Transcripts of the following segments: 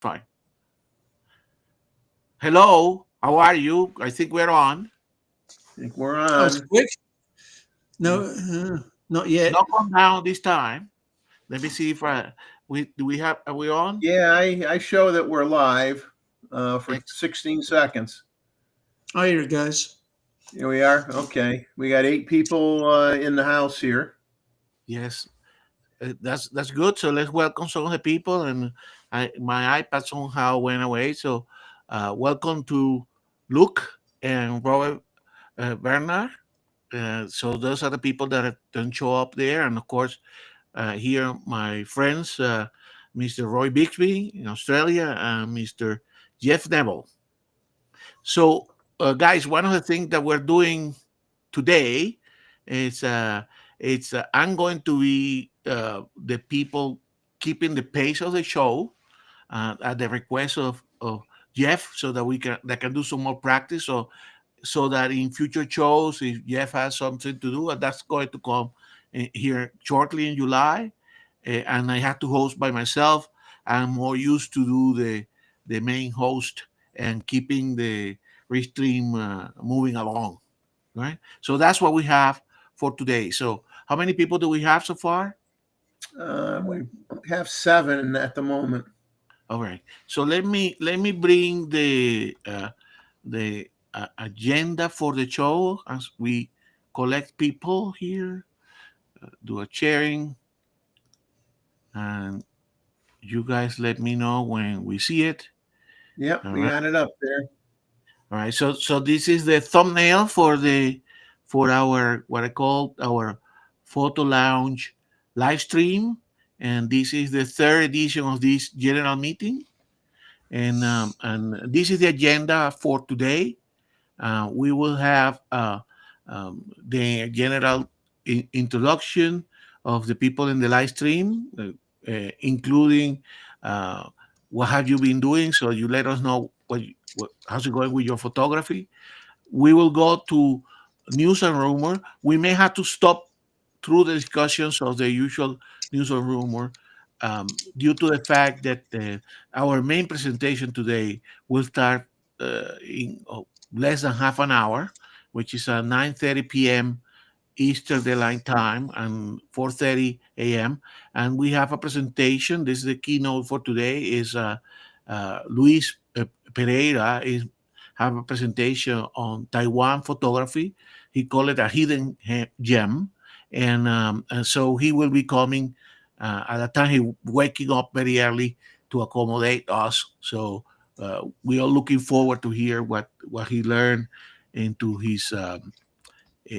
Fine. Hello, how are you? I think we're on. I think we're That was on. quick. Mm. No, not yet. Knock on down this time. Let me see if we do we have are we on? Yeah, I show that we're live for Ex- 16 seconds. Oh, here it goes. Here we are. Okay. We got 8 people in the house here. yes, that's good. So let's welcome some of the people. And my iPad somehow went away. So welcome to Luke and Robert Bernard. So those are the people that don't show up there, and of course here my friends, Mr. Roy Bixby in Australia and Mr. Jeff Neville. So, guys, one of the things that we're doing today is I'm going to be the people keeping the pace of the show at the request of Jeff, so that we can do some more practice. So that in future shows, if Jeff has something to do, and that's going to come here shortly in July, and I have to host by myself. I'm more used to do the main host and keeping the restream moving along, right? So that's what we have for today. So how many people do we have so far? We have 7 at the moment. All right. So let me bring the agenda for the show as we collect people here. Do a sharing, and you guys let me know when we see it. Yep, All we right. got it up there. All right. So this is the thumbnail for our what I call our photo lounge live stream, and this is the third edition of this general meeting, and this is the agenda for today. We will have the general introduction of the people in the live stream, including uh, what have you been doing. So you let us know how's it going with your photography. We will go to news and rumor. We may have to stop through the discussions of the usual news and rumor due to the fact that our main presentation today will start in less than half an hour, which is at 9:30 p.m. Eastern Daylight Time and 4:30 a.m. And we have a presentation. This is the keynote for today. Is Luis Pereira is have a presentation on Taiwan photography. He called it a hidden gem, and so he will be coming at that time. He waking up very early to accommodate us. So we are looking forward to hear what he learned into his.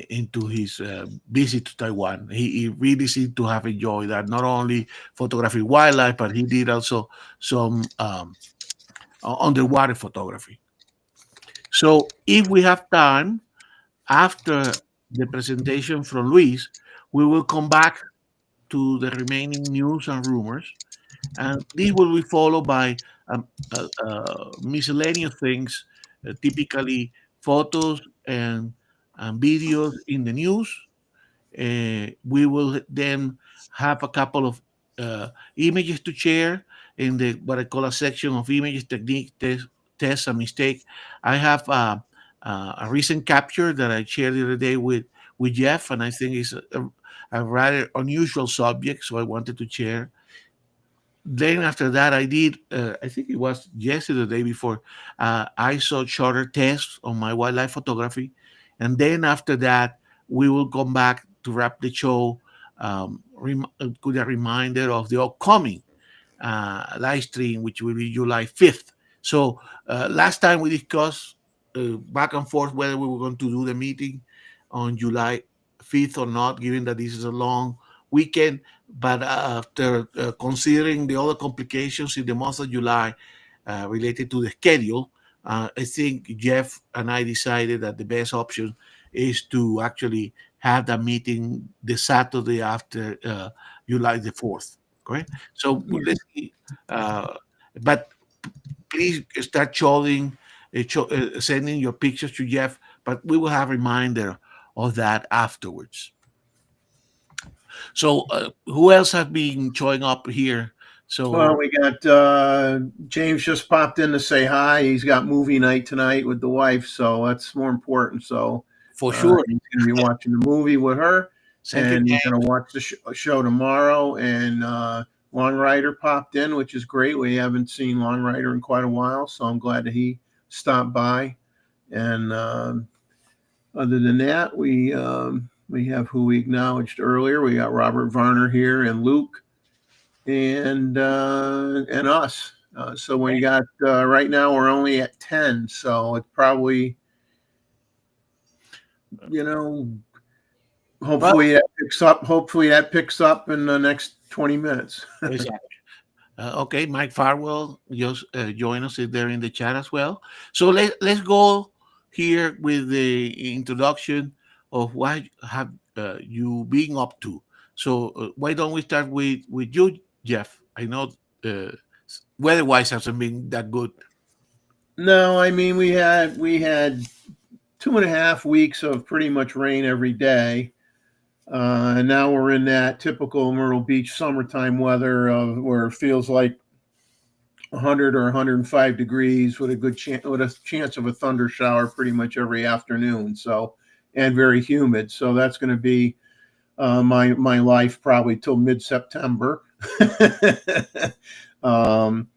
Into his visit to Taiwan. He really seemed to have enjoyed that, not only photography wildlife, but he did also some underwater photography. So, if we have time after the presentation from Luis, we will come back to the remaining news and rumors, and this will be followed by miscellaneous things, typically photos and videos in the news. We will then have a couple of images to share in the what I call a section of images, technique, test, and mistake. I have a recent capture that I shared the other day with Jeff, and I think it's a rather unusual subject, so I wanted to share. Then after that, I did. I think it was yesterday, the day before. I saw shorter tests on my wildlife photography, and then after that, we will come back to wrap the show with a reminder of the upcoming live stream, which will be July 5th. So last time we discussed back and forth whether we were going to do the meeting on July 5th or not, given that this is a long weekend. But after considering the other complications in the month of July related to the schedule, I think Jeff and I decided that the best option is to actually have that meeting the Saturday after July the 4th. Correct? So Yeah. let's see. But please start showing, sending your pictures to Jeff. But we will have a reminder of that afterwards. So who else has been showing up here So Well, we got James just popped in to say hi. He's got movie night tonight with the wife, so that's more important. So for sure, he's going to be watching the movie with her, thank you, and he's James. going to watch the show tomorrow. And Long Rider popped in, which is great. We haven't seen Long Rider in quite a while, so I'm glad that he stopped by. And other than that, we have who we acknowledged earlier. We got Robert Varner here and Luke and us. So we got right now we're only at 10, so it's probably, you know, hopefully that picks up. Hopefully that picks up in the next 20 minutes. Exactly. Okay, Mike Farwell just join us there in the chat as well. So let's go here with the introduction of what have you been up to. So why don't we start with you, Jeff? I know weather-wise hasn't been that good. No, I mean we had 2.5 weeks of pretty much rain every day. And now we're in that typical Myrtle Beach summertime weather where it feels like 100 or 105 degrees with a chance of a thunder shower pretty much every afternoon. So, and very humid. So that's going to be my life probably till mid-September. I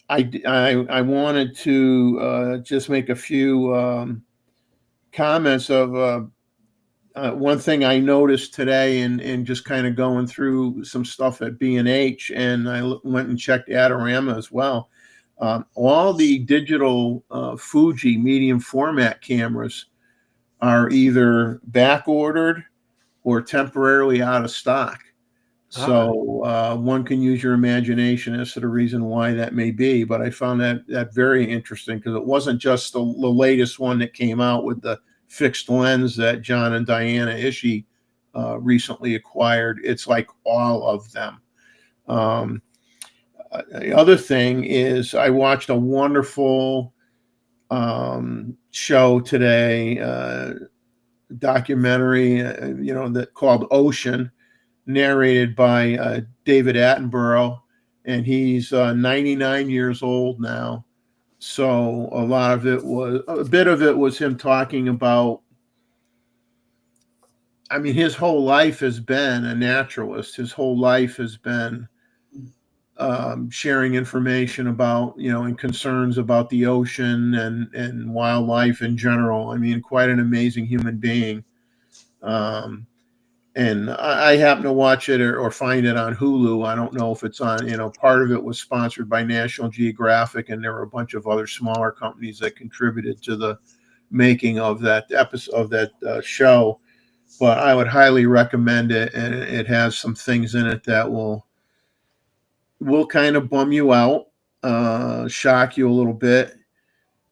wanted to just make a few comments of one thing I noticed today and just kind of going through some stuff at B&H, and I went and checked Adorama as well. All the digital Fuji medium format cameras are either back ordered or temporarily out of stock. So one can use your imagination as to the reason why that may be. But I found that very interesting because it wasn't just the latest one that came out with the fixed lens that John and Diana Ishii recently acquired. It's like all of them. The other thing is I watched a wonderful show today, documentary, that called Ocean, narrated by David Attenborough, and he's 99 years old now. So a bit of it was him talking about, I mean, his whole life has been a naturalist. His whole life has been sharing information about, and concerns about the ocean and wildlife in general. I mean, quite an amazing human being. And I happen to watch it or find it on Hulu. I don't know if it's on, part of it was sponsored by National Geographic, and there were a bunch of other smaller companies that contributed to the making of that episode of that show. But I would highly recommend it, and it has some things in it that will kind of bum you out, shock you a little bit,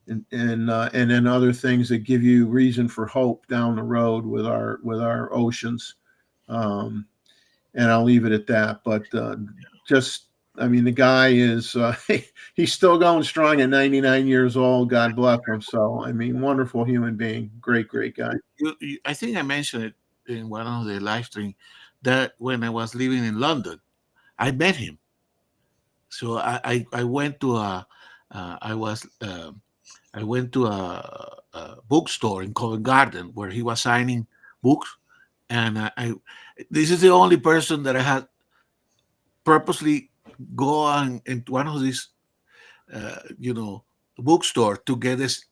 and then other things that give you reason for hope down the road with our oceans. And I'll leave it at that. But I mean, the guy is he's still going strong at 99 years old. God bless him. So, I mean, wonderful human being, great guy. I think I mentioned it in one of the live stream that when I was living in London, I met him. So I went to I went to a bookstore in Covent Garden where he was signing books, and this is the only person that I had purposely go on into one of these bookstore to get this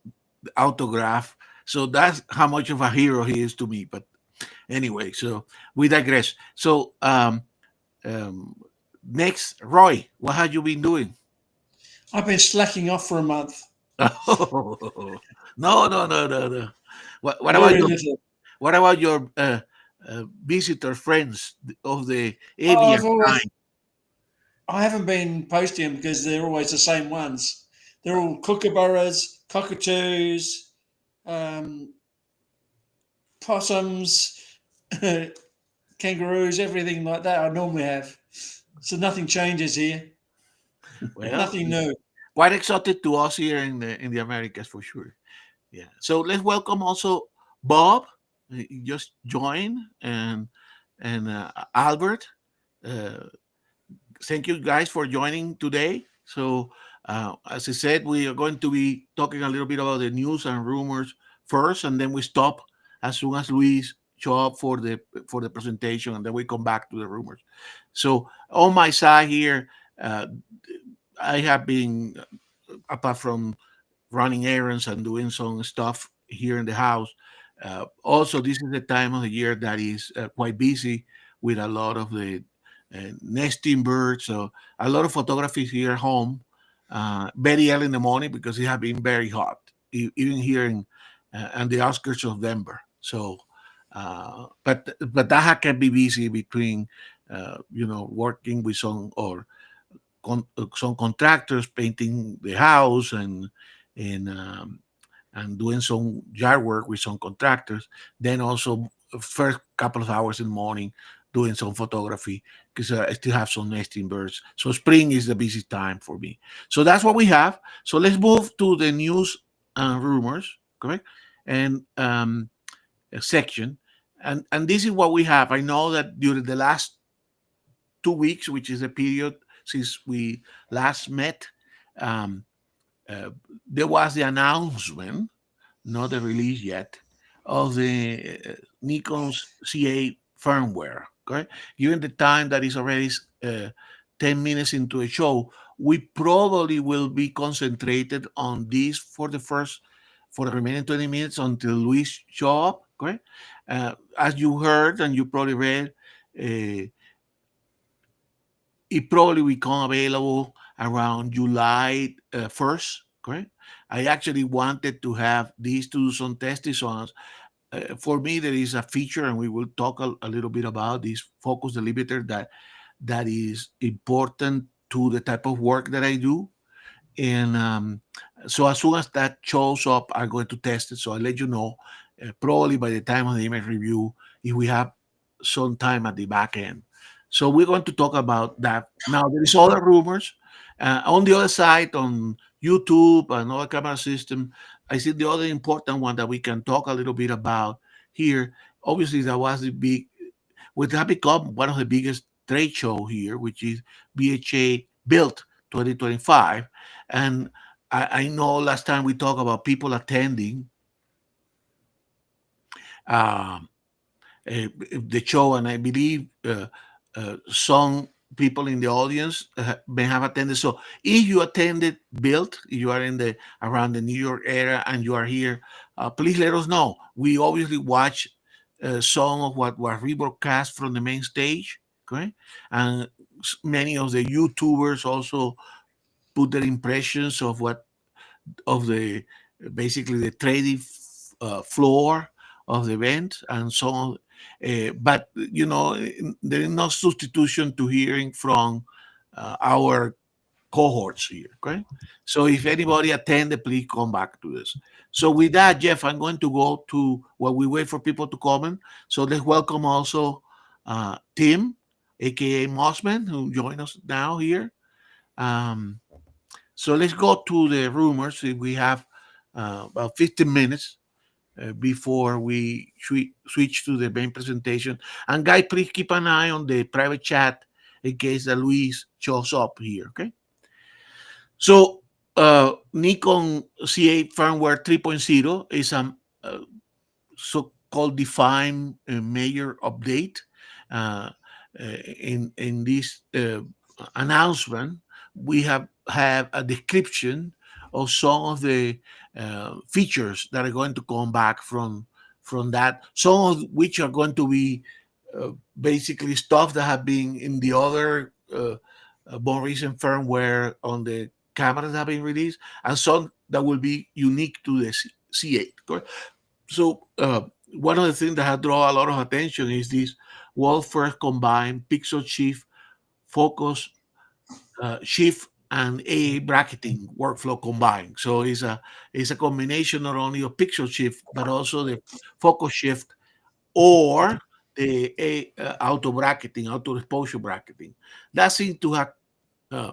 autograph. So that's how much of a hero he is to me. But anyway, so we digress. So next, Roy, what have you been doing? I've been slacking off for a month. Oh, no. What Very little. about your visitor friends of the Oh, alien kind? I haven't been posting them because they're always the same ones. They're all kookaburras, cockatoos, possums, kangaroos, everything like that I normally have. So nothing changes here. Well, Nothing new. quite exotic to us here in the Americas for sure. Yeah. So let's welcome also Bob. He just joined, and Albert. thank you guys for joining today. So, as I said, we are going to be talking a little bit about the news and rumors first, and then we stop as soon as Luis show up for the presentation, and then we come back to the rumors. So, on my side here, uh, I have been, apart from running errands and doing some stuff here in the house. Also, this is the time of the year that is quite busy with a lot of the nesting birds. So a lot of photography here home, very early in the morning because it has been very hot, even here in the outskirts of Denver. So, but that can be busy between, working with some contractors painting the house and um, and doing some yard work with some contractors. Then also first couple of hours in the morning doing some photography because I still have some nesting birds. So spring is the busy time for me. So that's what we have. So let's move to the news and rumors, correct? And section. And this is what we have. I know that during the last 2 weeks, which is the period since we last met, um, uh, there was the announcement, not the release yet, of the Nikon's CA firmware. Okay, given the time that is already 10 minutes into a show, we probably will be concentrated on this for the remaining 20 minutes until Luis show up. Okay, as you heard and you probably read, uh, it probably become available around July 1st, correct? I actually wanted to have these to do some testing. So for me, there is a feature, and we will talk a little bit about this focus delimiter that is important to the type of work that I do. And so as soon as that shows up, I'm going to test it. So I'll let you know probably by the time of the image review if we have some time at the back end. So we're going to talk about that. Now there is other rumors. On the other side, on YouTube and other camera system, I see the other important one that we can talk a little bit about here. Obviously, that was the big, which has become one of the biggest trade show here, which is BHA Built 2025. And I know last time we talked about people attending um, the show, and I believe some people in the audience may have attended. So if you attended Built, you are in the around the New York area and you are here, please let us know. We obviously watch some of what was rebroadcast from the main stage, okay? And many of the YouTubers also put their impressions of the basically the trading floor of the event and so on. But there is no substitution to hearing from our cohorts here. Okay, so if anybody attended, please come back to this. So with that, Jeff, I'm going to go to while we wait for people to comment. So let's welcome also Tim, aka Mossman, who joined us now here. Um, so let's go to the rumors. We have about 15 minutes before we switch to the main presentation. And guy, please keep an eye on the private chat in case that Luis shows up here. Okay. So Nikon C8 firmware 3.0 is a so-called defined major update. Uh, in this announcement, we have a description of some of the features that are going to come back from that. Some of which are going to be basically stuff that have been in the other more recent firmware on the cameras that have been released, and some that will be unique to the C8. Correct? So one of the things that has drawn a lot of attention is this world first combined pixel shift focus shift and AA bracketing workflow combined. So it's a combination not only of pixel shift but also the focus shift or the auto bracketing, auto exposure bracketing. That seems to have uh,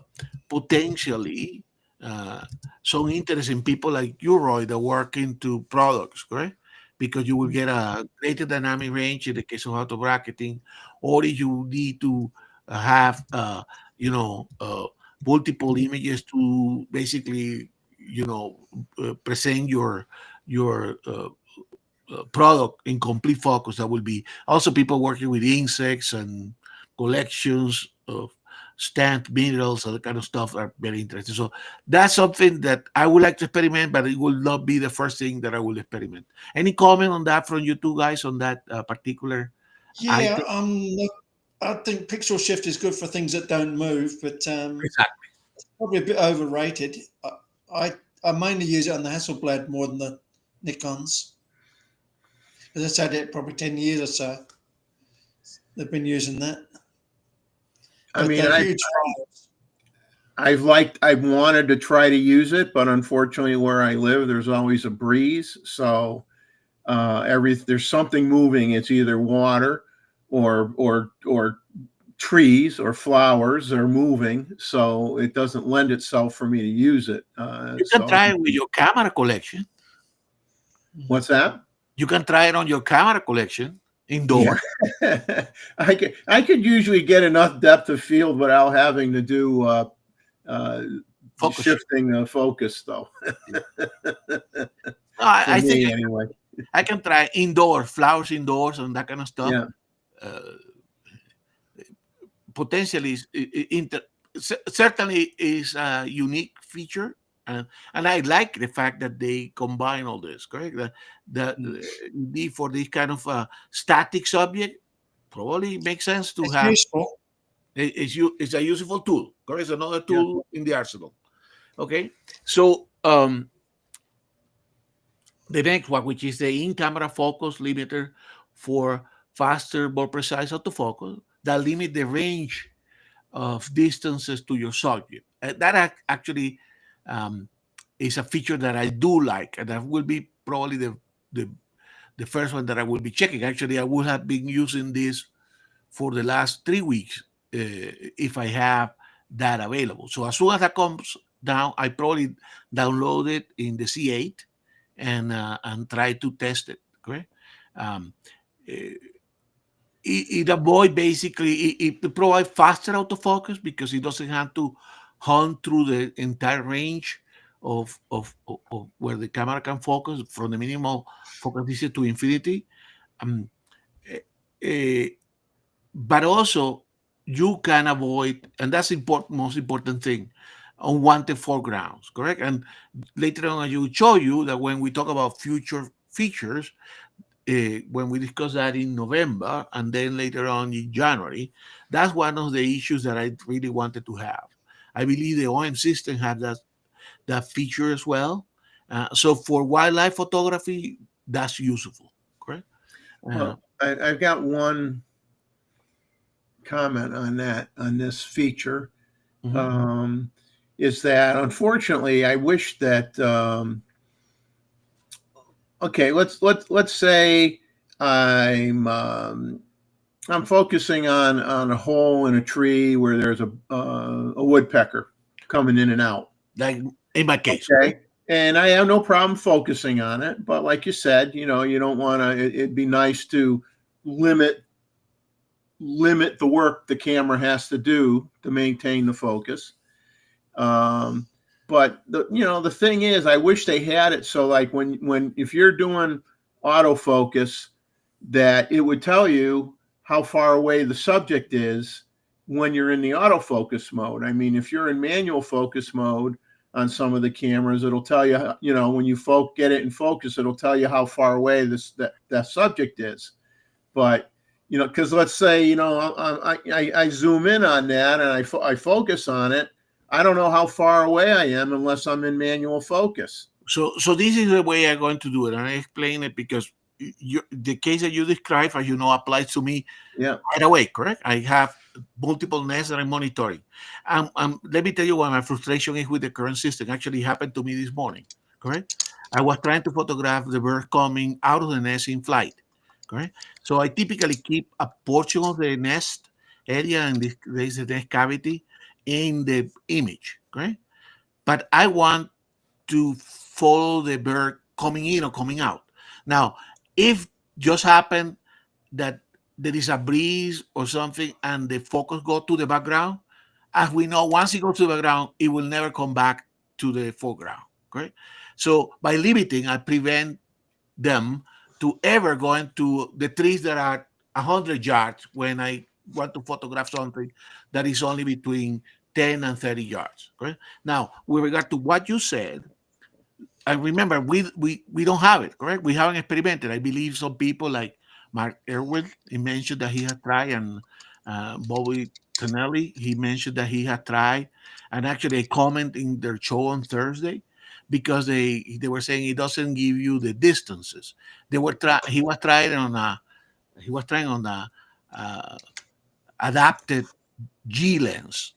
potentially uh, some interest in people like you, Roy, that work into products, correct? Because you will get a greater dynamic range in the case of auto bracketing, or if you need to have multiple images to basically, present your product in complete focus. That will be also people working with insects and collections of stamped minerals, other kind of stuff are very interesting. So that's something that I would like to experiment, but it will not be the first thing that I will experiment. Any comment on that from you two guys on that particular Yeah, item? look, I think pixel shift is good for things that don't move, but Exactly. probably a bit overrated. I I mainly use it on the Hasselblad more than the Nikons. As I said, it probably 10 years or so. They've been using that, I but mean, they're huge files. I've wanted to try to use it, but unfortunately, where I live, there's always a breeze. So there's something moving. It's either water or trees or flowers are moving. So it doesn't lend itself for me to use it. You can try it with your camera collection. What's that? You can try it on your camera collection indoor. Yeah. I could usually get enough depth of field without having to do Focus. shifting the focus, though. No, For I me, think anyway. I can try indoor, flowers indoors, and that kind of stuff. Yeah. Potentially, certainly is a unique feature, and I like the fact that they combine all this. Correct. The need for this kind of static subject probably makes sense to It's have. useful. It's a useful tool. Correct. It's another tool in the arsenal. Okay. So the next one, which is the in-camera focus limiter for faster, more precise autofocus, that limit the range of distances to your subject. That actually is a feature that I do like, and that will be probably the, the first one that I will be checking. Actually, I would have been using this for the last 3 weeks if I have that available. So as soon as that comes down, I probably download it in the C8 and try to test it. Okay. Um, eh, it avoid basically it provide faster autofocus because it doesn't have to hunt through the entire range of where the camera can focus from the minimal focus distance to infinity. Um, eh, eh, but also you can avoid, and that's important, most important thing, unwanted foregrounds. Correct. And later on, I will show you that when we talk about future features, when we discuss that in November and then later on in January, that's one of the issues that I really wanted to have. I believe the OM system has that feature as well. So for wildlife photography, that's useful, correct? Well, I've got one comment on this feature. Mhm. Is that unfortunately I wish that okay, let's say I'm focusing on a hole in a tree where there's a woodpecker coming in and out. Like in my case, Okay. And I have no problem focusing on it, but like you said, you don't want to. It'd be nice to limit the work the camera has to do to maintain the focus. But the thing is, I wish they had it so like when if you're doing autofocus, that it would tell you how far away the subject is when you're in the autofocus mode. I mean, if you're in manual focus mode on some of the cameras, it'll tell you, when you get it in focus, it'll tell you how far away that subject is. But because let's say I zoom in on that and I focus on it, I don't know how far away I am unless I'm in manual focus. So this is the way I'm going to do it, and I explain it because the case that you describe, as you know, applies to me right away. Correct? I have multiple nests that I'm monitoring. Let me tell you what my frustration is with the current system. Actually, happened to me this morning. Correct? I was trying to photograph the bird coming out of the nest in flight. Correct? So I typically keep a portion of the nest area, and there's the nest cavity in the image. Correct? But I want to follow the bird coming in or coming out. Now, if just happen that there is a breeze or something and the focus go to the background, As we know, once it goes to the background, it will never come back to the foreground. Correct. So by limiting, I prevent them to ever go into the trees that are 100 yards when I want to photograph something that is only between 10 and 30 yards. Correct. Now, with regard to what you said, I remember we don't have it, correct? We haven't experimented. I believe some people like Mark Erwin, he mentioned that he had tried, and Bobby Tonelli, he mentioned that he had tried, and actually a comment in their show on Thursday because they were saying it doesn't give you the distances. He was trying on a uh, adapted G lens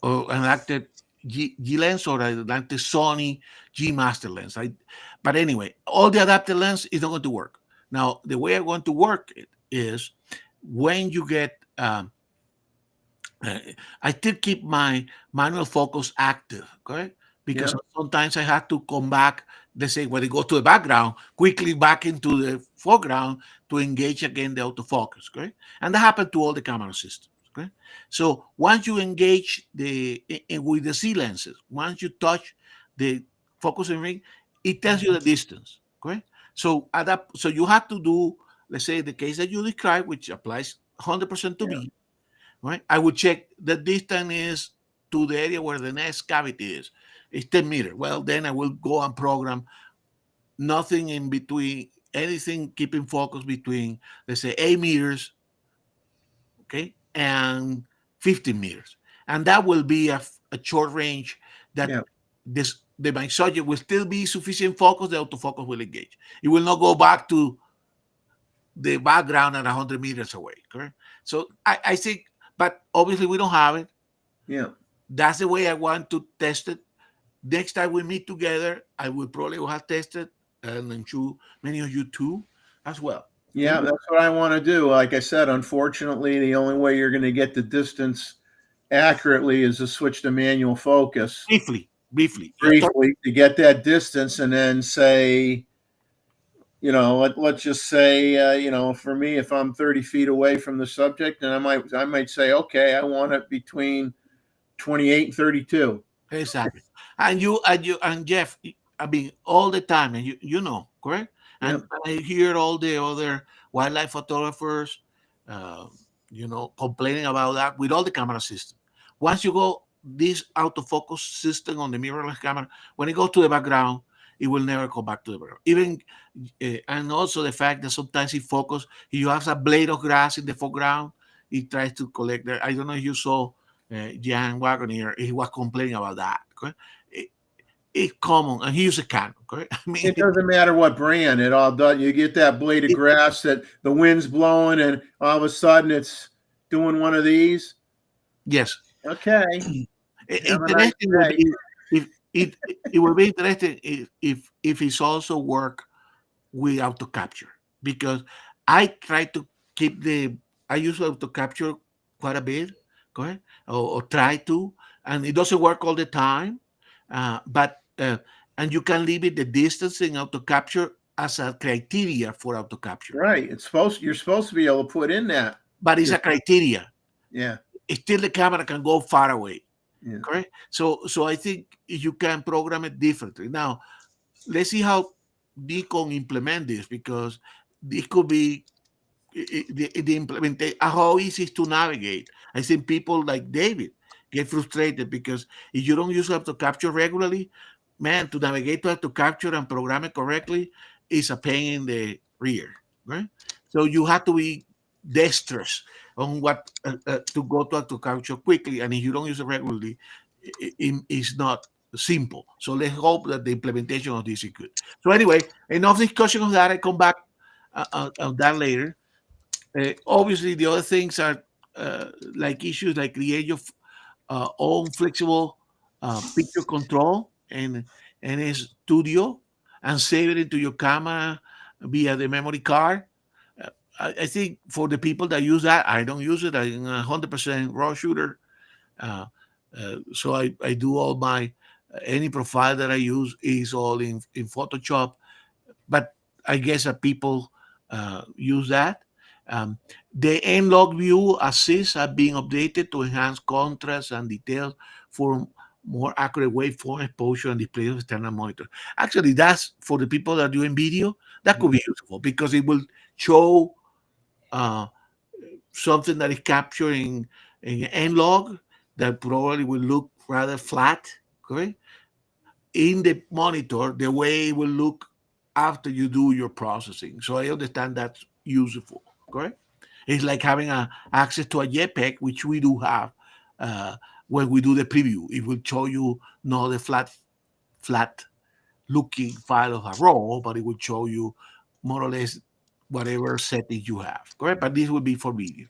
or an adapted G lens or an adapted Sony G master lens. But anyway, all the adapted lens is not going to work. Now, the way I want to work it is when you get, uh, I still keep my manual focus active, correct? Because Yeah. sometimes I have to come back, let's say when it goes to the background, quickly back into the foreground to engage again the autofocus, correct? And that happened to all the camera systems, okay? So once you engage with the C lenses, once you touch the focusing ring, it tells you the distance, correct? So so you have to do, let's say the case that you described, which applies 100% to Yeah. me, right? I would check the distance is to the area where the next cavity is. It's 10 meters. Well, then I will go and program nothing in between, anything keeping focus between, let's say, 8 meters, okay, and 15 meters. And that will be a short range that Yeah. my subject will still be sufficient focus, the autofocus will engage. It will not go back to the background at 100 meters away, correct? So I think, but obviously we don't have it. Yeah. That's the way I want to test it. Next time we meet together, I will probably have tested, and I'm sure many of you too as well. Okay? Yeah, that's what I want to do. Like I said, unfortunately, the only way you're going to get the distance accurately is to switch to manual focus Briefly. Yeah, briefly to get that distance, and then say, let's just say, for me, if I'm 30 feet away from the subject, and I might say, okay, I want it between 28 and 32. exactly. And Jeff, I mean, all the time, and you know, correct? Yep. And I hear all the other wildlife photographers, uh, complaining about that with all the camera system. Once you go this autofocus system on the mirrorless camera, when it goes to the background, it will never go back to the background. Even and also the fact that sometimes it focus, if you have a blade of grass in the foreground, it tries to collect there. I don't know if you saw Jan Wagoner, he was complaining about that. Okay? It, it's common, and he used a Canon. Okay? I mean, It doesn't matter what brand it all does. You get that blade of grass that the wind's blowing, and all of a sudden it's doing one of these. yes. Okay. Have a nice Interesting would day. be if it would be interesting if it's also work with auto capture, because I try to keep I use auto capture quite a bit, correct? Or try to, and it doesn't work all the time. But and you can limit the distance in auto capture as a criteria for auto capture, Right. You're supposed to be able to put in that. but it's a criteria. Yeah. Still, the camera can go far away, Yeah. correct? So I think you can program it differently. Now, let's see how Nikon implement this, because it could be the implementation, how easy is to navigate. I think people like David get frustrated because if you don't use auto capture regularly, man, to navigate to auto capture and program it correctly is a pain in the rear, right? So you have to be dexterous on what to go to auto capture quickly, and if you don't use it regularly, it's not simple. So let's hope that the implementation of this is good. So anyway, enough discussion of that. I come back on that later. Obviously, the other things are like issues like create your own flexible picture control and a studio and save it into your camera via the memory card. I think for the people that use that, I don't use it. I'm a 100% raw shooter. Uh, so I do all my any profile that I use is all in Photoshop. But I guess that people use that. Um, the N-Log view assists are being updated to enhance contrast and details for more accurate waveform exposure and display of external monitor. Actually, that's for the people that are doing video. That could be useful because it will show uh, something that is capturing in N-Log that probably will look rather flat, correct? In the monitor, the way it will look after you do your processing. So I understand that's useful, correct? It's like having access to a JPEG, which we do have when we do the preview. It will show you not the flat looking file of a RAW, but it will show you more or less whatever settings you have, correct? But this will be for video.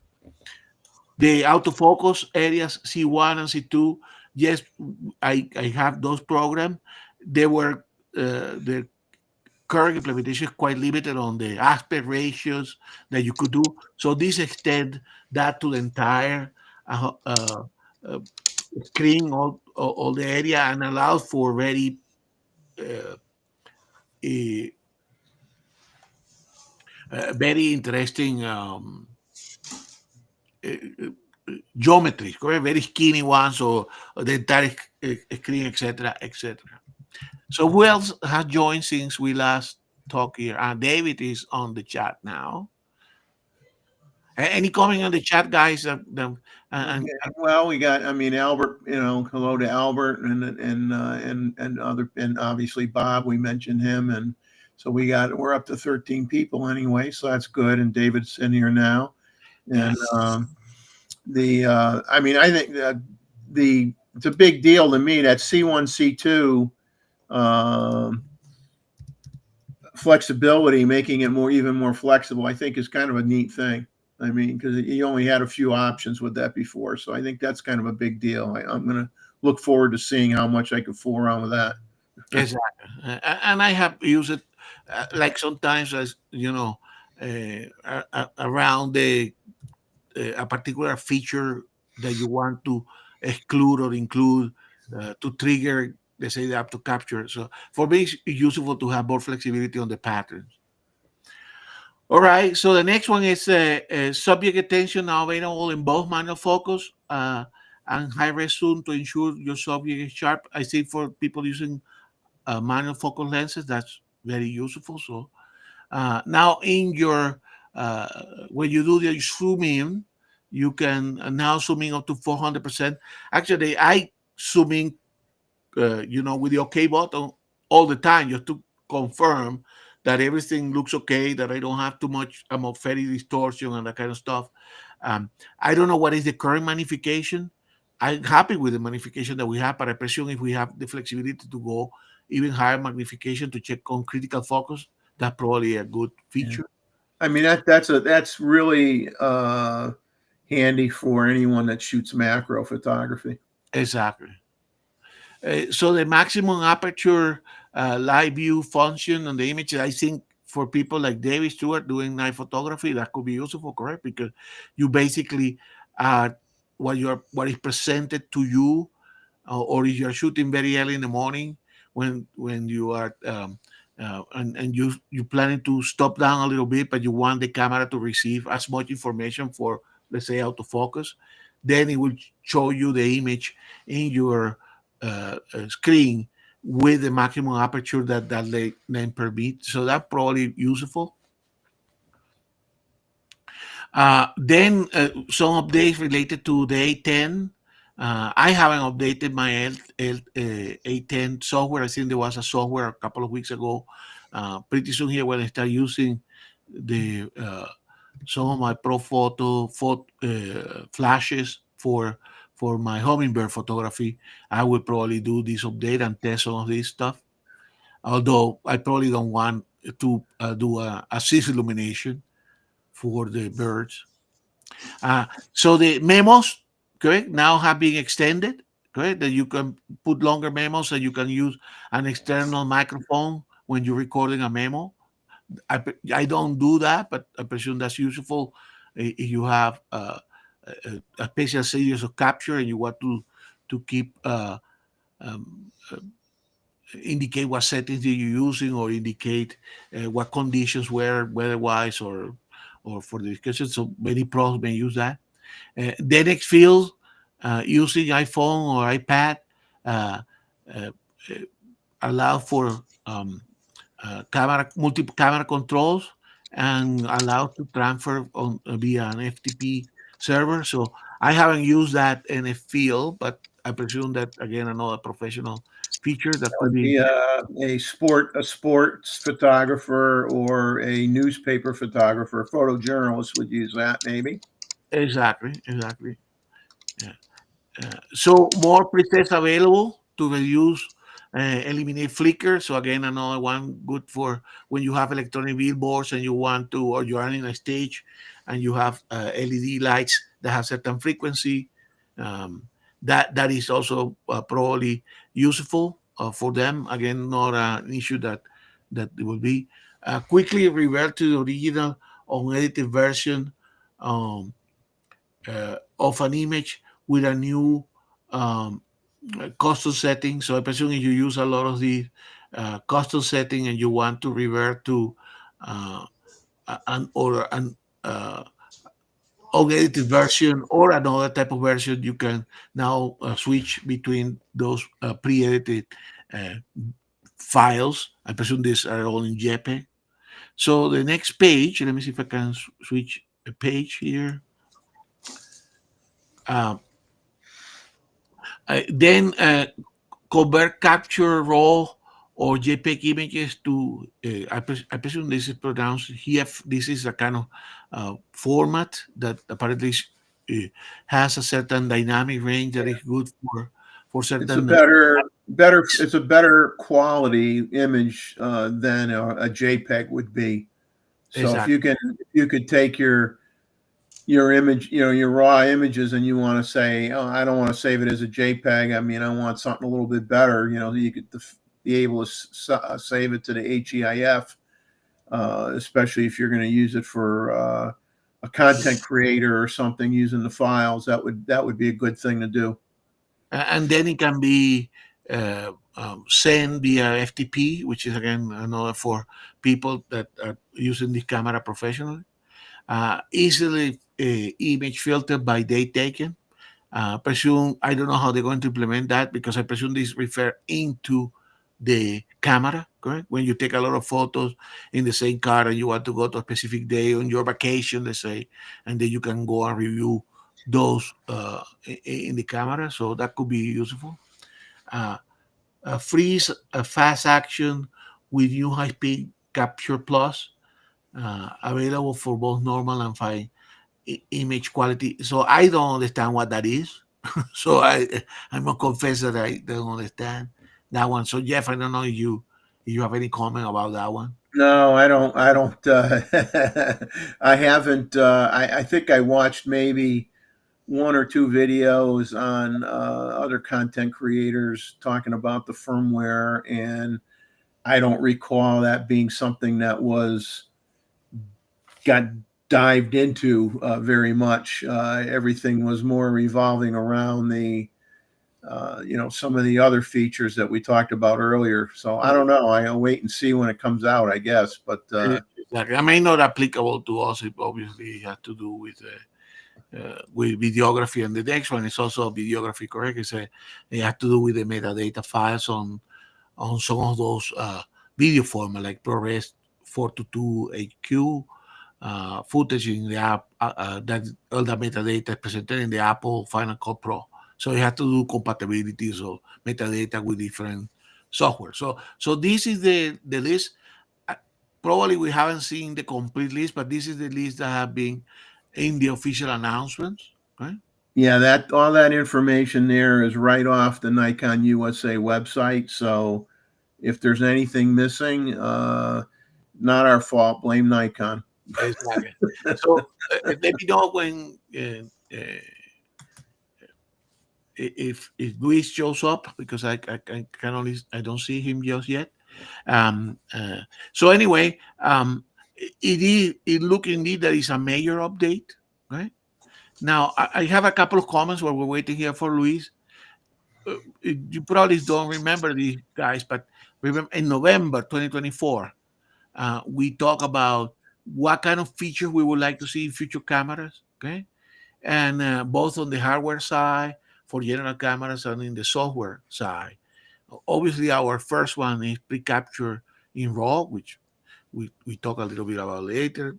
The autofocus areas C1 and C2, yes, I have those programs. They were the current implementation is quite limited on the aspect ratios that you could do. So this extend that to the entire uh, screen, all the area, and allows for very uh, a, very interesting uh, geometries, correct? Very skinny ones, or the entire screen, etc., etc. So who else has joined since we last talked here? David is on the chat now. Any comment on the chat, guys? And Well, we got, I mean, Albert, hello to Albert and other, and obviously Bob, we mentioned him. And so we're up to 13 people anyway. So that's good. And David's in here now. And, I mean, I think that it's a big deal to me that C1, C2, flexibility, making it even more flexible, I think is kind of a neat thing. I mean, because you only had a few options with that before. So I think that's kind of a big deal. I'm going to look forward to seeing how much I could fool around with that. exactly, and I have used it like sometimes as around a particular feature that you want to exclude or include to trigger, let's say, the app to capture. So for me, it's useful to have more flexibility on the patterns. All right. So the next one is subject attention now available in both manual focus and high res zoom to ensure your subject is sharp. I think for people using manual focal lenses, that's very useful. So now in your when you do the zoom in, you can now zoom in up to 400%. Actually, I zoom in, with the OK button all the time just to confirm that everything looks okay, that I don't have too much atmospheric distortion and that kind of stuff. I don't know what is the current magnification. I'm happy with the magnification that we have, but I presume if we have the flexibility to go even higher magnification to check on critical focus, that's probably a good feature. I mean, that's really handy for anyone that shoots macro photography. Exactly. So the maximum aperture live view function on the image, I think for people like David Stewart doing night photography, that could be useful, correct? Because you basically what is presented to you, or if you're shooting very early in the morning when you are and you planning to stop down a little bit, but you want the camera to receive as much information for, let's say, autofocus, then it will show you the image in your screen with the maximum aperture that lane permit. So that's probably useful. Then some updates related to the A10. I haven't updated my A10 software. I think there was a software a couple of weeks ago. Pretty soon here when I start using the some of my pro photo flashes for my hummingbird photography, I will probably do this update and test some of this stuff. Although I probably don't want to do a assist illumination for the birds. So the memos, correct, now have been extended, correct, that you can put longer memos and you can use an external microphone when you're recording a memo. I don't do that, but I presume that's useful if you have a special series of capture and you want to keep um, indicate what settings you're using or indicate what conditions were weather-wise or or for the discussion. So many pros may use that. The next field, using iPhone or iPad, uh, uh, allow for camera multiple camera controls and allow to transfer on via an FTP server. So I haven't used that in a field, but I presume that again another professional feature that could Would be be a sports photographer or a newspaper photographer, photojournalist would use that maybe. exactly. Yeah. So more presets available to reduce, eliminate flicker. So again, another one good for when you have electronic billboards and you want to, or you are in a stage and you have LED lights that have certain frequency. Um, that is also probably useful for them. Again, not an issue that it will be. Quickly revert to the original unedited version. Um, of an image with a new um, custom setting. So I presume if you use a lot of the custom setting and you want to revert to uh, an unedited version or another type of version, you can now switch between those pre-edited uh, files. I presume these are all in JPEG. So the next page, let me see if I can switch a page here. Um, then convert capture raw or JPEG images to, I presume this is pronounced HEIF. This is a kind of format that apparently uh, has a certain dynamic range that is good for It's a certain. better it's a better quality image than a JPEG would be. So Exactly. if you could take your image, your raw images, and you want to say, oh, I don't want to save it as a JPEG. I mean, I want something a little bit better. You could be able to save it to the HEIF, especially if you're going to use it for a content creator or something using the files. That would be a good thing to do. And then it can be sent via FTP, which is again another for people that are using this camera professionally. Easily image filtered by date taken. Presume I don't know how they're going to implement that because I presume this refer into the camera, correct? When you take a lot of photos in the same car and you want to go to a specific day on your vacation, let's say, and then you can go and review those in the camera. So that could be useful. Uh, freeze a fast action with new high speed capture plus, available for both normal and fine image quality. So I don't understand what that is. So I must confess that I don't understand that one. So Jeff, I don't know if you have any comment about that one. No, I don't. I don't. I haven't. I think I watched maybe one or two videos on other content creators talking about the firmware, and I don't recall that being something that got dived into very much. Everything was more revolving around some of the other features that we talked about earlier. So I don't know. I'll wait and see when it comes out, I guess. But Exactly. I mean, not applicable to us. It obviously has to do with videography, and the next one is also videography. Correct? It has to do with the metadata files on some of those video format like ProRes 422 HQ footage in the app, that all the metadata is presented in the Apple Final Cut Pro. So you have to do compatibilities of metadata with different software. So this is the list. Uh, Probably we haven't seen the complete list, but this is the list that have been in the official announcements. Right? yeah, that all that information there is right off the Nikon USA website. So if there's anything missing, not our fault. Blame Nikon. Exactly. So let me know when if Luis shows up because I can only I don't see him just yet. Um, uh, so anyway, it look indeed that is a major update, right? Now I have a couple of comments while we're waiting here for Luis. You probably don't remember these guys, but remember in November 2024, we talk about what kind of features we would like to see in future cameras, okay? And both on the hardware side for general cameras and in the software side. Obviously, our first one is pre-capture in RAW, which we talk a little bit about later.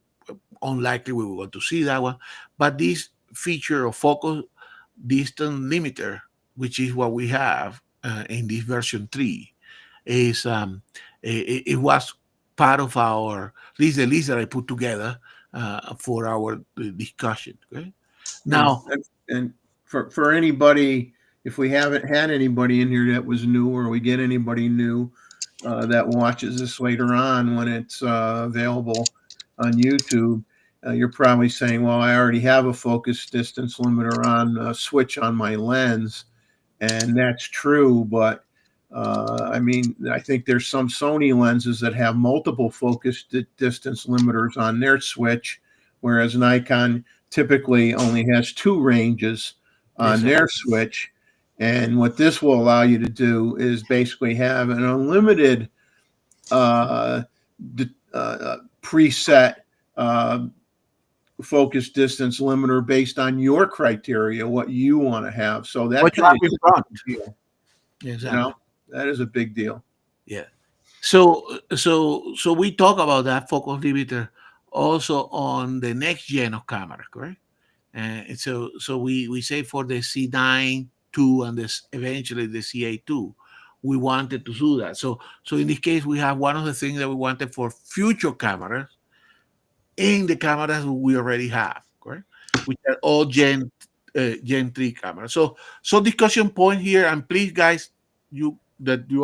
Unlikely we will want to see that one, but this feature of focus distance limiter, which is what we have in this version 3, is it was part of our list, the list that I put together for our discussion. Okay, now and for anybody, if we haven't had anybody in here that was new, or we get anybody new that watches this later on when it's available on YouTube, you're probably saying, well, I already have a focus distance limiter on switch on my lens. And that's true, but I mean, I think there's some Sony lenses that have multiple focus distance limiters on their switch, whereas Nikon typically only has 2 ranges on their switch. And what this will allow you to do is basically have an unlimited preset focus distance limiter based on your criteria, what you want to have. So that what you have in front. deal. Exactly. You know, that is a big deal. Yeah. So we talk about that focus limiter also on the next gen of camera, correct? And so we say for the C9 II and this eventually the C8 II, we wanted to do that. So in this case, we have one of the things that we wanted for future cameras in the cameras we already have, correct? Which are all Gen 3 cameras. So discussion point here, and please, guys, you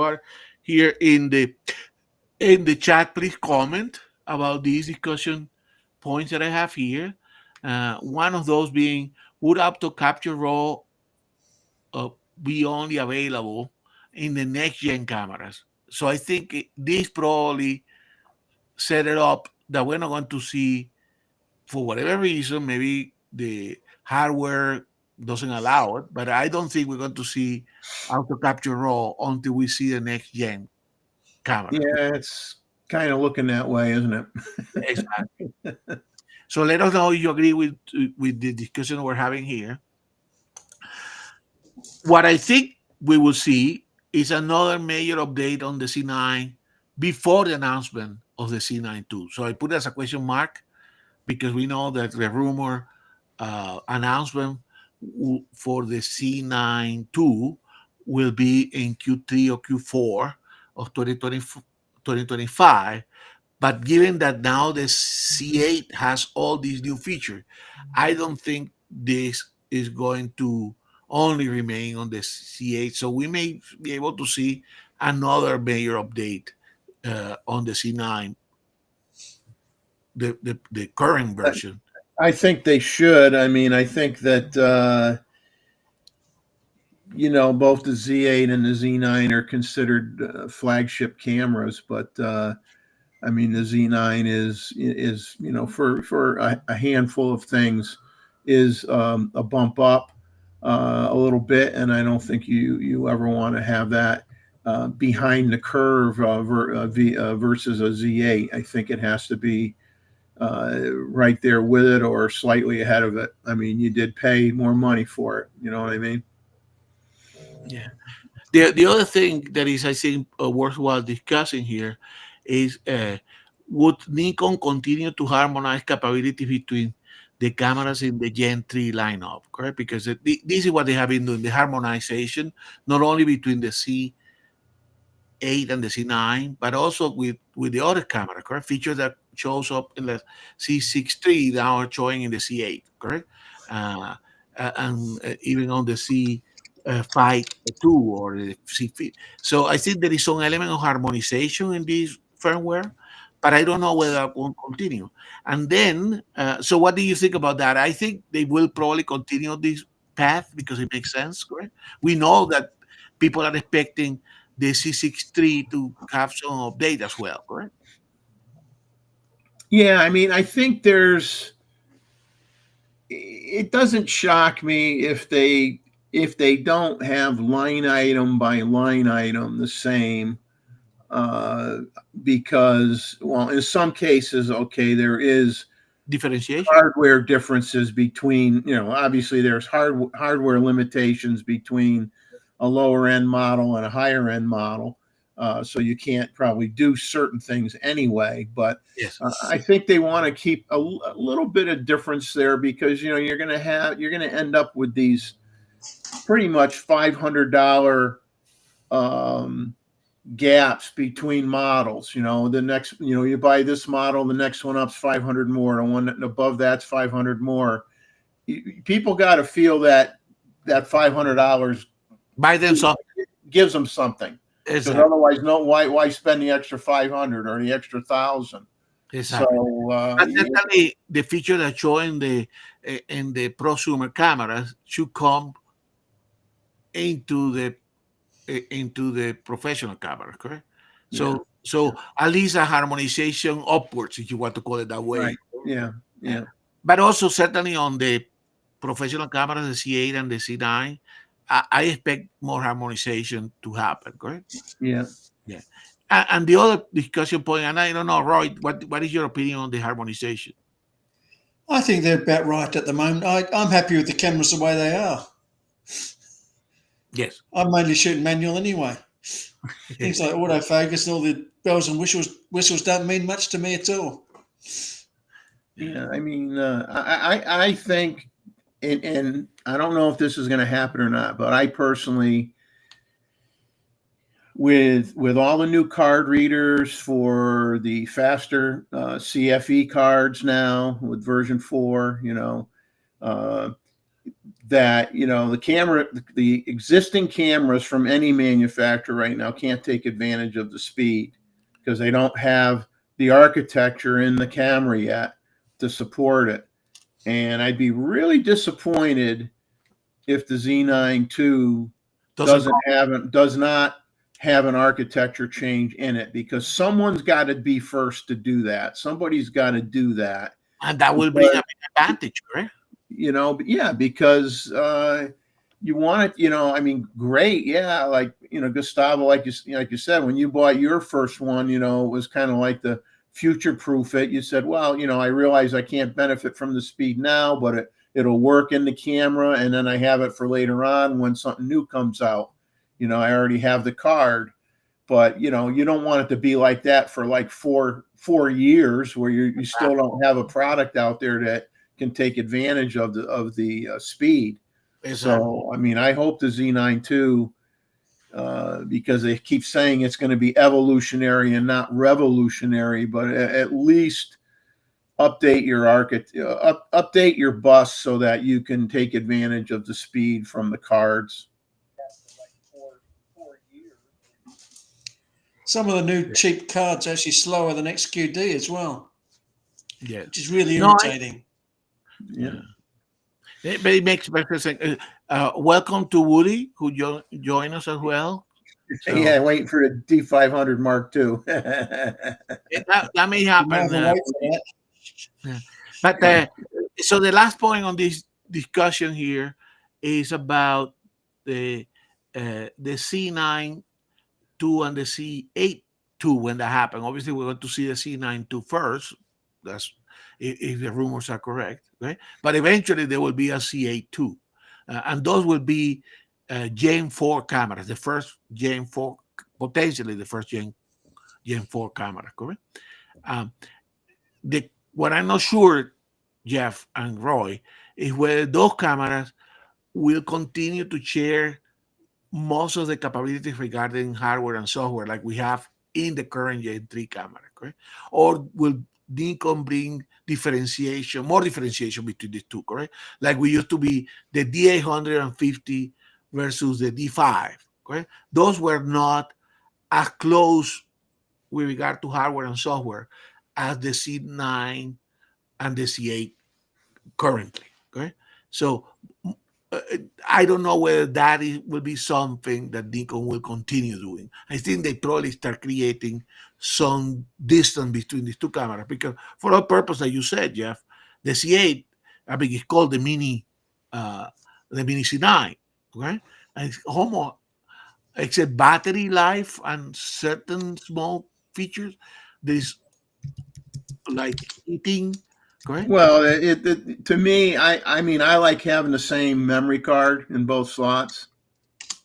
are here in the chat, please comment about these discussion points that I have here. One of those being, would opto capture RAW be only available in the next gen cameras? So I think this probably set it up that we're not going to see, for whatever reason, maybe the hardware doesn't allow it, but I don't think we're going to see auto capture RAW until we see the next gen camera. Yeah, it's kind of looking that way, isn't it? Exactly. So let us know if you agree with the discussion we're having here. What I think we will see is another major update on the C9 before the announcement of the C9 II. So I put it as a question mark because we know that the rumor announcement for the C9 II will be in Q3 or Q4 of 2025. But given that now the C8 has all these new features, I don't think this is going to only remain on the C8. So we may be able to see another major update on the C9, the current version. I think they should. I mean, I think that both the Z8 and the Z9 are considered flagship cameras, but I mean, the Z9 is for a handful of things is a bump up a little bit, and I don't think you ever want to have that behind the curve versus a Z8. I think it has to be right there with it or slightly ahead of it. I mean, you did pay more money for it. You know what I mean? Yeah. The other thing that is, I think, worthwhile discussing here is would Nikon continue to harmonize capabilities between the cameras in the Gen 3 lineup, correct? Because this is what they have been doing, the harmonization, not only between the C8 and the C9, but also with the other camera, correct? Features that shows up in the C6 III now are showing in the C8, correct? And even on the C5 II or the C5. So I think there is some element of harmonization in this firmware, but I don't know whether that will continue. And then, so what do you think about that? I think they will probably continue this path because it makes sense, correct? We know that people are expecting the C6 III to have some update as well, correct? Yeah, I mean, I think it doesn't shock me if they don't have line item by line item the same, because, well, in some cases, okay, there is Differentiation. hardware differences between, obviously there's hardware limitations between a lower end model and a higher end model. So you can't probably do certain things anyway, but Yes. I think they want to keep a little bit of difference there, because you're going to end up with these pretty much $500 gaps between models. The next, you buy this model, the next one up's 500 more, and one above that's 500 more. People got to feel that $500 Buy them some. gives them something. Because Exactly. otherwise, why spend the extra 500 or the extra 1,000? Exactly. So But certainly, the feature that show in the prosumer cameras should come into the professional camera, correct? So at least a harmonization upwards, if you want to call it that way. Right. Yeah. But also certainly on the professional cameras, the C8 and the C9, I expect more harmonization to happen, correct? Yeah. And the other discussion point, and I don't know, Roy, what is your opinion on the harmonization? I think they're about right at the moment. I'm happy with the cameras the way they are. Yes. I'm mainly shooting manual anyway. Things like autofocus and all the bells and whistles don't mean much to me at all. Yeah, I mean, I think, and I don't know if this is going to happen or not, but I personally, with all the new card readers for the faster CFE cards now with version 4, that the existing cameras from any manufacturer right now can't take advantage of the speed, because they don't have the architecture in the camera yet to support it. And I'd be really disappointed if the Z9 II does not have an architecture change in it, because someone's got to be first to do that. Somebody's got to do that. And that will bring an advantage, correct? Because you want it, I mean, great. Yeah. Like, Gustavo, like you said, when you bought your first one, it was kind of like the future-proof it. You said, well, I realize I can't benefit from the speed now, but it'll work in the camera, and then I have it for later on when something new comes out. I already have the card. But you don't want it to be like that for like four years, where you still don't have a product out there that can take advantage of the speed. Exactly. So I mean, I hope the Z9 II, because they keep saying it's going to be evolutionary and not revolutionary, but at least update your bus so that you can take advantage of the speed from the cards. Some of the new cheap cards are actually slower than XQD as well. Yeah, which is really irritating. Yeah. But it makes better sense. Welcome to Woody, who joined us as well. So, yeah, waiting for the D500 Mark II. that may happen. But so the last point on this discussion here is about the C9 II and the C8 II when that happened. Obviously, we're going to see the C9 II first. That's if the rumors are correct, right? But eventually there will be a C8 II, and those will be Gen 4 cameras, the first Gen 4, potentially the first Gen 4 camera, correct? What I'm not sure, Jeff and Roy, is whether those cameras will continue to share most of the capabilities regarding hardware and software like we have in the current Gen 3 camera, correct? Or will Nikon bring more differentiation between the two, correct? Like we used to be the D850 versus the D5, correct? Those were not as close with regard to hardware and software as the C9 and the C8 currently, correct? So I don't know whether that will be something that Nikon will continue doing. I think they probably start creating some distance between these two cameras, because for all purpose that you said, Jeff, the C8, I mean, it's called the mini C9, okay? And it's almost, except battery life and certain small features. There's like heating, correct? Well, to me, I mean, I like having the same memory card in both slots.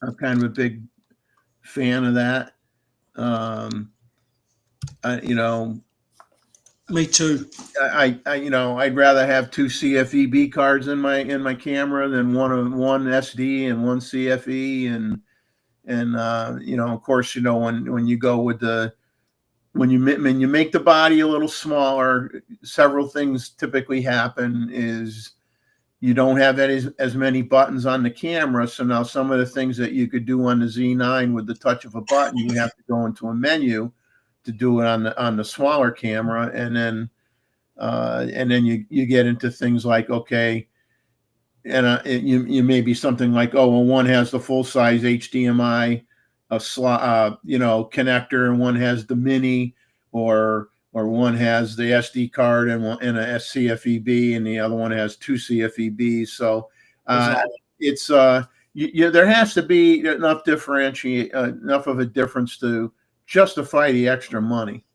I'm kind of a big fan of that. You know, Me too. I'd rather have two CFEB cards in my camera than one SD and one CFE, and of course, when you go with when you make the body a little smaller, several things typically happen. Is you don't have as many buttons on the camera, so now some of the things that you could do on the Z9 with the touch of a button, you have to go into a menu to do it on the smaller camera, and then you get into things like, okay, and you may be something like, oh, well, one has the full size HDMI slot, connector, and one has the mini, or one has the SD card and a CFEB, and the other one has two CFEBs. So it's there has to be enough enough of a difference to justify the extra money.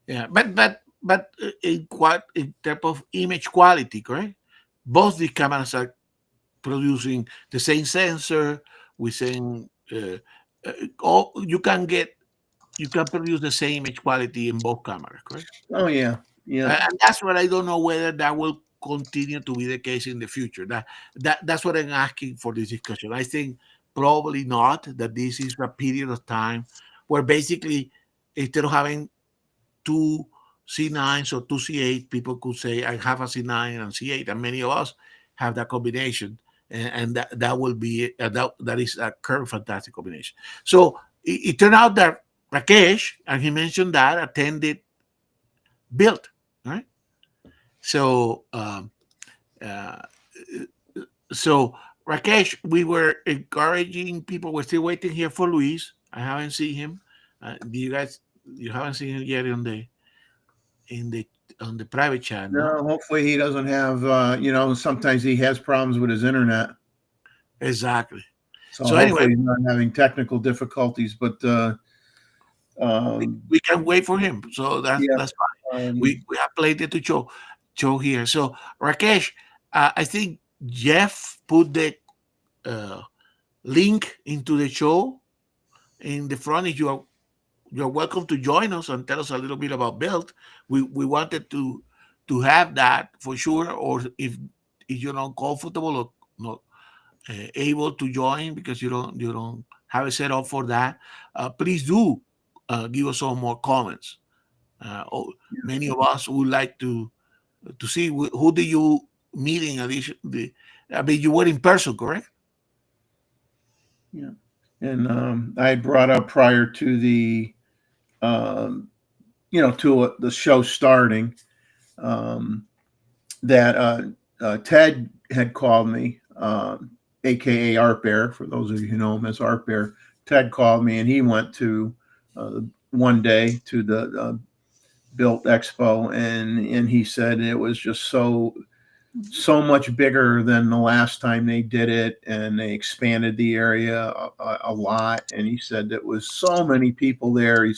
Yeah, but in terms of image quality, correct? Both the cameras are producing the same sensor with same. All you can produce the same image quality in both cameras, correct? Oh yeah, yeah. And that's what I don't know whether that will continue to be the case in the future. That's what I'm asking for this discussion. I think probably not. That this is a period of time where basically instead of having two C9s or two C8, people could say I have a C9 and C8, and many of us have that combination, and that will be that is a current fantastic combination. So it turned out that Rakesh, and he mentioned that, attended Built, right? So so Rakesh, we were encouraging people. We're still waiting here for Luis. I haven't seen him. You haven't seen him yet on the private chat, no? No, hopefully he doesn't have. Sometimes he has problems with his internet. Exactly. So anyway, he's not having technical difficulties, but we can wait for him. So that's fine. We have plenty to show here. So Rakesh, I think Jeff put the link into the show in the front. If you're welcome to join us and tell us a little bit about Built. We wanted to have that for sure, or if you're not comfortable or not able to join because you don't have it set up for that, please do give us some more comments. Many of us would like to see who do you meet in addition. I mean, you were in person, correct? Yeah, and I brought up prior to the to the show starting, that Ted had called me, aka Art Bear, for those of you who know him as Art Bear. Ted called me, and he went to one day to the Built Expo, and he said it was just so much bigger than the last time they did it, and they expanded the area a lot. And he said there was so many people there. He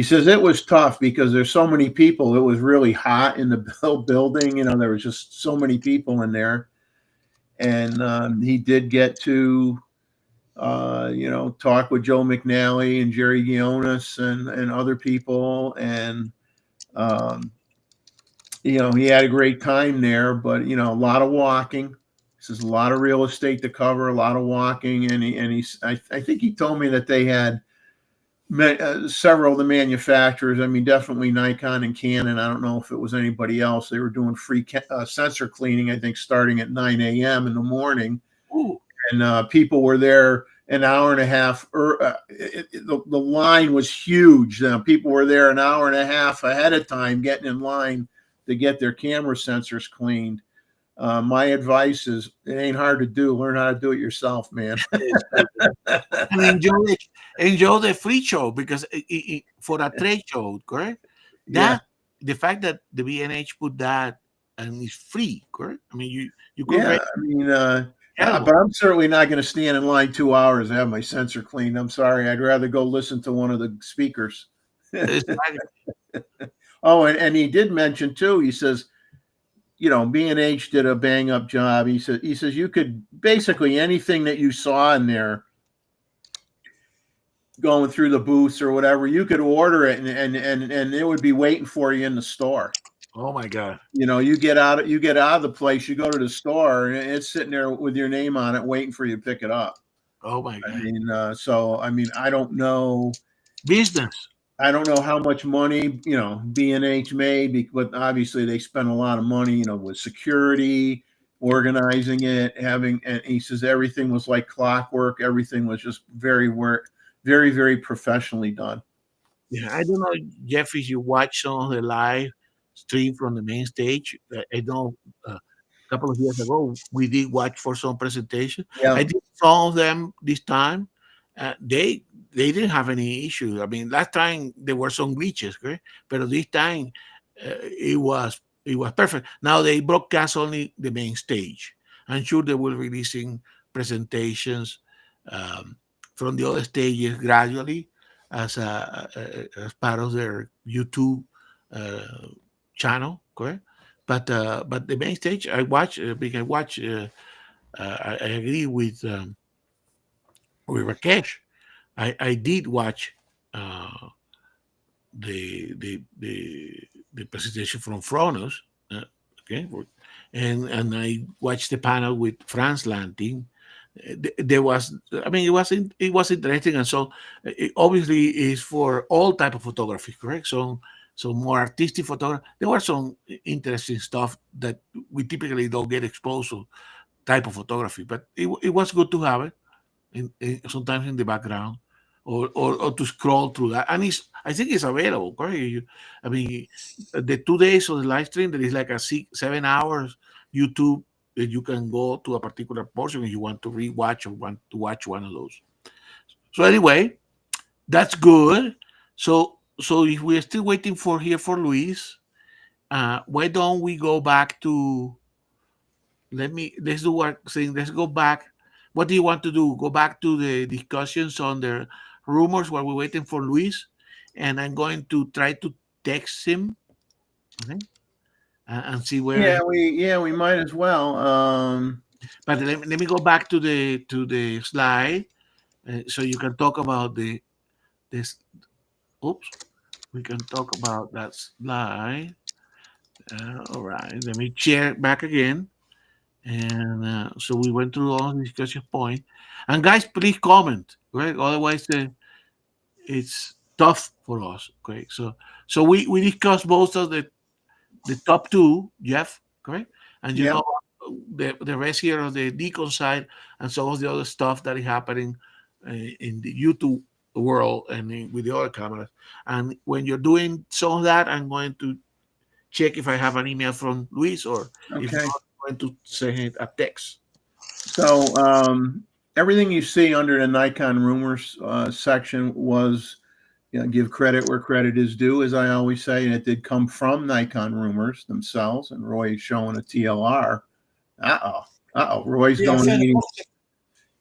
says it was tough because there's so many people. It was really hot in the building. There was just so many people in there. And he did get to, talk with Joe McNally and Jerry Gionis and other people. And, he had a great time there, but, a lot of walking. This is a lot of real estate to cover, a lot of walking. I think he told me that they had several of the manufacturers. I mean, definitely Nikon and Canon. I don't know if it was anybody else. They were doing free sensor cleaning, I think, starting at 9 a.m. in the morning. Ooh. And people were there an hour and a half. The line was huge. People were there an hour and a half ahead of time getting in line to get their camera sensors cleaned. My advice is, it ain't hard to do. Learn how to do it yourself, man. And enjoy the free show, because for a trade show, correct? The fact that the B&H put that and it's free, correct? I mean, you could. Yeah, I mean, Terrible. But I'm certainly not going to stand in line 2 hours to have my sensor cleaned. I'm sorry. I'd rather go listen to one of the speakers. It's like, Oh, and he did mention too. He says, B&H did a bang up job. He says you could basically anything that you saw in there going through the booths or whatever, you could order it and it would be waiting for you in the store. oh my God. You get out of the place, you go to the store, and it's sitting there with your name on it, waiting for you to pick it up. Oh my God. I mean, I don't know. Business. I don't know how much money, B&H made, but obviously they spent a lot of money, with security, organizing it, and he says everything was like clockwork. Everything was just very, very, very professionally done. Yeah, I don't know, Jeff, if you watch some of the live stream from the main stage. I know a couple of years ago we did watch for some presentation. Yeah. I did some of them this time. They didn't have any issue. I mean, last time there were some glitches, okay? But this time it was perfect. Now they broadcast only the main stage. I'm sure they will releasing presentations um, from the other stages gradually as part of their YouTube channel, correct? But the main stage I watch because I watch. I agree with Rakesh. I did watch uh, the presentation from Fronos, okay, and I watched the panel with Franz Lanting. There was, I mean, it was interesting, and so it obviously is for all type of photography, correct? So more artistic photography. There was some interesting stuff that we typically don't get exposed to type of photography, but it was good to have it sometimes in the background or to scroll through that. And I think it's available, correct? I mean, the 2 days of the live stream, there is like a 6-7 hours YouTube that you can go to a particular portion if you want to rewatch or want to watch one of those. So anyway, that's good. So if we're still waiting for Luis, why don't we go back to let's do what saying let's go back. What do you want to do? Go back to the discussions on the rumors while we're waiting for Luis, and I'm going to try to text him, okay, and see where. We might as well. But let me go back to the slide, so you can talk about this. Oops, we can talk about that slide. All right, let me share back again. And so we went through all the discussion point. And guys, please comment, right? Otherwise, it's tough for us. Okay, so we discussed most of the top two, Jeff, correct? And you Yeah. know the rest here of the Deacon side and some of the other stuff that is happening in the YouTube world and with the other cameras. And when you're doing some of that, I'm going to check if I have an email from Luis or if Okay. not, I'm going to send a text. So everything you see under the Nikon rumors section was, give credit where credit is due, as I always say, and it did come from Nikon rumors themselves. And Roy is showing a TLR. Roy's Yeah,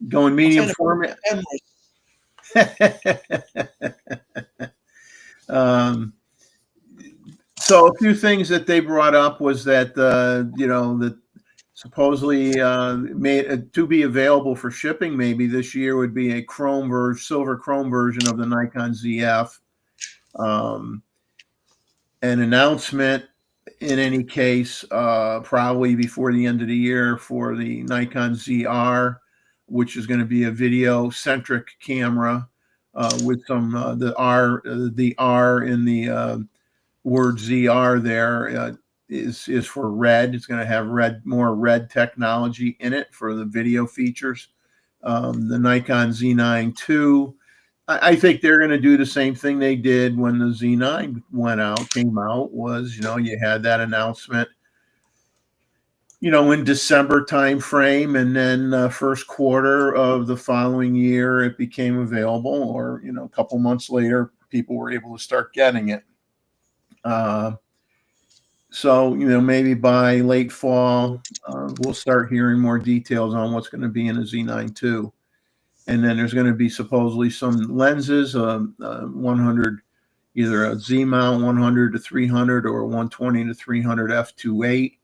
going medium format. So a few things that they brought up was that that supposedly made to be available for shipping maybe this year would be a silver chrome version of the Nikon ZF. An announcement in any case probably before the end of the year for the Nikon ZR, which is going to be a video centric camera with some the R in the word ZR there is for red. It's going to have more red technology in it for the video features. The Nikon Z9 II, I think they're going to do the same thing they did when the Z9 came out. Was you had that announcement, in December timeframe, and then first quarter of the following year it became available, or a couple months later people were able to start getting it. So, maybe by late fall, we'll start hearing more details on what's going to be in the Z9 II. And then there's going to be supposedly some lenses, 100, either a Z mount 100 to 300 or 120 to 300 f2.8.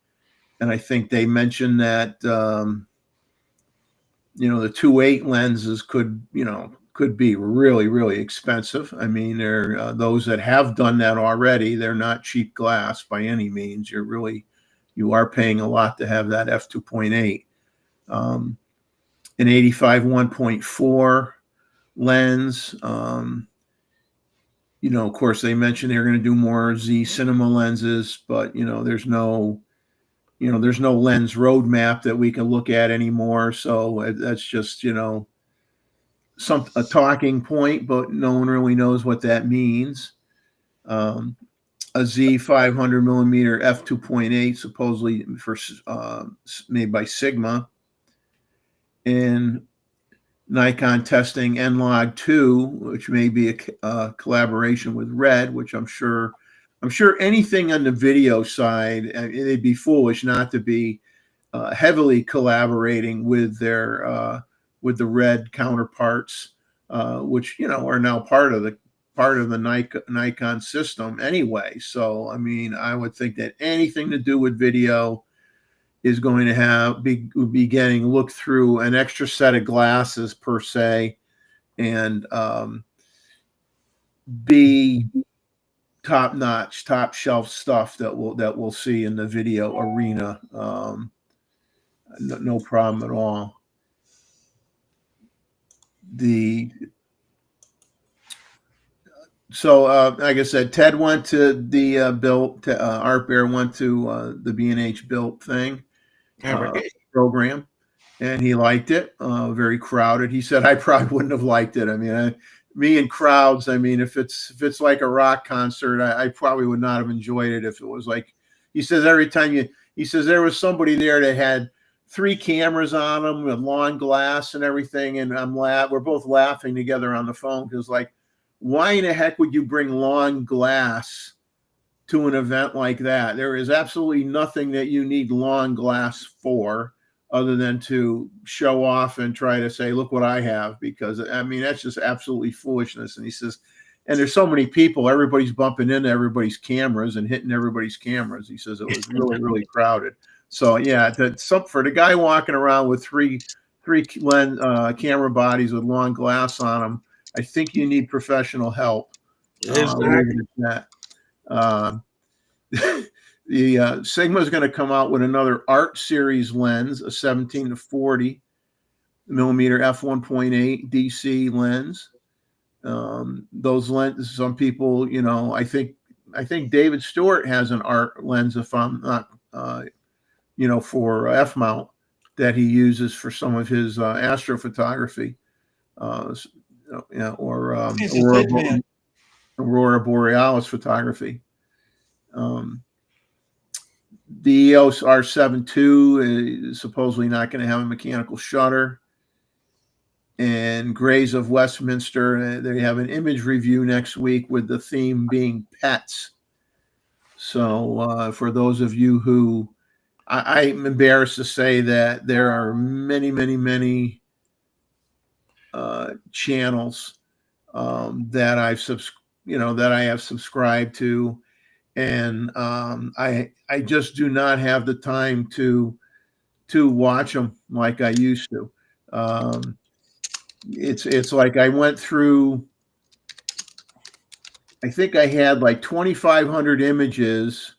And I think they mentioned that, the 2.8 lenses could be really, really expensive. I mean, they're those that have done that already. They're not cheap glass by any means. You are paying a lot to have that f2.8. An 85 1.4 lens. Of course, they mentioned they're going to do more Z cinema lenses, but there's no lens roadmap that we can look at anymore. So that's just a talking point, but no one really knows what that means. A Z 500 millimeter f2.8 supposedly made by Sigma, and Nikon testing N-Log 2, which may be a collaboration with Red, which I'm sure anything on the video side, they'd be foolish not to be heavily collaborating with the Red counterparts, which are now part of the Nikon system anyway. So I mean, I would think that anything to do with video is going to be getting looked through an extra set of glasses per se, and be top-notch, top-shelf stuff that we'll see in the video arena. No problem at all. Like I said, Ted went to the Built. Art Bear went to the B&H Built thing. Program, and he liked it. Very crowded. He said, I probably wouldn't have liked it. I mean, me and crowds, I mean, if it's like a rock concert, I probably would not have enjoyed it if it was like, he says, he says there was somebody there that had 3 cameras on them with long glass and everything, and we're both laughing together on the phone, because like, why in the heck would you bring long glass to an event like that? There is absolutely nothing that you need long glass for, other than to show off and try to say, look what I have, because I mean, that's just absolutely foolishness. And he says, and there's so many people, everybody's bumping into everybody's cameras and hitting everybody's cameras. He says it was really, really crowded. So yeah, for the guy walking around with three camera bodies with long glass on them, I think you need professional help. The Sigma is going to come out with another Art Series lens, a 17 to 40 millimeter f1.8 DC lens. Those lenses, some people, I think David Stewart has an Art lens, if I'm not, for f mount, that he uses for some of his astrophotography, or Aurora Borealis photography. The EOS R7 II is supposedly not going to have a mechanical shutter. And Grays of Westminster, they have an image review next week with the theme being pets. So for those of you who, I'm embarrassed to say that there are many, many, many channels that I have subscribed to, and I just do not have the time to watch them like I used to. It's like I went through, I think I had like 2,500 images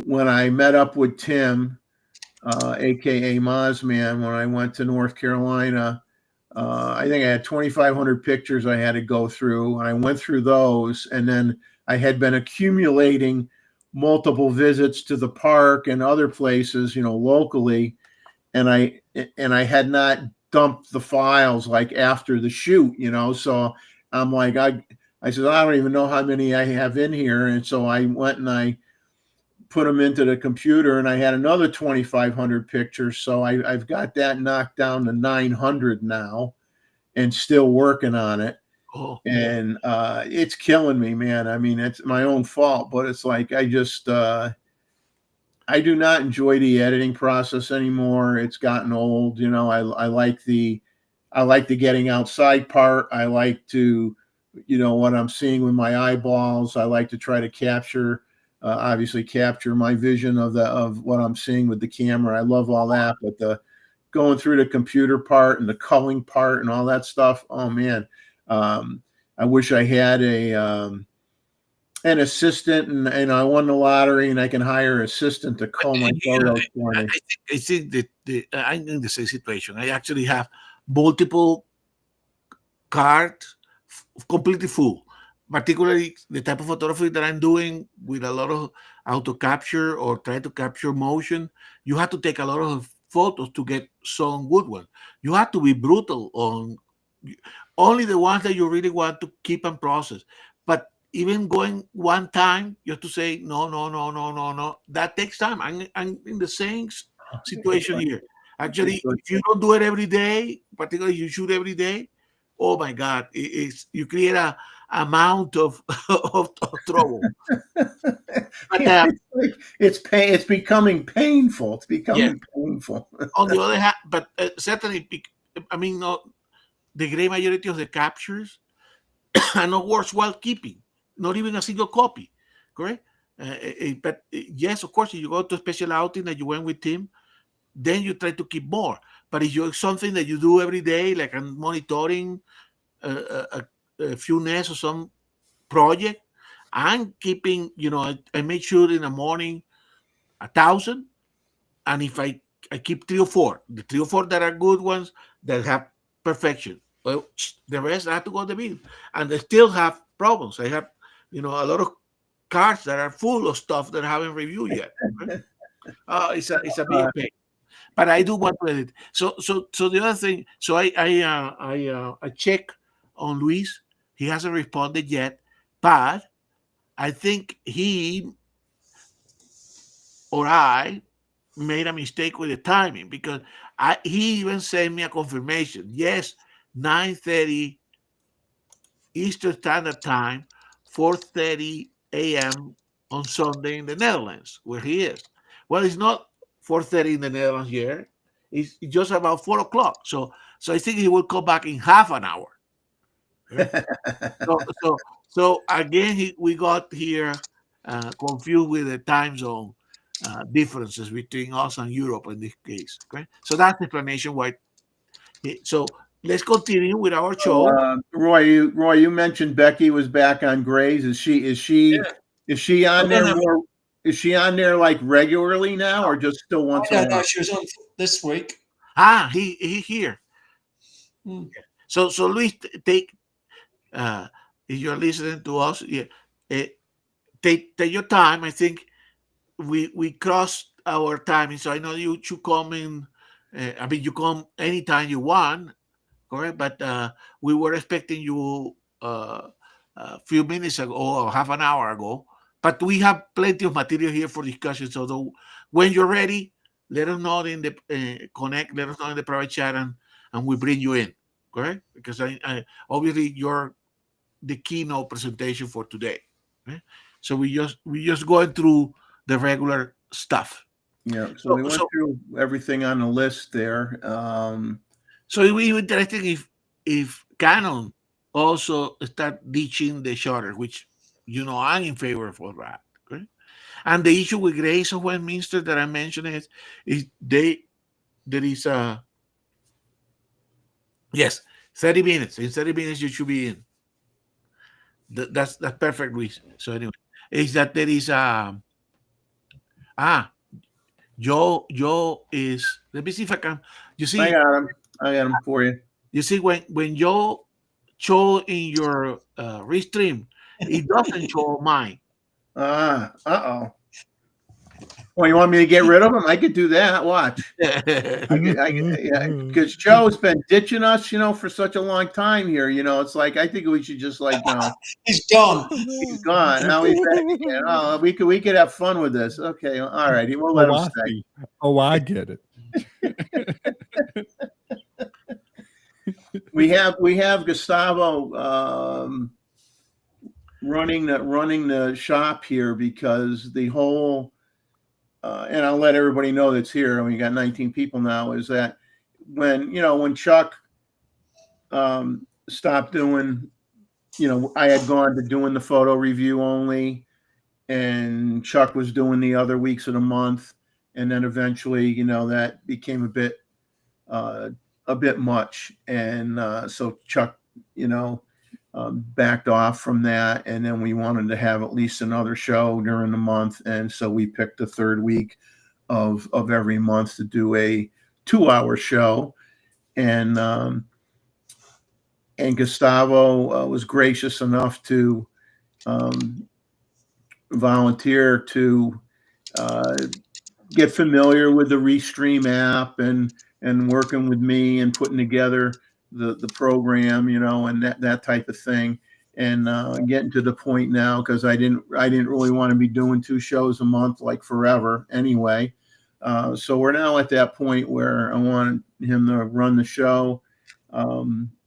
when I met up with Tim, aka Mozman, when I went to North Carolina. I think I had 2,500 pictures I had to go through, and I went through those, and then I had been accumulating multiple visits to the park and other places, locally, and I had not dumped the files like after the shoot, so I'm like, I said, I don't even know how many I have in here. And so I went and I put them into the computer, and I had another 2,500 pictures. So I've got that knocked down to 900 now, and still working on it. Oh. And it's killing me, man. I mean, it's my own fault, but it's like, I just, I do not enjoy the editing process anymore. It's gotten old. You know, I like the getting outside part. I like to, you know, what I'm seeing with my eyeballs. I like to try to capture, obviously capture my vision of what I'm seeing with the camera. I love all that, but the going through the computer part and the culling part and all that stuff. Oh man, I wish I had an assistant, and I won the lottery, and I can hire an assistant to cull my photos for me. I think that I'm in the same situation. I actually have multiple cards completely full. Particularly the type of photography that I'm doing with a lot of auto capture or try to capture motion, you have to take a lot of photos to get some good ones. You have to be brutal on only the ones that you really want to keep and process. But even going one time, you have to say no, no, no, no, no, no. That takes time. I'm in the same situation here. Actually, if you don't do it every day, particularly you shoot every day, oh my God, it's you create a amount of of trouble. But, It's becoming painful. It's yes, becoming painful. on the other hand, but certainly, I mean, no, the great majority of the captures are not worthwhile keeping, not even a single copy, correct? But yes, of course, if you go to a special outing that you went with Tim, then you try to keep more. But if you're something that you do every day, like I'm monitoring a few nests or some project, I'm keeping, you know, I make sure in the morning 1,000, and if I keep three or four, the three or four that are good ones that have perfection. Well, the rest I have to go to the bin, and they still have problems. I have, you know, a lot of cards that are full of stuff that I haven't reviewed yet. Okay? It's a big pain, but I do want to edit. So the other thing, so I check on Luis. He hasn't responded yet, but I think he or I made a mistake with the timing because he even sent me a confirmation. Yes, 9:30 Eastern Standard Time, 4:30 a.m. on Sunday in the Netherlands, where he is. Well, it's not 4:30 in the Netherlands here. It's just about 4 o'clock. So I think he will come back in half an hour. So so again, we got here confused with the time zone differences between us and Europe in this case. Okay, so that's the explanation why. So let's continue with our show. Roy, you mentioned Becky was back on Grays. Is she on there more? Is she on there like regularly now, or just still once a while? No, she was on this week. He here. So Luis, take if you're listening to us, yeah, take your time. I think we crossed our timing, so I know you should come in. I mean, you come anytime you want, correct? But we were expecting you a few minutes ago or half an hour ago. But we have plenty of material here for discussion. So when you're ready, let us know in the connect. Let us know in the private chat, and we bring you in, correct? Because I obviously you're the keynote presentation for today. Okay? So we just going through the regular stuff. Yeah. So we went through everything on the list there. So it would be interesting if Canon also start ditching the shutter, which I'm in favor of that. Okay? And the issue with Grace of Westminster that I mentioned is there is a 30 minutes. In 30 minutes you should be in. That's perfect reason. So anyway, is that there is Joe is, let me see if I can, you see, I got him for you. You see, when Joe show in your restream, it doesn't show mine. Uh-oh. Well, you want me to get rid of him? I could do that. Watch. Because Joe's been ditching us, for such a long time here. It's like I think we should just he's gone. He's gone. Now he's back again. Oh, we could have fun with this. Okay, all right. We'll let him stay. Oh, I get it. We have Gustavo running the shop here because the whole and I'll let everybody know that's here. I mean, you got 19 people now. Is that when Chuck stopped doing, I had gone to doing the photo review only, and Chuck was doing the other weeks of the month, and then eventually, that became a bit much, and so Chuck, backed off from that, and then we wanted to have at least another show during the month, and so we picked the third week of every month to do a 2-hour show, and Gustavo was gracious enough to volunteer to get familiar with the Restream app and working with me and putting together the program, and that type of thing, and getting to the point now, because I didn't really want to be doing 2 shows a month like forever anyway. So we're now at that point where I want him to run the show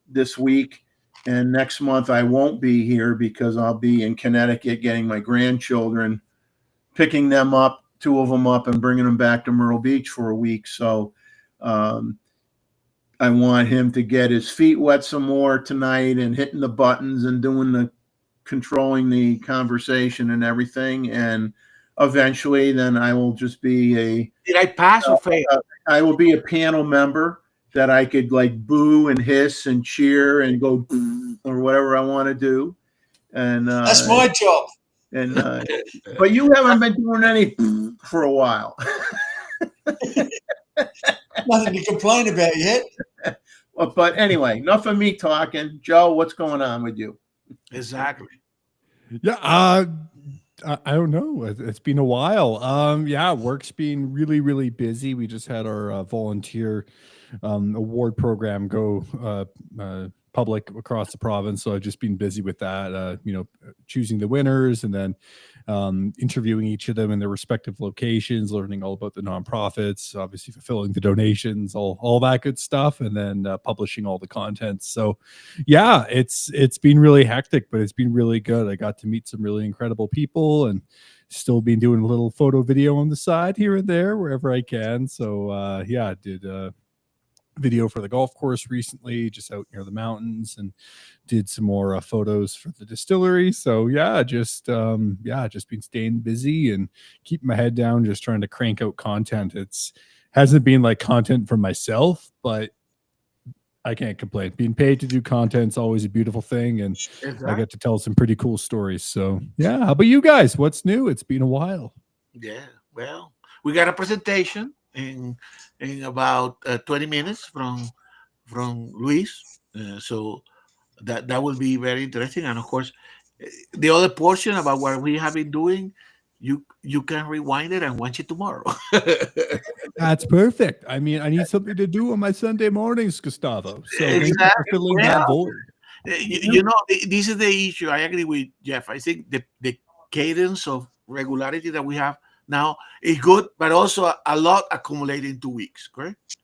this week, and next month I won't be here because I'll be in Connecticut getting my grandchildren, picking them up, 2 of them up, and bringing them back to Myrtle Beach for a week. So I want him to get his feet wet some more tonight and hitting the buttons and controlling the conversation and everything. And eventually then I will just be Did I pass or fail? I will be a panel member that I could like boo and hiss and cheer and go or whatever I want to do. And That's my job. And but you haven't been doing any for a while. Nothing to complain about yet. But anyway, enough of me talking. Joe, what's going on with you? Exactly. Yeah, I don't know. It's been a while. Yeah, work's been really, really busy. We just had our volunteer award program go public across the province, so I've just been busy with that. Choosing the winners and then interviewing each of them in their respective locations, learning all about the nonprofits, obviously fulfilling the donations, all that good stuff, and then publishing all the content. So yeah, it's been really hectic, but it's been really good. I got to meet some really incredible people and still been doing a little photo video on the side here and there wherever I can. So yeah, I did video for the golf course recently, just out near the mountains, and did some more photos for the distillery. So yeah, just been staying busy and keeping my head down, just trying to crank out content. Hasn't been like content for myself, but I can't complain. Being paid to do content's always a beautiful thing, and Exactly. I get to tell some pretty cool stories. So yeah, how about you guys? What's new? It's been a while. Yeah. Well, we got a presentation in about 20 minutes from Luis. So that will be very interesting. And of course, the other portion about what we have been doing, you can rewind it and watch it tomorrow. That's perfect. I mean, I need something to do on my Sunday mornings, Gustavo. So thank you for Exactly. filling that void. This is the issue. I agree with Jeff. I think the cadence of regularity that we have now is good, but also a lot accumulated in 2 weeks, correct?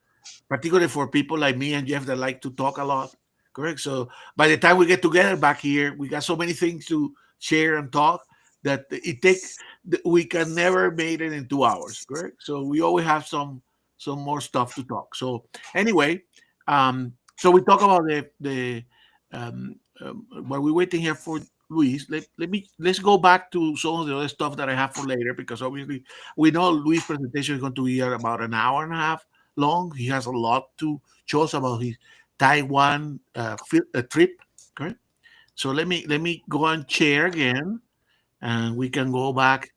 Particularly for people like me and Jeff that like to talk a lot, correct? So by the time we get together back here, we got so many things to share and talk that we can never make it in 2 hours, correct? So we always have some more stuff to talk. So anyway, so we talk about while we're waiting here for Luis, let's go back to some of the other stuff that I have for later, because obviously we know Luis' presentation is going to be about an hour and a half long. He has a lot to show us about his Taiwan trip. Correct. So let me go and share again, and we can go back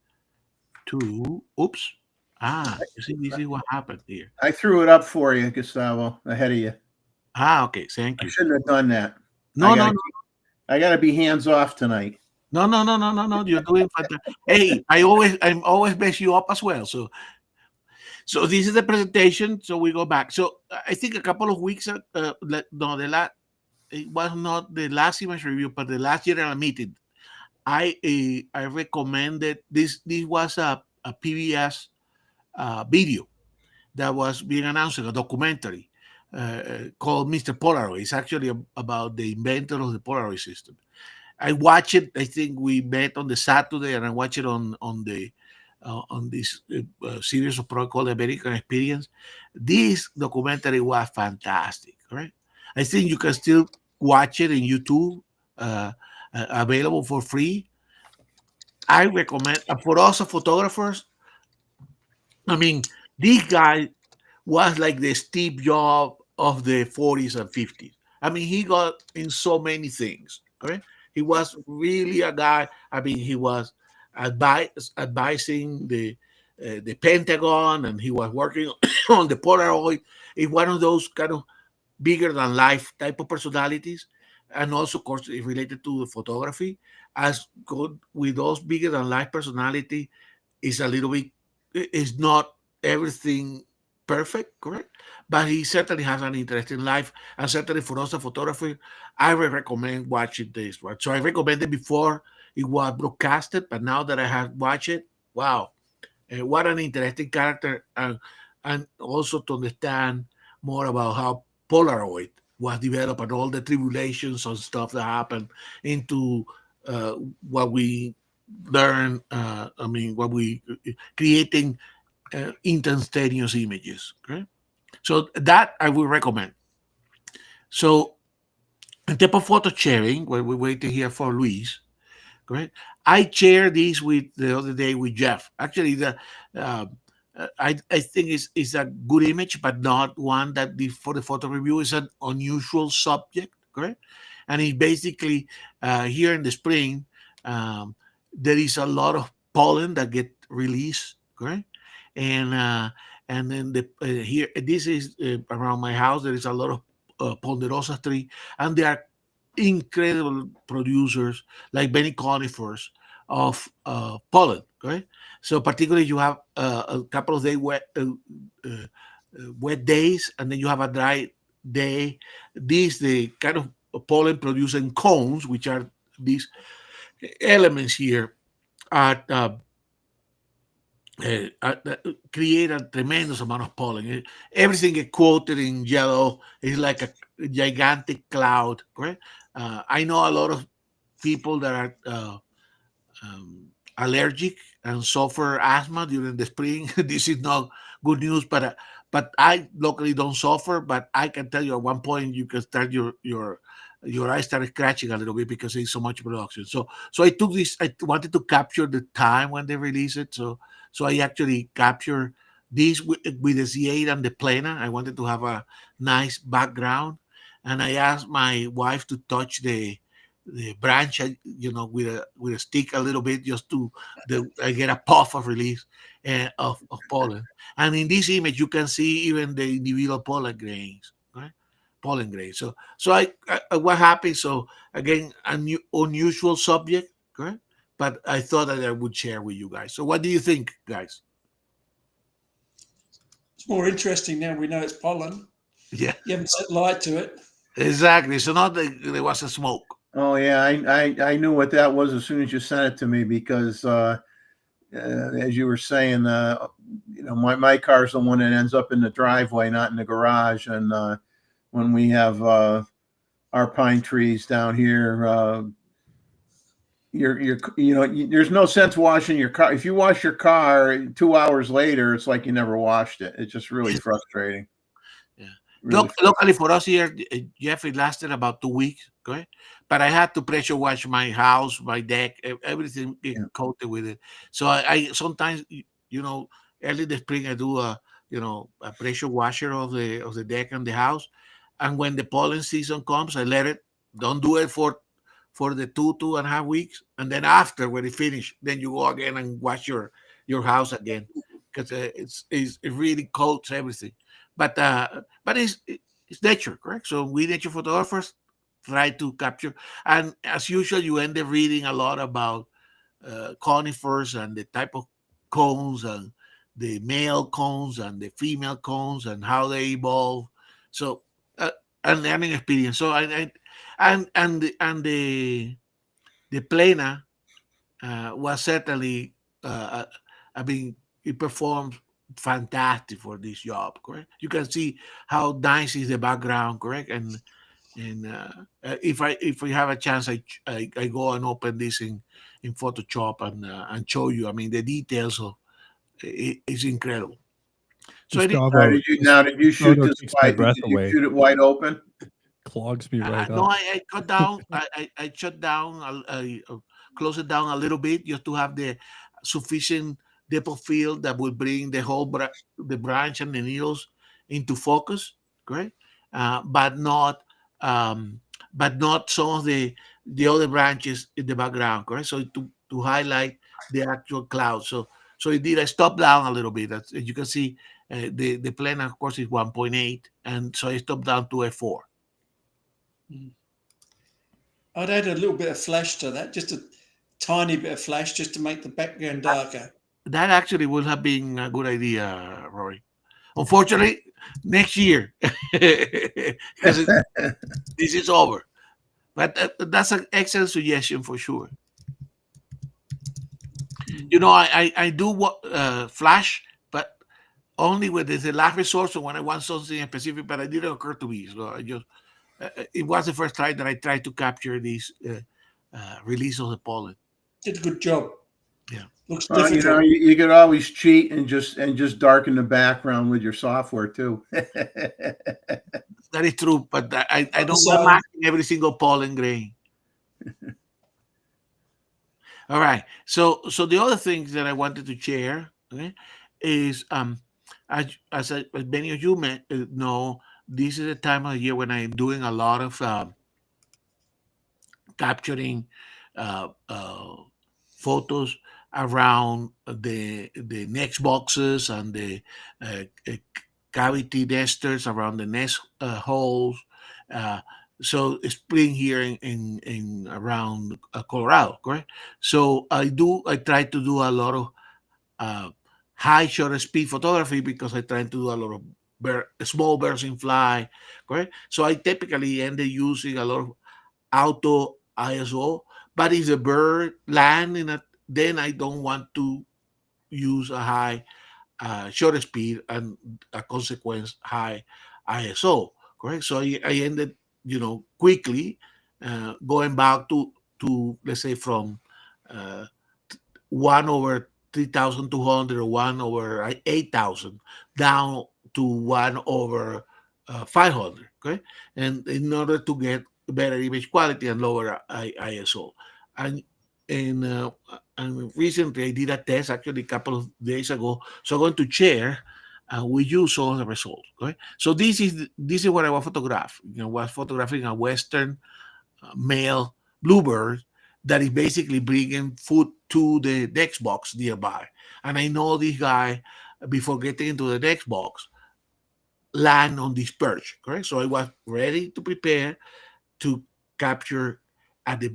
to. Oops. You see, this is what happened here. I threw it up for you, Gustavo, ahead of you. Okay. Thank I you. shouldn't have done that. No. I got to be hands off tonight. No. You're doing fantastic. Hey, I'm always mess you up as well. So this is the presentation. So we go back. So I think a couple of weeks. It was not the last image review, but the last general meeting. I recommended this. This was a PBS video that was being announced, a documentary called Mr. Polaroid. It's actually about the inventor of the Polaroid system. I watched it. I think we met on the Saturday, and I watched it on the on this series of program called American Experience. This documentary was fantastic, right? I think you can still watch it in YouTube, available for free. I recommend, for us photographers, I mean, this guy was like the Steve Jobs of the 40s and 50s. I mean, he got in so many things. Correct? He was really a guy. I mean, he was advising the Pentagon, and he was working on the Polaroid. He's one of those kind of bigger than life type of personalities, and also, of course, related to the photography. As good with those bigger than life personality, is a little bit, is not everything perfect, correct? But he certainly has an interesting life, and certainly for us, a photographer, I would recommend watching this one. So I recommended before it was broadcasted, but now that I have watched it, wow, what an interesting character, and also to understand more about how Polaroid was developed and all the tribulations and stuff that happened into what we learn. I mean, what we creating instantaneous images. Okay, so that I would recommend. So in terms of photo sharing, when we wait to hear for Luis, correct? I shared this with the other day with Jeff. Actually, uh, I think it's a good image, but not one that for the photo review is an unusual subject, correct? And it's basically here in the spring, um, there is a lot of pollen that get released, correct? And and then here, this is around my house. There is a lot of ponderosa tree, and they are incredible producers like many conifers of pollen, right? So particularly you have a couple of wet days, and then you have a dry day. These the kind of pollen producing cones, which are these elements here, are create a tremendous amount of pollen. Everything get coated in yellow. It's like a gigantic cloud, right? I know a lot of people that are allergic and suffer asthma during the spring. This is not good news, but I locally don't suffer. But I can tell you at one point you can start your eyes started scratching a little bit because there's so much production. So I took this. I wanted to capture the time when they release it. So I actually capture this with the Z8 and the plana. I wanted to have a nice background, and I asked my wife to touch the branch, with a stick a little bit, just to I get a puff of release of pollen. And in this image, you can see even the individual pollen grains, right? Pollen grains. So what happened? So again, unusual subject, correct? But I thought that I would share with you guys. So what do you think, guys? It's more interesting now we know it's pollen. Yeah, You haven't set light to it. exactly. So not that there was a smoke. Oh yeah, I knew what that was as soon as you sent it to me because as you were saying, my car's the one that ends up in the driveway, not in the garage. And when we have our pine trees down here, there's no sense washing your car. If you wash your car 2 hours later, it's like you never washed it. It's just really frustrating. Yeah. Really Locally for us here, Jeff, it lasted about 2 weeks, okay? But I had to pressure wash my house, my deck, everything coated with it. So I sometimes, early the spring, I do a pressure washer of the deck and the house. And when the pollen season comes, I let it. Don't do it for the 2.5 weeks, and then after when it finish, then you go again and wash your house again because it really coats everything. But it's nature, correct? So we nature photographers try to capture, and as usual, you end up reading a lot about conifers and the type of cones and the male cones and the female cones and how they evolve. So and learning experience. So the plana was certainly I mean it performed fantastic for this job, correct? You can see how nice is the background, correct? And if we have a chance, I go and open this in Photoshop and show you. I mean the details It's incredible. So I did, Gustavo, Now, did you this shoot photo this takes my wide? breath Did you away. shoot it wide open? Clogs me right no, up. I cut down. I shut down, close it down a little bit just to have the sufficient depth of field that will bring the whole the branch and the needles into focus, correct? But not, um, but not some of the other branches in the background, correct? So to highlight the actual cloud. So it did. I stopped down a little bit. As you can see, the plane, of course, is 1.8, and so I stopped down to f4. I'd add a little bit of flash to that, just a tiny bit of flash, just to make the background darker. That actually would have been a good idea, Rory. Unfortunately, next year, because this is over. But that's an excellent suggestion for sure. You know, I do what Flash, but only when there's a last resort, so when I want something specific, but it didn't occur to me. So I just, it was the first time that I tried to capture this release of the pollen. Did a good job. Yeah. Looks Well, difficult. you could always cheat and just darken the background with your software too. That is true, but I don't So- go matching every single pollen grain. All right. So the other things that I wanted to share, okay, is as many of you know, this is the time of the year when I'm doing a lot of capturing photos around the nest boxes and the cavity nesters around the nest holes. Uh, so spring here in around Colorado, correct? So I try to do a lot of uh, high shutter speed photography because I try to do a lot of small birds in fly, correct? So I typically end up using a lot of auto ISO, but if the bird land in a, then I don't want to use a high shutter speed and a consequence high ISO, correct? So I ended, quickly going back to let's say from uh, 1/3200 or 1/8000 down to 1/500. Okay, and in order to get better image quality and lower ISO, and and recently I did a test actually a couple of days ago. So I'm going to share. We use all the results. Okay, so this is what I was photograph. Was photographing a western male bluebird that is basically bringing food to the next box nearby. And I know this guy, before getting into the next box, land on this perch, correct? So I was ready to prepare to capture at the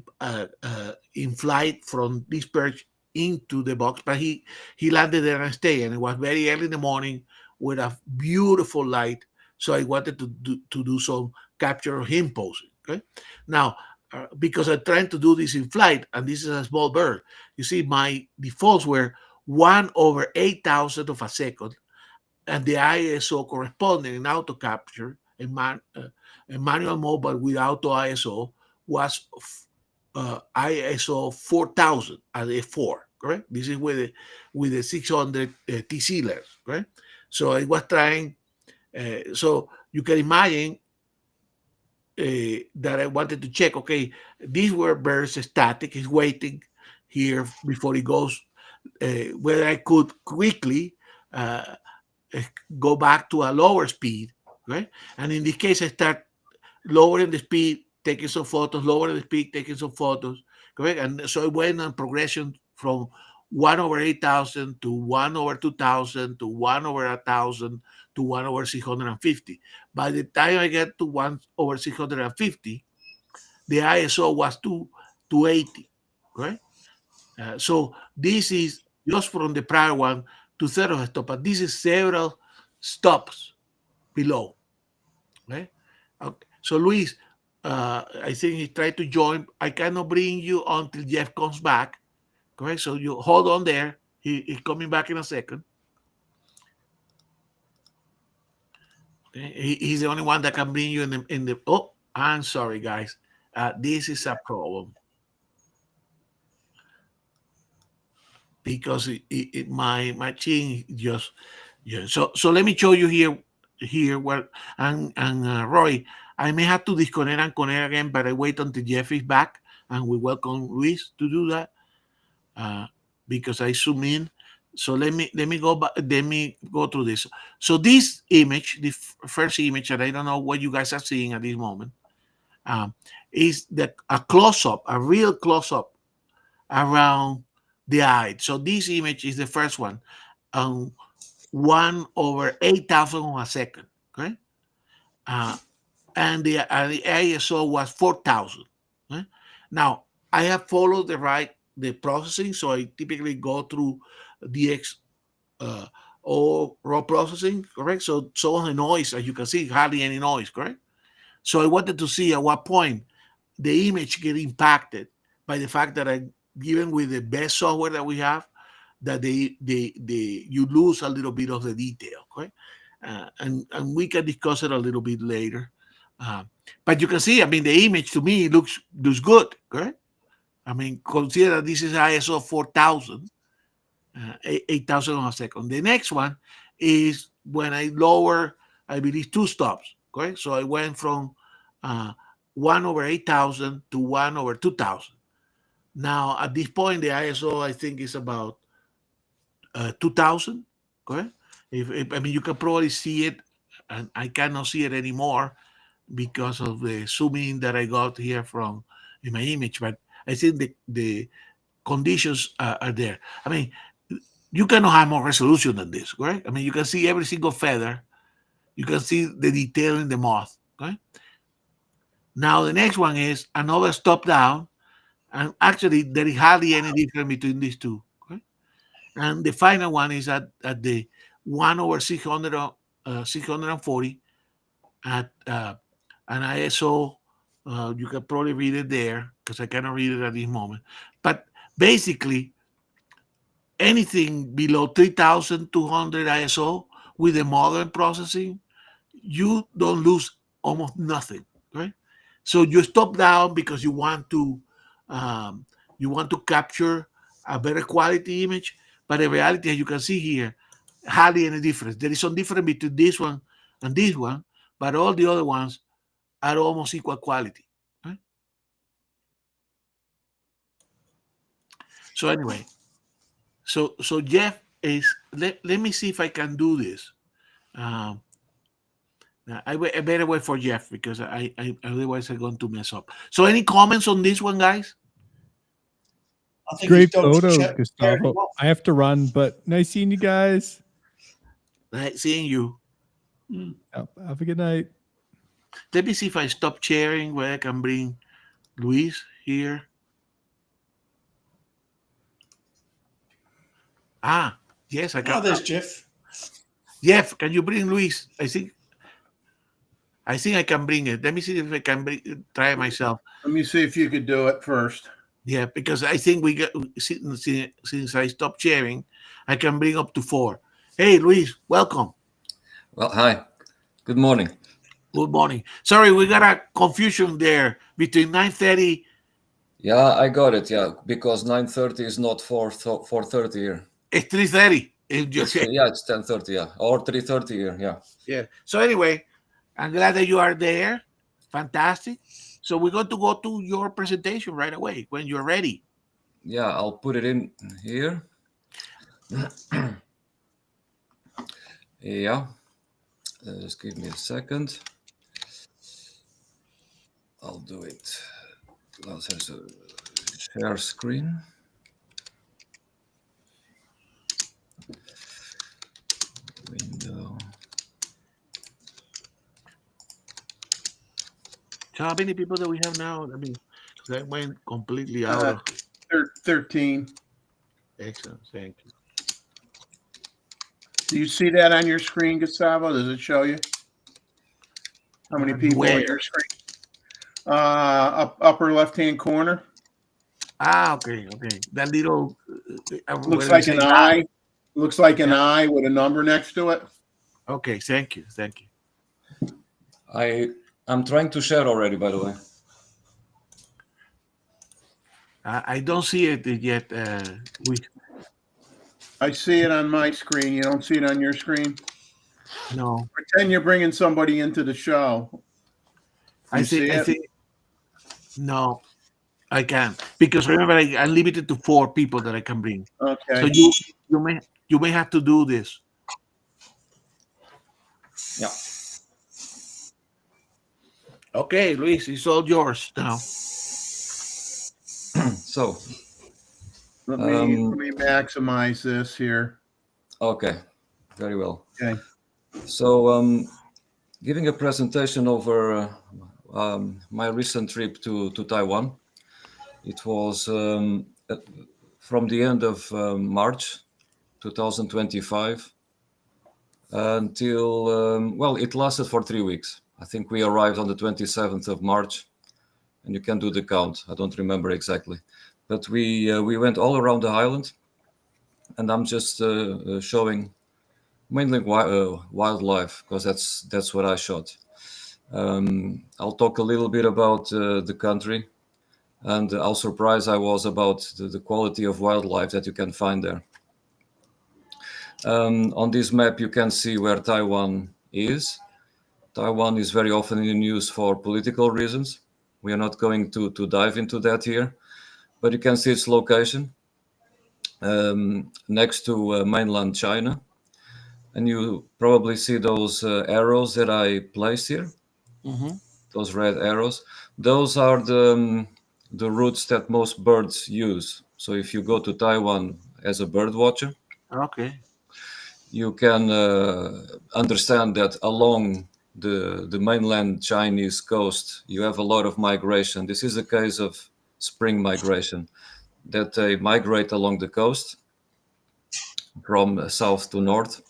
in flight from this perch into the box, but he landed there and stayed, and it was very early in the morning with a beautiful light. So I wanted to do some capture of him posing. Okay, now because I'm trying to do this in flight, and this is a small bird. You see, my defaults were 1/8000 of a second, and the ISO corresponding in auto capture in manual mode, but with auto ISO was ISO 4000 at f4. Correct. This is with the 600 TC lens. Right. So I was trying. So you can imagine that I wanted to check. Okay, these were birds static. He's waiting here before he goes. Whether I could quickly go back to a lower speed, right? And in this case, I start lowering the speed, taking some photos, lowering the speed, taking some photos, correct? And so it went on progression from 1/8000 to 1/2000 to 1/1000 to 1/650. By the time I get to 1/650, the ISO was 280, right? So this is just from the prior one to third of a stop, but this is several stops below. Right? Okay. So Luis, I think he tried to join. I cannot bring you until Jeff comes back. Correct. So you hold on there. He's coming back in a second. Okay. He's the only one that can bring you in the. Oh, I'm sorry, guys. This is a problem. because my chin just, yeah. So let me show you here what, and Roy, I may have to disconnect and connect again, but I wait until Jeff is back, and we welcome Luis to do that, because I zoom in. So let me go back. Let me go through this. So this image, the first image, and I don't know what you guys are seeing at this moment, is a close up, a real close up around the eye. So this image is the first one, 1/8,000 of a second. Okay, and the ISO was 4,000. Okay? Now I have followed the processing, so I typically go through DX or raw processing, correct? So the noise, as you can see, hardly any noise, correct? So I wanted to see at what point the image get impacted by the fact that given with the best software that we have, that you lose a little bit of the detail, okay? And we can discuss it a little bit later. But you can see, I mean, the image to me looks good, correct? I mean, consider that this is ISO 4,000, 8,000 on a second. The next one is when I lower, I believe, 2 stops, correct? So I went from 1/8,000 to 1/2,000. Now, at this point, the ISO, I think, is about 2,000, correct? I mean, you can probably see it, and I cannot see it anymore because of the zooming that I got here from in my image, but I think the conditions are there. I mean, you cannot have more resolution than this, correct? I mean, you can see every single feather. You can see the detail in the moth, okay? Now, the next one is another stop down, and actually, there is hardly any difference between these two, okay? And the final one is at the 1/600, 640 at an ISO. You can probably read it there because I cannot read it at this moment. But basically, anything below 3,200 ISO with the modern processing, you don't lose almost nothing, right? So you stop down because you want to capture a better quality image, but in reality, as you can see here, hardly any difference. There is some difference between this one and this one, but all the other ones are almost equal quality. Right? So anyway, so Jeff is, let me see if I can do this. I better wait for Jeff because I otherwise I'm going to mess up. So any comments on this one, guys? I think Great his dog's photo, sharing Gustavo. off. I have to run, but nice seeing you guys. Nice seeing you. Have a good night. Let me see if I stop sharing where I can bring Luis here. Yes, I can. Oh, there's Jeff. Jeff, can you bring Luis? I think I can bring it. Let me see if I can try it myself. Let me see if you could do it first. Yeah, because I think we got, since I stopped sharing, I can bring up to 4. Hey, Luis, welcome. Well, hi. Good morning. Good morning. Sorry, we got a confusion there between 9:30. Yeah, I got it. Yeah, because 9:30 is not 4:30 here. It's 3:30. Yeah, it's 10:30. Yeah, or 3:30 here. Yeah. Yeah. So anyway, I'm glad that you are there. Fantastic. So we're going to go to your presentation right away when you're ready. Yeah, I'll put it in here. Yeah. Just give me a second. I'll do it. Let's share screen. Window. So how many people do we have now? I mean, that went completely out of 13. excellent. Thank you. Do you see that on your screen, Gustavo? Does it show you how many people on your screen? Upper left-hand corner. Okay. That little Looks like an eye. Looks like an eye with a number next to it. Okay, thank you. I'm trying to share already, by the way. I don't see it yet. I see it on my screen. You don't see it on your screen? No, Pretend you're bringing somebody into the show. I You think see I it? think no, I can't because remember I limited to 4 people that I can bring. So Okay. you may have to do this. Yeah. Okay, Luis, it's all yours now. So, Let me maximize this here. okay, very well. Okay. So, giving a presentation over my recent trip to Taiwan. It was from the end of March 2025 until, well, it lasted for 3 weeks. I think we arrived on the 27th of March, and you can do the count. I don't remember exactly. But we went all around the island, and I'm just showing mainly wildlife because that's what I shot. I'll talk a little bit about the country, and how surprised I was about the quality of wildlife that you can find there. On this map, you can see where Taiwan is. Taiwan is very often in the news for political reasons. We are not going to dive into that here, but you can see its location next to mainland China. And you probably see those arrows that I placed here, those red arrows. Those are the routes that most birds use. So if you go to Taiwan as a bird watcher, Okay. you can understand that along the mainland Chinese coast, you have a lot of migration. This is a case of spring migration, that they migrate along the coast from south to north.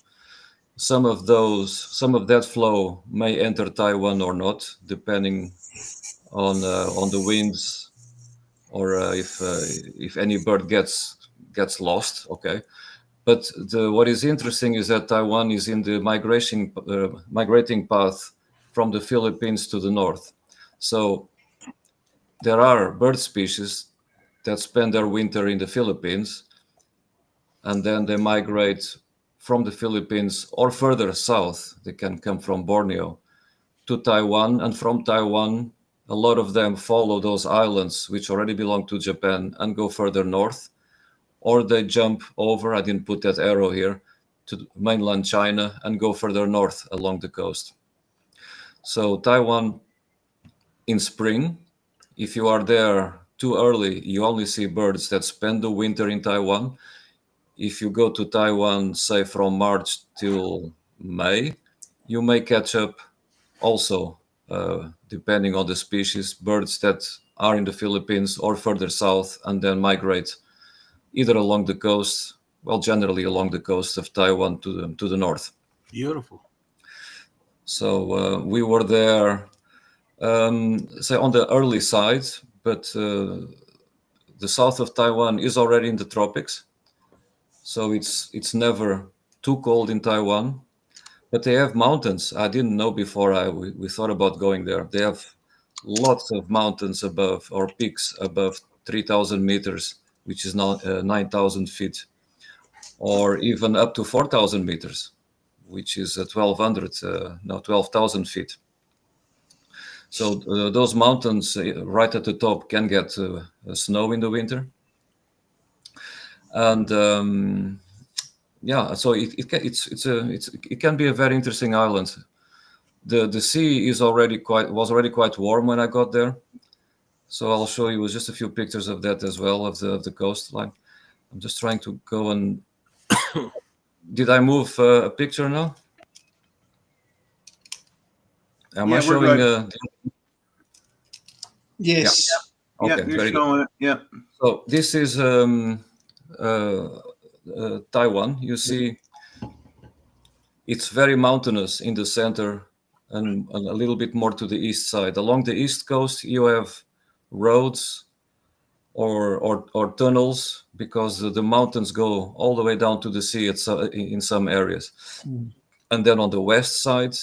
Some of that flow may enter Taiwan or not, depending on the winds, or if any bird gets lost. Okay, but what is interesting is that Taiwan is in the migrating path from the Philippines to the north. So there are bird species that spend their winter in the Philippines, and then they migrate from the Philippines or further south. They can come from Borneo to Taiwan, and from Taiwan, a lot of them follow those islands which already belong to Japan and go further north, or they jump over, I didn't put that arrow here, to mainland China and go further north along the coast. So Taiwan in spring, if you are there too early, you only see birds that spend the winter in Taiwan. If you go to Taiwan, say from March till May, you may catch up also, depending on the species, birds that are in the Philippines or further south and then migrate either along the coast, well, generally along the coast of Taiwan to the north. Beautiful. So we were there, say, on the early side, but the south of Taiwan is already in the tropics. So it's never too cold in Taiwan, but they have mountains. I didn't know before we thought about going there. They have lots of mountains above, or peaks above 3,000 meters, which is now 9,000 feet, or even up to 4,000 meters, which is 12,000 feet. So those mountains right at the top can get snow in the winter. And yeah, so it can be a very interesting island. The sea was already quite warm when I got there, so I'll show you just a few pictures of that as well, of the coastline. I'm just trying to go and did I move a picture now? Am I showing? Yes. Yeah. Okay, Yeah, you're very showing it. Yeah. So this is Taiwan. You see, it's very mountainous in the center and a little bit more to the east side. Along the east coast, you have roads or tunnels, because the mountains go all the way down to the sea in some areas. And then on the west side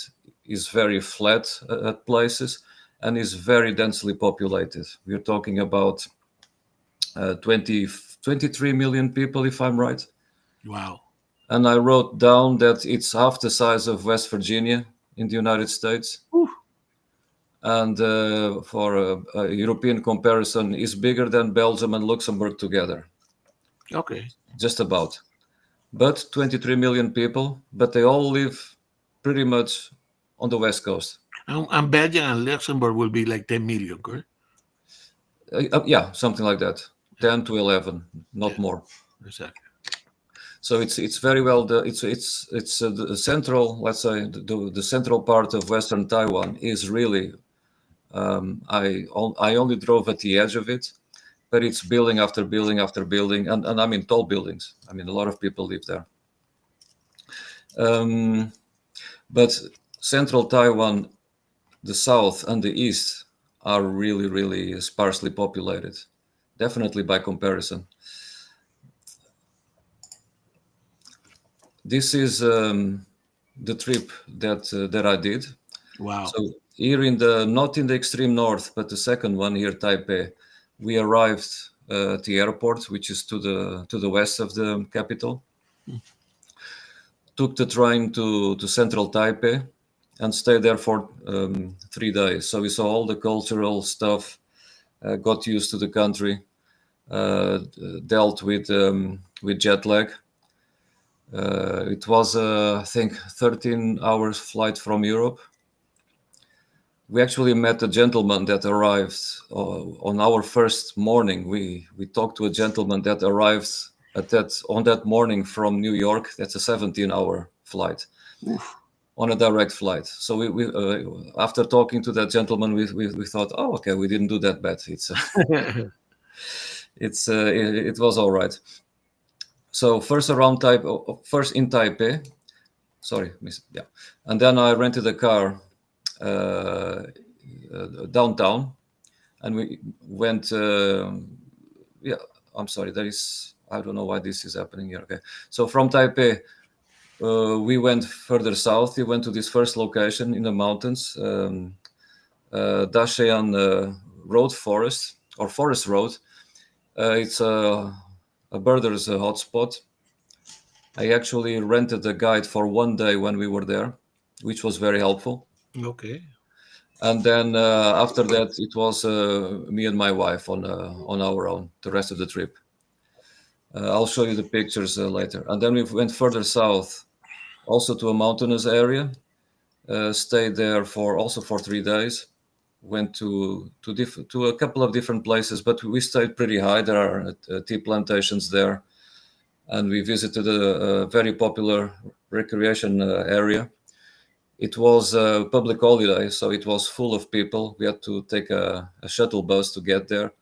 is very flat at places and is very densely populated. We're talking about 23 million people, if I'm right. Wow. And I wrote down that it's half the size of West Virginia in the United States. Whew. And for a European comparison, is bigger than Belgium and Luxembourg together, Okay. just about. But 23 million people, but they all live pretty much on the West Coast. And Belgium and Luxembourg will be like 10 million, correct? Yeah, something like that, 10 to 11, not Yeah. more. Exactly. So it's very well. It's the central, let's say, the central part of Western Taiwan is really. I only drove at the edge of it, but it's building after building after building, and I mean tall buildings. I mean a lot of people live there. But central Taiwan, the south and the east are really, really sparsely populated, definitely by comparison. This is the trip that I did. Wow. So here not in the extreme north, but the second one here, Taipei, we arrived at the airport, which is to the west of the capital. Took the train to central Taipei and stayed there for 3 days. So we saw all the cultural stuff, got used to the country, dealt with jet lag. It was, I think, 13 hours flight from Europe. We actually met a gentleman that arrived on our first morning. We talked to a gentleman that arrived on that morning from New York. That's a 17-hour flight. Oof. On a direct flight. So we after talking to that gentleman, we thought, oh, okay, we didn't do that bad. It was all right. So first in Taipei, and then I rented a car downtown, and we went. I'm sorry. I don't know why this is happening here. Okay, so from Taipei, we went further south. We went to this first location in the mountains, Dashayan Road Forest or Forest Road. It's a birders hotspot. I actually rented a guide for 1 day when we were there, which was very helpful. Okay. And then after that, it was me and my wife on our own the rest of the trip. I'll show you the pictures later. And then we went further south, also to a mountainous area. Stayed there for 3 days. Went to a couple of different places, but we stayed pretty high. There are tea plantations there, and we visited a very popular recreation area. It was a public holiday, so it was full of people. We had to take a shuttle bus to get there.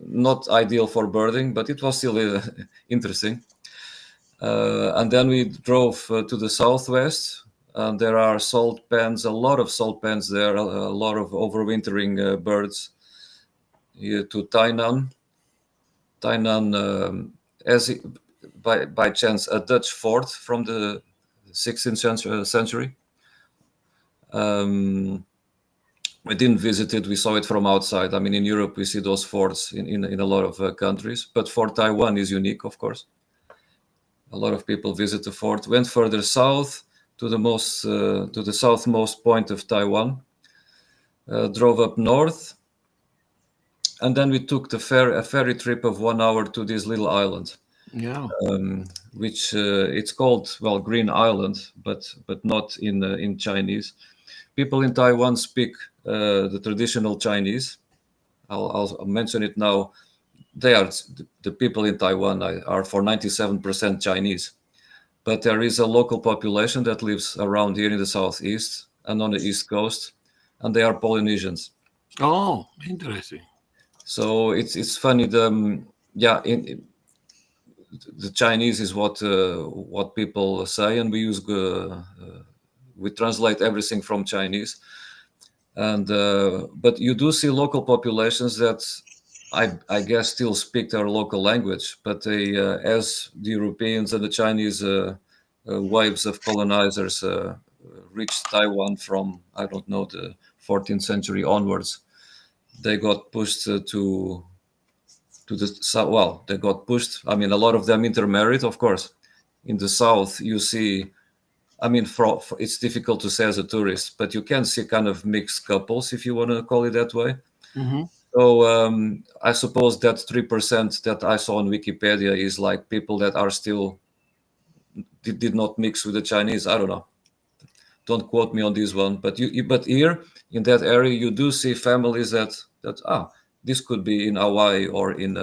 Not ideal for birding, but it was still interesting. And then we drove to the southwest. There are salt pans, a lot of salt pans there, a lot of overwintering birds. Here to Tainan. Tainan, by chance, a Dutch fort from the 16th century. We didn't visit it. We saw it from outside. I mean, in Europe, we see those forts in a lot of countries. But Fort Taiwan is unique, of course. A lot of people visit the fort. Went further south to the southmost point of Taiwan. Drove up north. And then we took a ferry trip of 1 hour to this little island. Yeah. Which it's called, Green Island, but not in Chinese. People in Taiwan speak the traditional Chinese. I'll mention it now. The people in Taiwan are for 97% Chinese, but there is a local population that lives around here in the southeast and on the east coast, and they are Polynesians. Oh, interesting. So it's funny. The Chinese is what people say, and we use we translate everything from Chinese. And but you do see local populations that I guess still speak their local language, but they, as the Europeans and the Chinese waves of colonizers reached Taiwan from, I don't know, the 14th century onwards, they got pushed to the south. Well, they got pushed. I mean, a lot of them intermarried, of course, in the south, you see, I mean, it's difficult to say as a tourist, but you can see kind of mixed couples, if you want to call it that way. Hmm. So I suppose that 3% that I saw on Wikipedia is like people that are still did not mix with the Chinese. I don't know. Don't quote me on this one, but but here in that area you do see families that this could be in Hawaii or in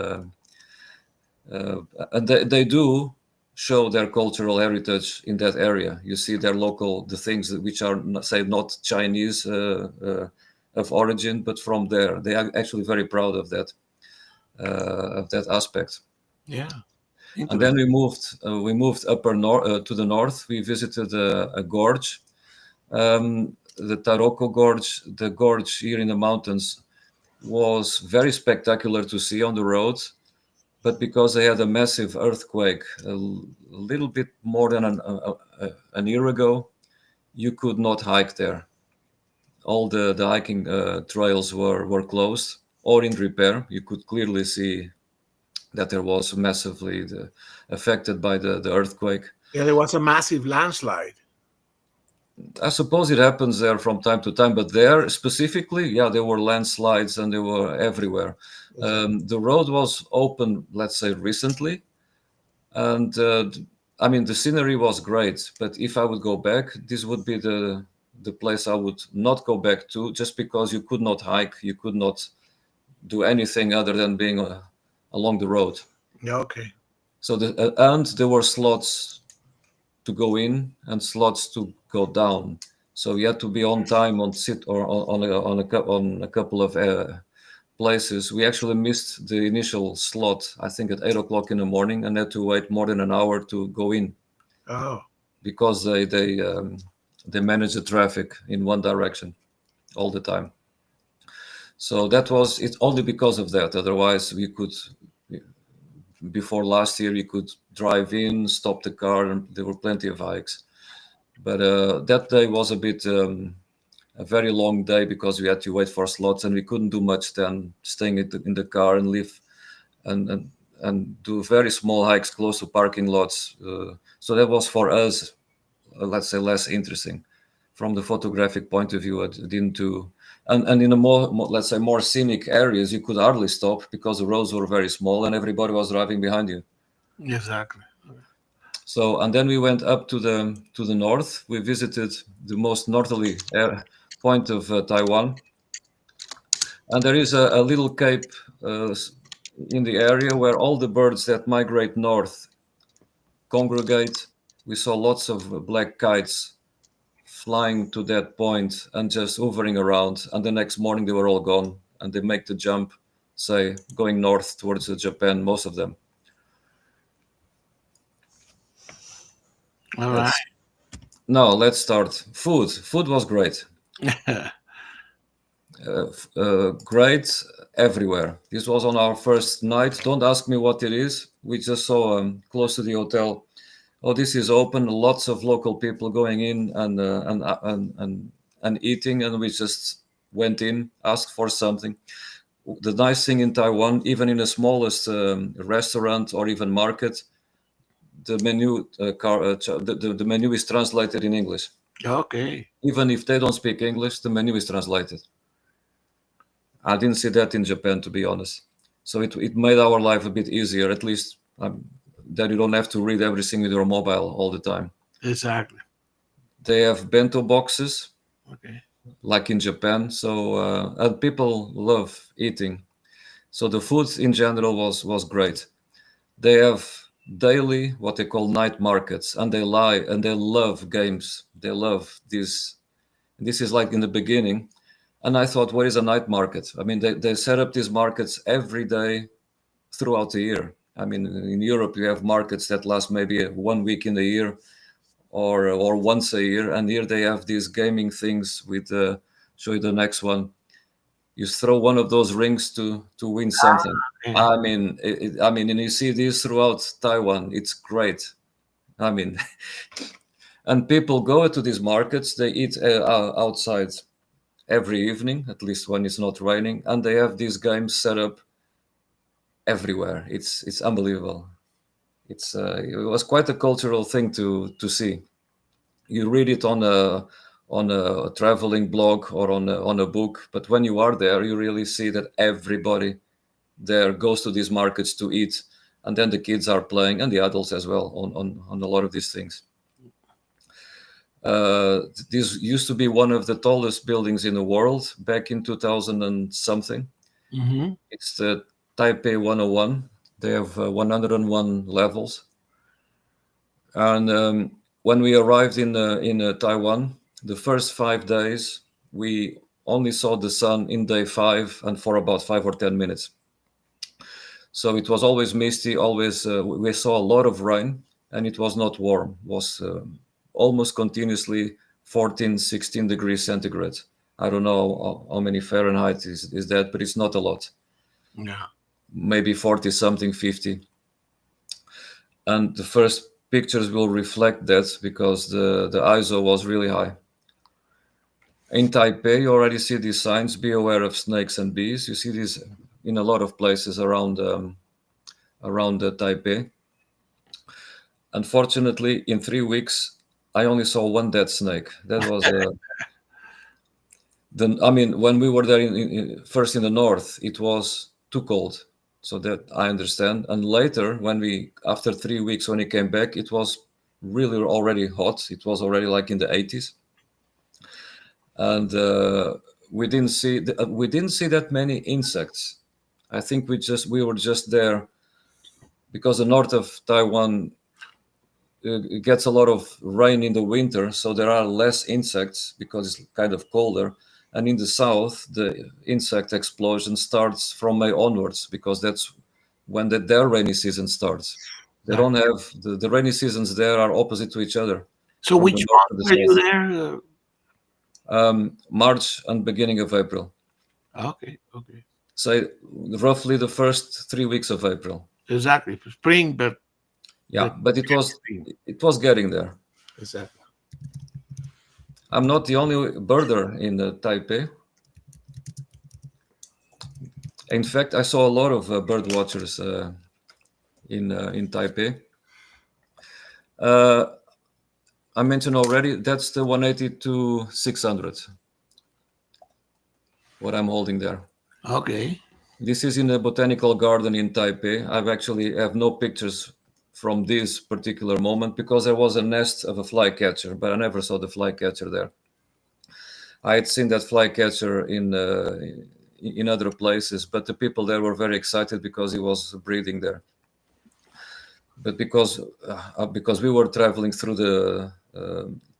and they do show their cultural heritage in that area. You see their local the things which are say not Chinese of origin, but from there. They are actually very proud of that aspect. Yeah. And then we moved upper north to the north. We visited a gorge, the Taroko Gorge. The gorge here in the mountains was very spectacular to see on the road, but because they had a massive earthquake a little bit more than an year ago, you could not hike there. All the hiking trails were closed or in repair. You could clearly see that there was massively affected by the earthquake. Yeah, there was a massive landslide. I suppose it happens there from time to time, but there specifically, yeah, there were landslides and they were everywhere. The road was open, let's say, recently, and I mean the scenery was great. But if I would go back, this would be the place I would not go back to, just because you could not hike, you could not do anything other than being along the road. Yeah, okay. So and there were slots to go in and slots to go down. So you had to be on time on sit or on a couple of places. We actually missed the initial slot, I think at 8 o'clock in the morning, and had to wait more than an hour to go in Oh, because they manage the traffic in one direction all the time. So it's only because of that. Otherwise, we could. Before last year, you could drive in, stop the car, and there were plenty of hikes. But that day was a bit a very long day because we had to wait for slots, and we couldn't do much then staying in the car and leave and do very small hikes close to parking lots. So that was for us, let's say, less interesting from the photographic point of view. I didn't do. And in a more, let's say, more scenic areas, you could hardly stop because the roads were very small and everybody was driving behind you. exactly. So, and then we went up to the north. We visited the most northerly point of Taiwan, and there is a little cape in the area where all the birds that migrate north congregate. We saw lots of black kites flying to that point and just hovering around, and the next morning they were all gone, and they make the jump, say, going north towards Japan, most of them. All right. Now let's start. Food was great. Great everywhere. This was on our first night. Don't ask me what it is. We just saw close to the hotel. Oh, this is open. Lots of local people going in and eating, and we just went in, asked for something. The nice thing in Taiwan, even in the smallest restaurant or even market, the menu the menu is translated in English. Okay. Even if they don't speak English, the menu is translated. I didn't see that in Japan, to be honest. So it made our life a bit easier, at least that you don't have to read everything with your mobile all the time. Exactly. They have bento boxes, Okay. like in Japan. So and people love eating. So the food in general was great. They have daily what they call night markets, and they love games. They love this. This is like in the beginning. And I thought, what is a night market? I mean, they set up these markets every day throughout the year. I mean, in Europe, you have markets that last maybe 1 week in the year or once a year. And here they have these gaming things with, show you the next one. You throw one of those rings to win something. Yeah. I mean, and you see this throughout Taiwan. It's great. I mean, and people go to these markets. They eat outside every evening, at least when it's not raining, and they have these games set up everywhere. It's unbelievable. It was quite a cultural thing to see. You read it on a traveling blog or on a book, but when you are there, you really see that everybody there goes to these markets to eat, and then the kids are playing and the adults as well on a lot of these things. This used to be one of the tallest buildings in the world back in 2000 and something. Mm-hmm. It's the Taipei 101. They have 101 levels. And when we arrived in Taiwan, the first 5 days, we only saw the sun in day 5 and for about 5 or 10 minutes. So it was always misty, always we saw a lot of rain, and it was not warm. It was almost continuously 14, 16 degrees centigrade. I don't know how many Fahrenheit is that, but it's not a lot. Yeah. Maybe 40 something, 50. And the first pictures will reflect that because the ISO was really high. In Taipei, you already see these signs, be aware of snakes and bees. You see these in a lot of places around Taipei. Unfortunately, in 3 weeks, I only saw one dead snake. That was when we were there first in the north, it was too cold, so that I understand. And later, after 3 weeks, when he came back, it was really already hot. It was already like in the 80s, and we didn't see that many insects. I think we were just there because the north of Taiwan it gets a lot of rain in the winter, so there are less insects because it's kind of colder. And in the south, the insect explosion starts from May onwards because that's when their rainy season starts. They don't have the rainy seasons there are opposite to each other. So which month were you there? March and beginning of April. Okay. So roughly the first 3 weeks of April. Exactly, spring, but yeah, but it was getting there. Exactly. I'm not the only birder in Taipei. In fact, I saw a lot of bird watchers in Taipei. I mentioned already that's the 180-600. What I'm holding there. Okay. This is in a botanical garden in Taipei. I've actually have no pictures from this particular moment because there was a nest of a flycatcher, but I never saw the flycatcher there. I had seen that flycatcher in other places, but the people there were very excited because he was breeding there. But because we were traveling through the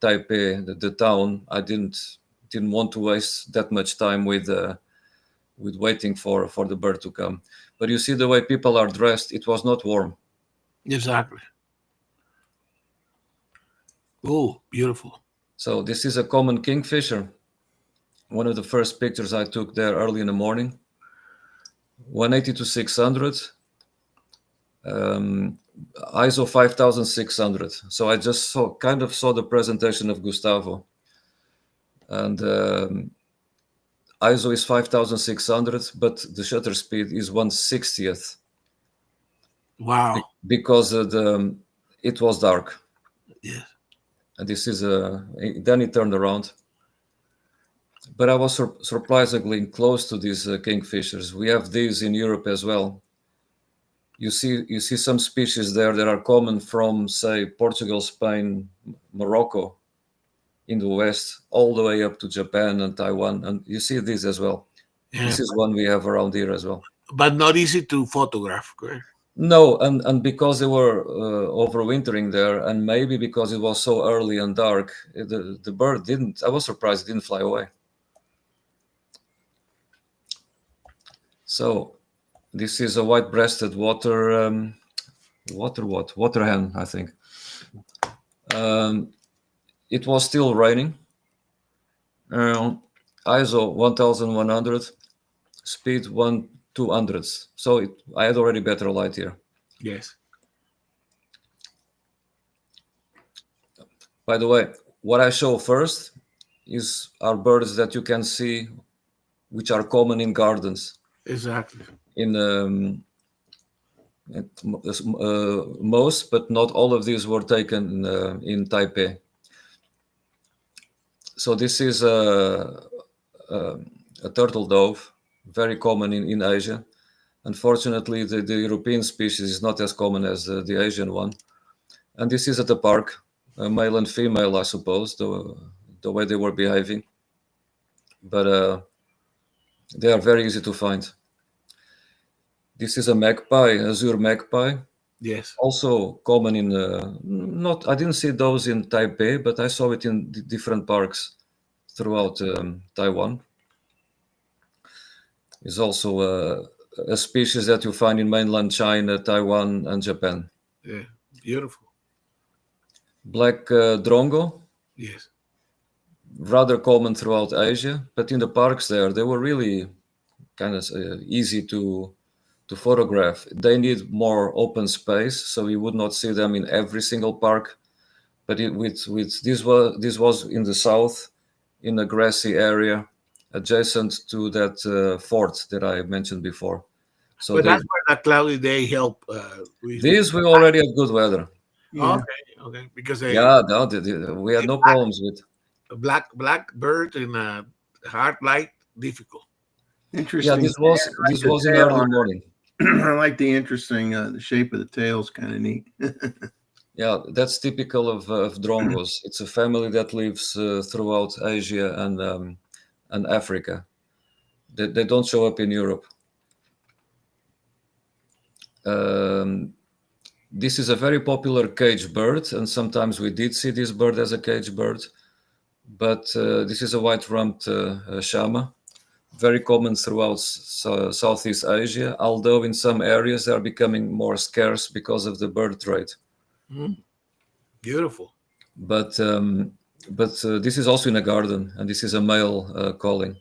Taipei, the town, I didn't want to waste that much time with waiting for the bird to come. But you see the way people are dressed, it was not warm. Exactly. Oh, beautiful. So this is a common kingfisher. One of the first pictures I took there early in the morning. 180-600. ISO 5600. So I just saw the presentation of Gustavo. And ISO is 5600, but the shutter speed is 1/60th. Wow. Because it was dark. Yes. And this is then it turned around. But I was surprisingly close to these kingfishers. We have these in Europe as well. You see some species there that are common from, say, Portugal, Spain, Morocco, in the west, all the way up to Japan and Taiwan, and you see this as well. Yeah. This is one we have around here as well. But not easy to photograph, correct? No, and because they were overwintering there, and maybe because it was so early and dark, the bird didn't. I was surprised it didn't fly away. So, this is a white-breasted water hen, I think. It was still raining. ISO 1100, speed 1/200. So I had already better light here. Yes. By the way, what I show first are birds that you can see, which are common in gardens. Exactly. In Most, but not all of these were taken in Taipei. So this is a turtle dove, very common in Asia. Unfortunately, the European species is not as common as the Asian one. And this is at the park, male and female, I suppose, the way they were behaving. But they are very easy to find. This is a magpie, azure magpie. Yes. Also common in I didn't see those in Taipei, but I saw it in different parks throughout Taiwan. It's also a species that you find in mainland China, Taiwan, and Japan. Yeah. Beautiful. Black drongo, Yes. rather common throughout Asia, but in the parks there, they were really kind of easy to photograph. They need more open space, so you would not see them in every single park. But with this was in the south, in a grassy area, adjacent to that fort that I mentioned before. So But that's where the cloudy day help. these we already have good weather. Yeah. Okay, because Yeah, no, we had no problems with. a black bird in a hard light difficult. Interesting. Yeah, this was in tail early on it. morning. I like the interesting, the shape of the tail is kind of neat. Yeah, that's typical of drongos. It's a family that lives throughout Asia and Africa. They don't show up in Europe. This is a very popular cage bird, and sometimes we did see this bird as a cage bird. But this is a white-rumped shama, very common throughout Southeast Asia, although in some areas they are becoming more scarce because of the bird trade. Beautiful. But this is also in a garden, and this is a male calling.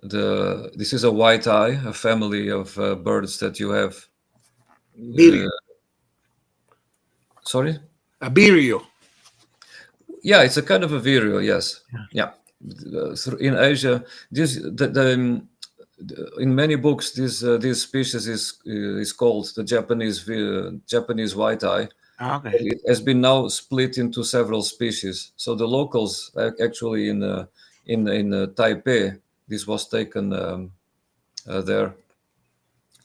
This is a white eye, a family of birds that you have. Vireo. Sorry? A vireo. Yeah, it's a kind of a vireo. Yes. Yeah. In Asia, in many books, this species is called the Japanese white eye. Okay. It has been now split into several species. So the locals actually in Taipei, this was taken there.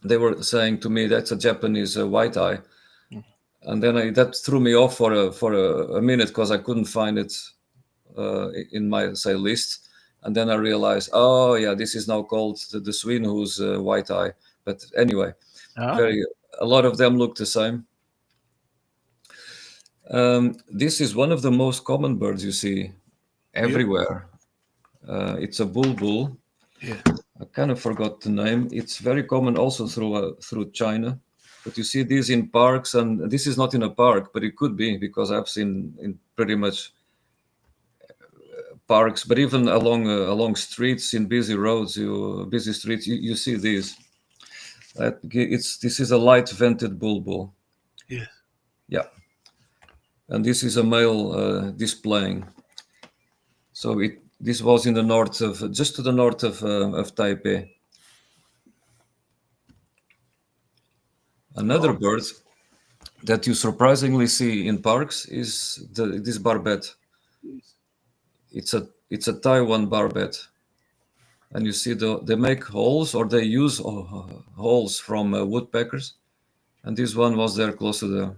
They were saying to me that's a Japanese white eye, and then that threw me off for a minute because I couldn't find it in my list. And then I realized, oh yeah, this is now called the Swinhoe's white eye. But anyway, a lot of them look the same. This is one of the most common birds you see everywhere. It's a bulbul. Yeah. I kind of forgot the name. It's very common also through China. But you see these in parks, and this is not in a park, but it could be because I've seen in pretty much parks, but even along streets in busy roads, busy streets, you see these. This is a light vented bulbul. Yes. Yeah. And this is a male displaying. So this was in the north of, just to the north of Taipei. Another bird that you surprisingly see in parks is this barbet. It's a Taiwan barbet, and you see they make holes, or they use holes from woodpeckers, and this one was there close to the.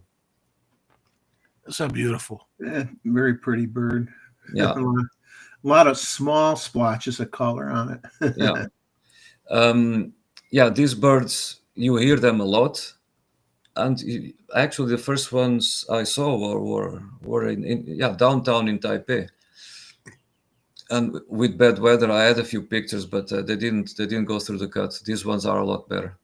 So beautiful. Yeah, very pretty bird. Yeah. A lot of small splotches of color on it. Yeah. These birds, you hear them a lot, and actually the first ones I saw were in downtown in Taipei. And with bad weather, I had a few pictures, but they didn't go through the cut. These ones are a lot better.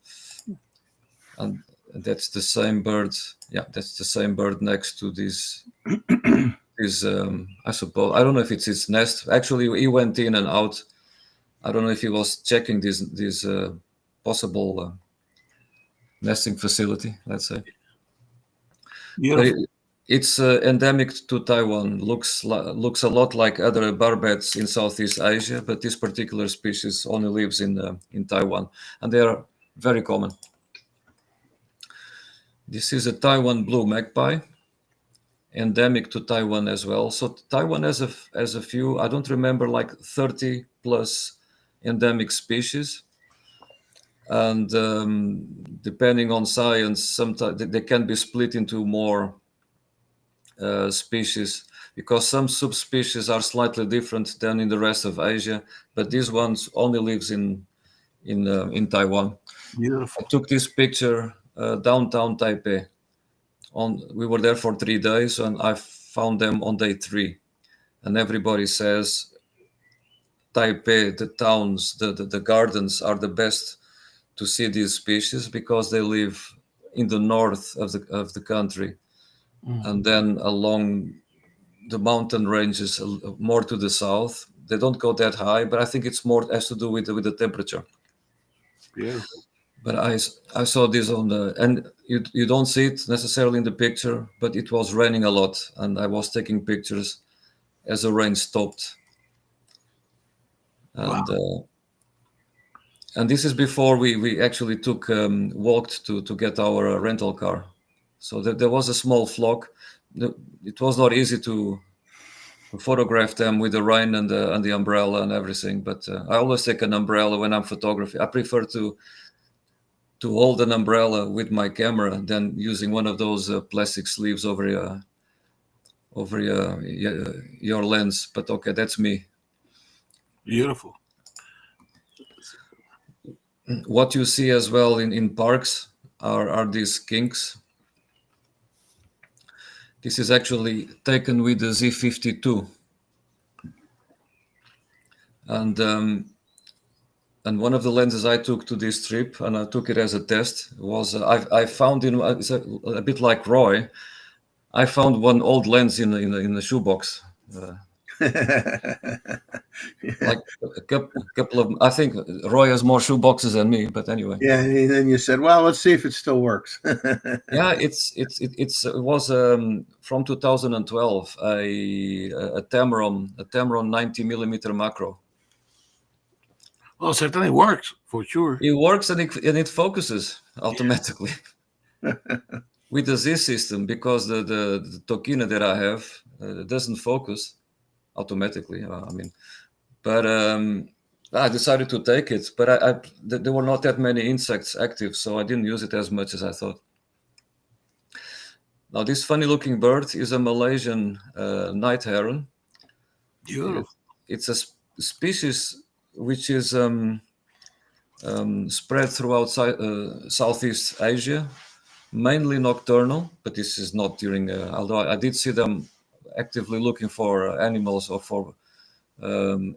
And that's the same bird. Yeah, that's the same bird next to this. I suppose, I don't know if it's his nest. Actually, he went in and out. I don't know if he was checking this possible nesting facility, let's say. Beautiful. It's endemic to Taiwan. Looks a lot like other barbets in Southeast Asia, but this particular species only lives in Taiwan, and they are very common. This is a Taiwan blue magpie, endemic to Taiwan as well. So Taiwan has a few, I don't remember, like 30 plus endemic species. And depending on science, sometimes they can be split into more species, because some subspecies are slightly different than in the rest of Asia, but these ones only lives in Taiwan. Beautiful. I took this picture downtown Taipei. We were there for 3 days, and I found them on day 3. And everybody says Taipei, the towns, the gardens are the best to see these species, because they live in the north of the country, and then along the mountain ranges more to the south. They don't go that high, but I think it's more has to do with the temperature. Beautiful. But I saw this on and you don't see it necessarily in the picture, but it was raining a lot, and I was taking pictures as the rain stopped. And and this is before we actually walked to get our rental car. So there was a small flock. It was not easy to photograph them with the rain and the umbrella and everything, but I always take an umbrella when I'm photographing. I prefer to hold an umbrella with my camera than using one of those plastic sleeves over your lens. But okay, that's me. Beautiful. What you see as well in parks are these skinks. This is actually taken with the Z52, and one of the lenses I took to this trip, and I took it as a test, was I found it's a bit like Roy. I found one old lens in the shoebox. Like a couple of, I think Roy has more shoe boxes than me, but anyway. Yeah, and then you said, "Well, let's see if it still works." Yeah, it was from 2012 a Tamron 90 millimeter macro. Well, certainly works for sure. It works, and it focuses automatically with the Z system, because the Tokina that I have doesn't focus automatically. But I decided to take it, but there were not that many insects active, so I didn't use it as much as I thought. Now, this funny-looking bird is a Malaysian night heron. Beautiful. It's a species which is spread throughout Southeast Asia, mainly nocturnal, but this is not during, although I did see them actively looking for animals or for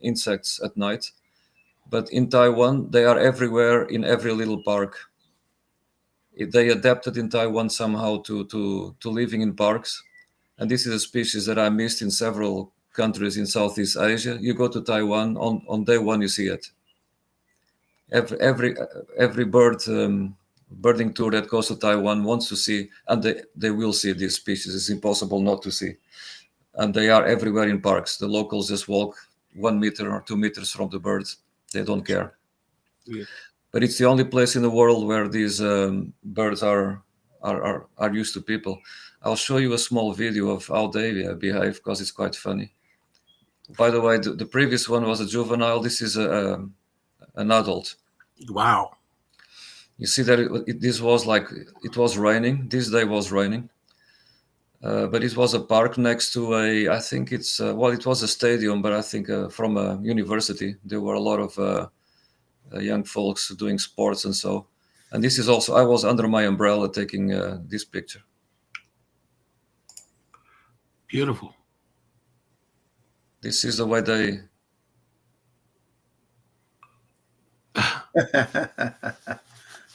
insects at night. But in Taiwan, they are everywhere in every little park. They adapted in Taiwan somehow to living in parks. And this is a species that I missed in several countries in Southeast Asia. You go to Taiwan, on day one, you see it. Every birding tour that goes to Taiwan wants to see, and they will see this species. It's impossible not to see. And they are everywhere in parks. The locals just walk 1 meter or 2 meters from the birds. They don't care. Yeah. But it's the only place in the world where these birds are used to people. I'll show you a small video of how they behave, because it's quite funny. By the way, the previous one was a juvenile. This is an adult. Wow. You see that this was like, it was raining. This day was raining. But it was a park next to I think it's, it was a stadium, but I think from a university. There were a lot of young folks doing sports and so. And this is also, I was under my umbrella taking this picture. Beautiful. This is the way they...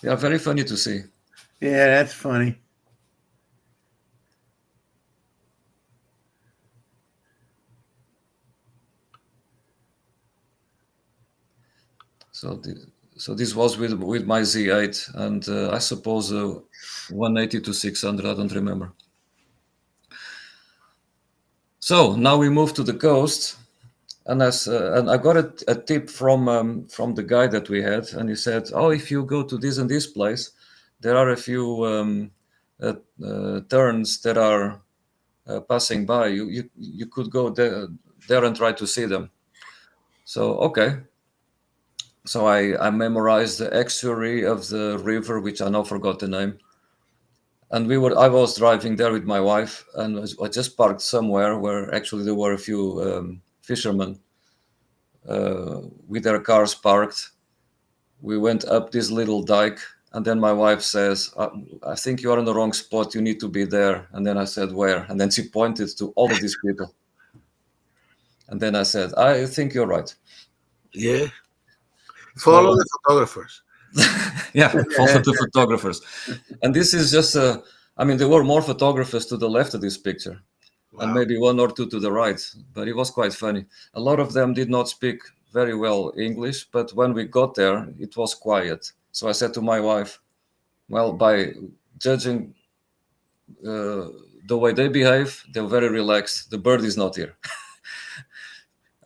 They are very funny to see. Yeah, that's funny. So this was with my Z8, and I suppose 180 to 600, I don't remember. So now we move to the coast, And and I got a tip from the guy that we had, and he said, "Oh, if you go to this and this place, there are a few terns that are passing by. You could go there and try to see them." So okay. So I memorized the estuary of the river, which I now forgot the name. And I was driving there with my wife, and I just parked somewhere where actually there were a few fishermen with their cars parked. We went up this little dike, and then my wife says, I think you are in the wrong spot. You need to be there. And then I said, where? And then she pointed to all of these people. And then I said, I think you're right. Yeah. Follow the photographers. Yeah, follow the photographers. And this is just there were more photographers to the left of this picture. Wow. And maybe one or two to the right, but it was quite funny. A lot of them did not speak very well English, but when we got there, it was quiet. So I said to my wife, well, by judging the way they behave, they're very relaxed. The bird is not here.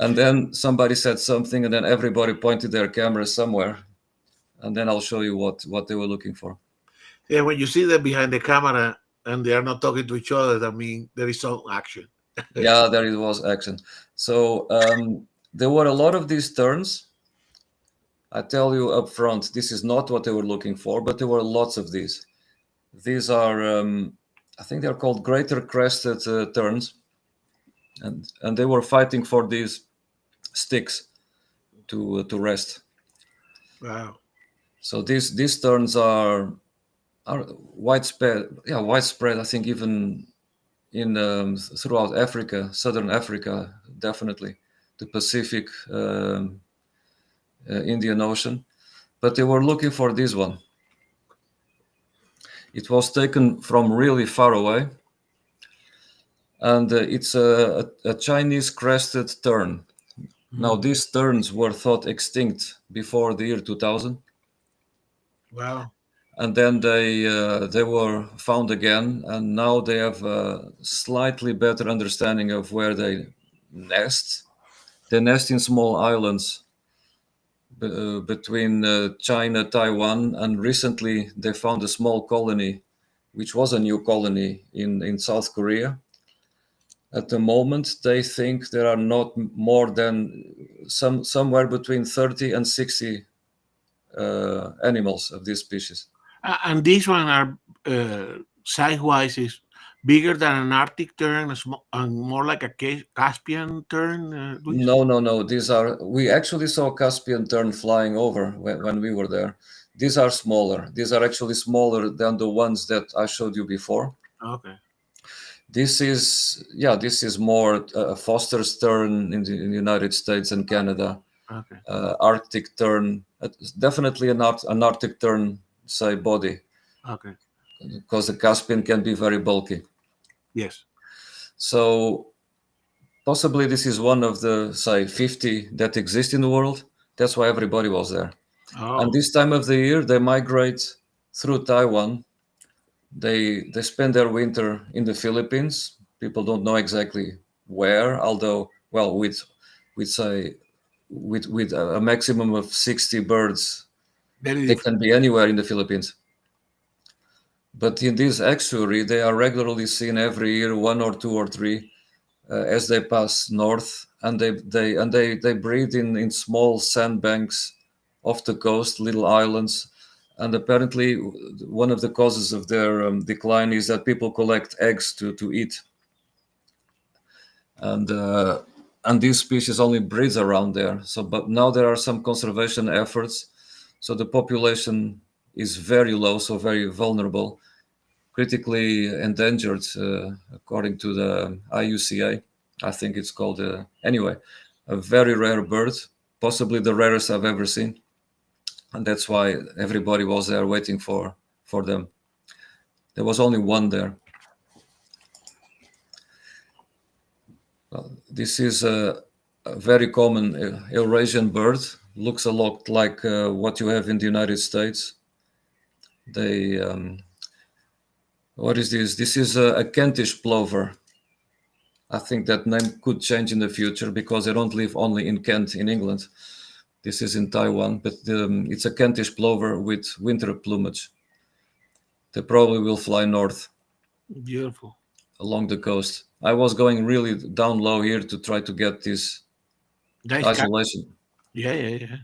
And then somebody said something, and then everybody pointed their camera somewhere. And then I'll show you what they were looking for. Yeah, when you see them behind the camera and they are not talking to each other, that means there is some action. Yeah, there it was action. So there were a lot of these terns. I tell you up front, this is not what they were looking for, but there were lots of these. These are, I think they're called greater crested terns. And they were fighting for these sticks to rest. Wow. So these terns are widespread. Yeah, widespread. I think even in throughout Africa, southern Africa, definitely, the Pacific, Indian Ocean. But they were looking for this one. It was taken from really far away, and it's a Chinese crested tern. Now these terns were thought extinct before the year 2000. Wow. And then they were found again, and now they have a slightly better understanding of where they nest. They nest in small islands between China, Taiwan, and recently they found a small colony, which was a new colony in South Korea. At the moment, they think there are not more than somewhere between 30 and 60 animals of this species. And these one are size-wise is bigger than an Arctic tern, and more like a Caspian tern. Luis? No. We actually saw Caspian tern flying over when we were there. These are smaller. These are actually smaller than the ones that I showed you before. Okay. This is more Foster's tern in the United States and Canada. Okay. Arctic tern, definitely an Arctic tern, say, body. Okay. Because the Caspian can be very bulky. Yes. So possibly this is one of the, say, 50 that exist in the world. That's why everybody was there. Oh. And this time of the year, they migrate through Taiwan. They spend their winter in the Philippines. People don't know exactly where, although, well, with a maximum of 60 birds, they can be anywhere in the Philippines. But in this estuary, they are regularly seen every year, 1 or 2 or 3, as they pass north, and they breed in small sandbanks off the coast, little islands. And apparently, one of the causes of their decline is that people collect eggs to eat. And this species only breeds around there. So, but now there are some conservation efforts. So the population is very low, so very vulnerable, critically endangered, according to the IUCA. I think it's called, anyway, a very rare bird, possibly the rarest I've ever seen. And that's why everybody was there waiting for them. There was only one there. Well, this is a very common Eurasian bird. Looks a lot like what you have in the United States. What is this? This is a Kentish plover. I think that name could change in the future because they don't live only in Kent in England. This is in Taiwan, but it's a Kentish plover with winter plumage. They probably will fly north Beautiful. along the coast. I was going really down low here to try to get this Nice. isolation. Yeah.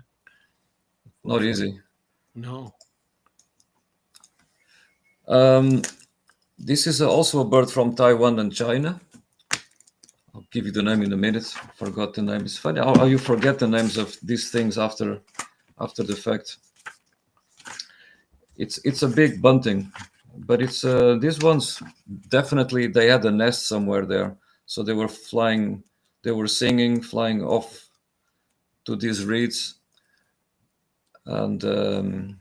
Not easy. No. This is also a bird from Taiwan and China. I'll give you the name in a minute. Forgot the name. It's funny how you forget the names of these things after the fact. It's a big bunting, but it's these ones definitely they had a nest somewhere there, so they were flying, they were singing, flying off to these reeds, and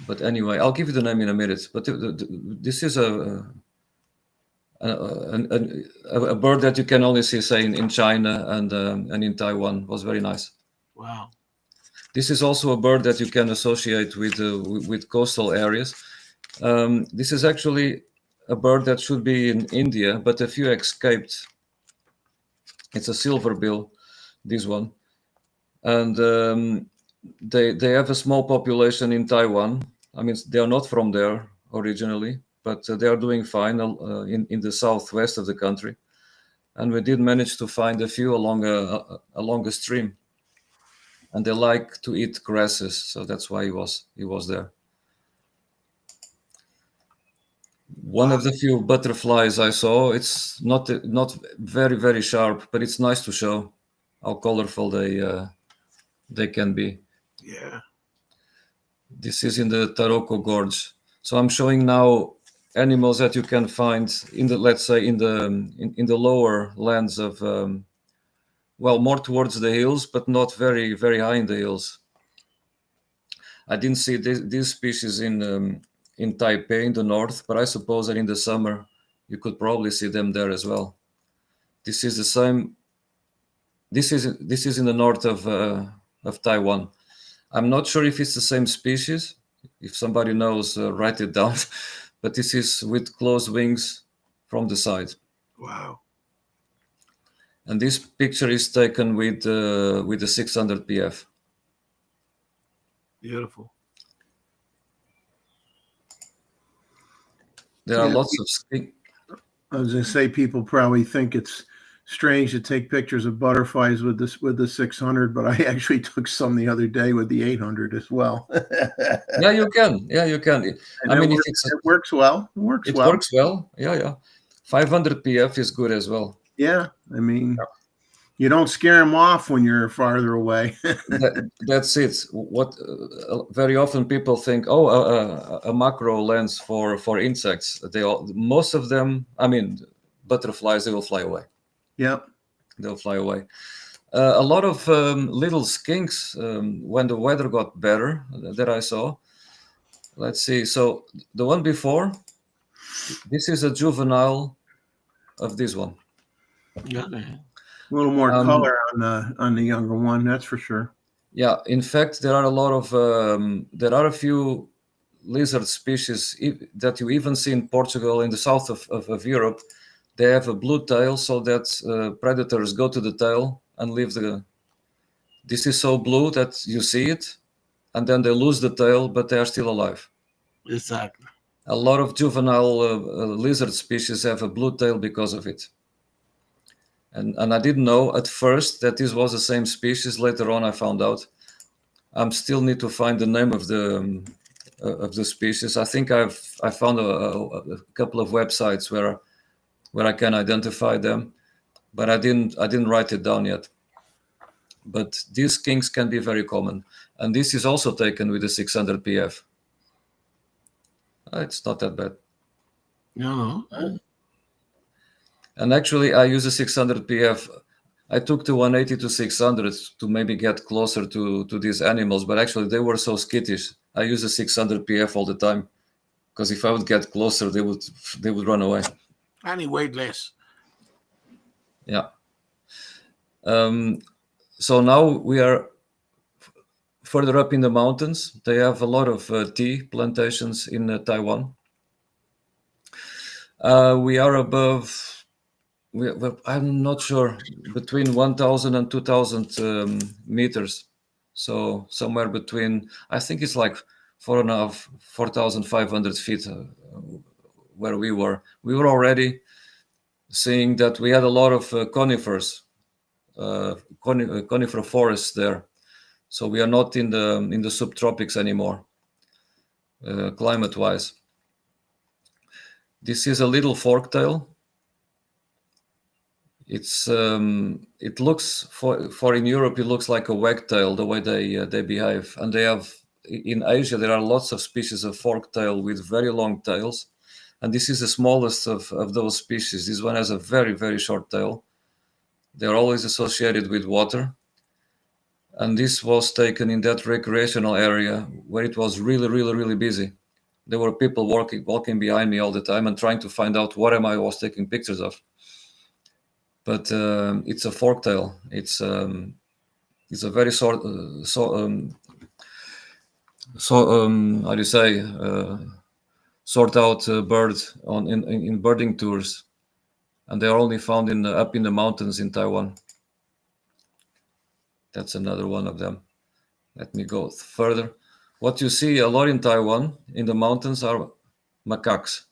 but anyway, I'll give you the name in a minute. But this is a bird that you can only see, say, in China and in Taiwan. It was very nice. Wow. This is also a bird that you can associate with coastal areas. This is actually a bird that should be in India, but a few escaped. It's a silverbill, this one, and they have a small population in Taiwan. I mean, they are not from there originally, but they are doing fine in the southwest of the country. And we did manage to find a few along a stream. And they like to eat grasses, so that's why he was there. One of the few butterflies I saw. It's not very, very sharp, but it's nice to show how colorful they can be. Yeah. This is in the Taroko Gorge. So I'm showing now animals that you can find in the, let's say, in the lower lands of, well, more towards the hills, but not very, very high in the hills. I didn't see these species in Taipei in the north, but I suppose that in the summer you could probably see them there as well. This is the same. This is in the north of Taiwan. I'm not sure if it's the same species. If somebody knows, write it down. But this is with closed wings from the side. Wow. And this picture is taken with the 600 PF. Beautiful. There are Yeah. lots of I was going to say people probably think it's strange to take pictures of butterflies with the 600, but I actually took some the other day with the 800 as well. Yeah, you can. Yeah, you can. And I mean, it works well. It works it well. works well. Yeah. 500 PF is good as well. Yeah, I mean, you don't scare them off when you're farther away. That's it. What very often people think, oh, a macro lens for insects. Most of them, I mean, butterflies, they will fly away. Yep. They'll fly away. A lot of little skinks when the weather got better that I saw. Let's see. So the one before, this is a juvenile of this one. Yeah. A little more color on the younger one, that's for sure. Yeah, in fact, there are a few lizard species that you even see in Portugal, in the south of Europe. They have a blue tail so that predators go to the tail and leave this is so blue that you see it, and then they lose the tail, but they are still alive. Exactly. A lot of juvenile lizard species have a blue tail because of it. And I didn't know at first that this was the same species. Later on, I found out. I still need to find the name of the species. I think I found a couple of websites where I can identify them, but I didn't write it down yet. But these skinks can be very common, and this is also taken with the 600 PF. It's not that bad. No. And actually, I use a 600 PF. I took the 180 to 600 to maybe get closer to these animals, but actually they were so skittish. I use a 600 PF all the time because if I would get closer, they would run away. And he weighed less. Yeah. So now we are further up in the mountains. They have a lot of tea plantations in Taiwan. We are above I'm not sure, between 1,000 and 2,000 meters. So somewhere between, I think it's like 4,500 feet where we were. We were already seeing that we had a lot of conifers, conifer forests there. So we are not in the subtropics anymore, climate-wise. This is a little forktail. It looks for in Europe it looks like a wagtail the way they behave, and they have in Asia there are lots of species of forktail with very long tails, and this is the smallest of those species. This one has a very, very short tail. They're always associated with water, and this was taken in that recreational area where it was really, really, really busy. There were people walking behind me all the time and trying to find out what I was taking pictures of. But it's a forktail. It's a very how do you say, sort out bird in birding tours, and they are only found up in the mountains in Taiwan. That's another one of them. Let me go further. What you see a lot in Taiwan in the mountains are macaques.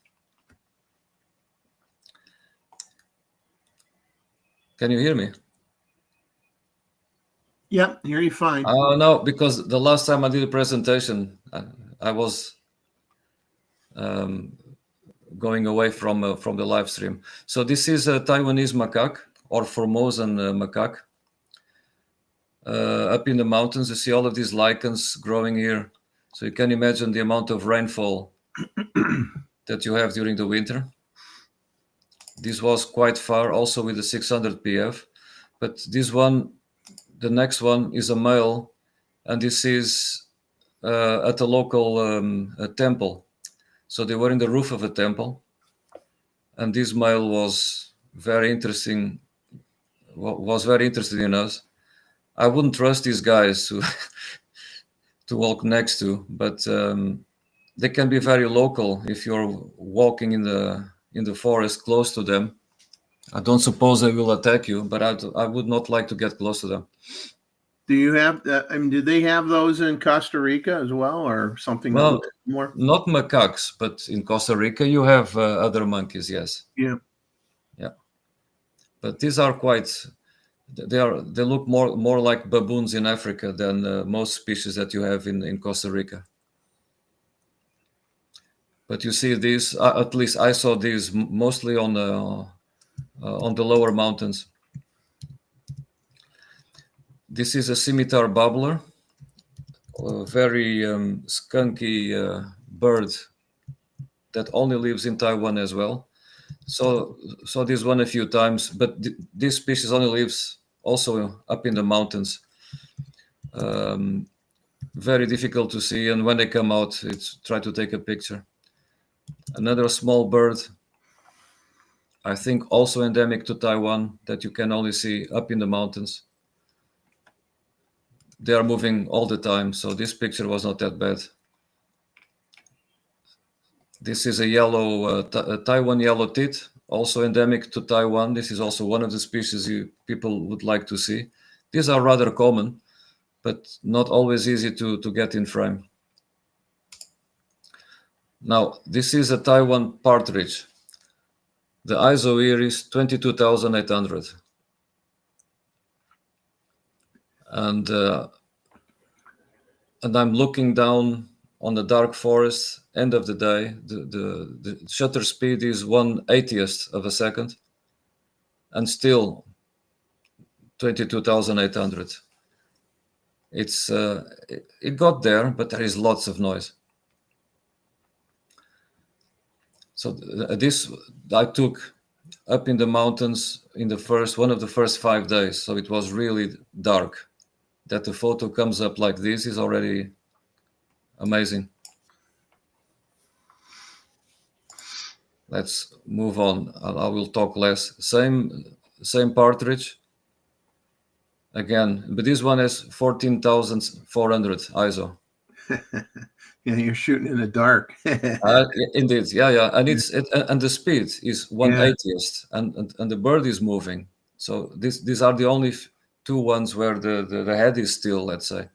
Can you hear me? Yep, hear you fine. No, because the last time I did a presentation, I was going away from the live stream. So this is a Taiwanese macaque, or Formosan macaque. Up in the mountains, you see all of these lichens growing here. So you can imagine the amount of rainfall that you have during the winter. This was quite far, also with the 600 PF. But this one, the next one is a male, and this is at a local a temple. So they were in the roof of a temple, and this male was very interesting. Was very interested in us. I wouldn't trust these guys to walk next to, but they can be very local if you're walking in the forest close to them. I don't suppose they will attack you, but I would not like to get close to them. Do you have? do they have those in Costa Rica as well, or something? Well, more? Not macaques, but in Costa Rica you have other monkeys. Yes. Yeah. Yeah. But these are quite. They look more like baboons in Africa than most species that you have in Costa Rica. But you see these. At least I saw these mostly on the lower mountains. This is a scimitar bubbler, a very skunky bird that only lives in Taiwan as well. So this one a few times, but this species only lives also up in the mountains. Very difficult to see, and when they come out, it's try to take a picture. Another small bird, I think also endemic to Taiwan, that you can only see up in the mountains. They are moving all the time, so this picture was not that bad. This is a yellow Taiwan yellow tit, also endemic to Taiwan. This is also one of the species people would like to see. These are rather common, but not always easy to get in frame. Now, this is a Taiwan partridge. The ISO here is 22,800. And I'm looking down on the dark forest. End of the day, the shutter speed is 1/80th of a second, and still 22,800. It got there, but there is lots of noise. So this I took up in the mountains in one of the first 5 days. So it was really dark. That the photo comes up like this is already amazing. Let's move on. I will talk less. Same partridge. Again, but this one has 14,400 ISO. Yeah, you're shooting in the dark. Indeed, yeah, and and the speed is 1/80th, and the bird is moving. So these are the only two ones where the head is still, let's say.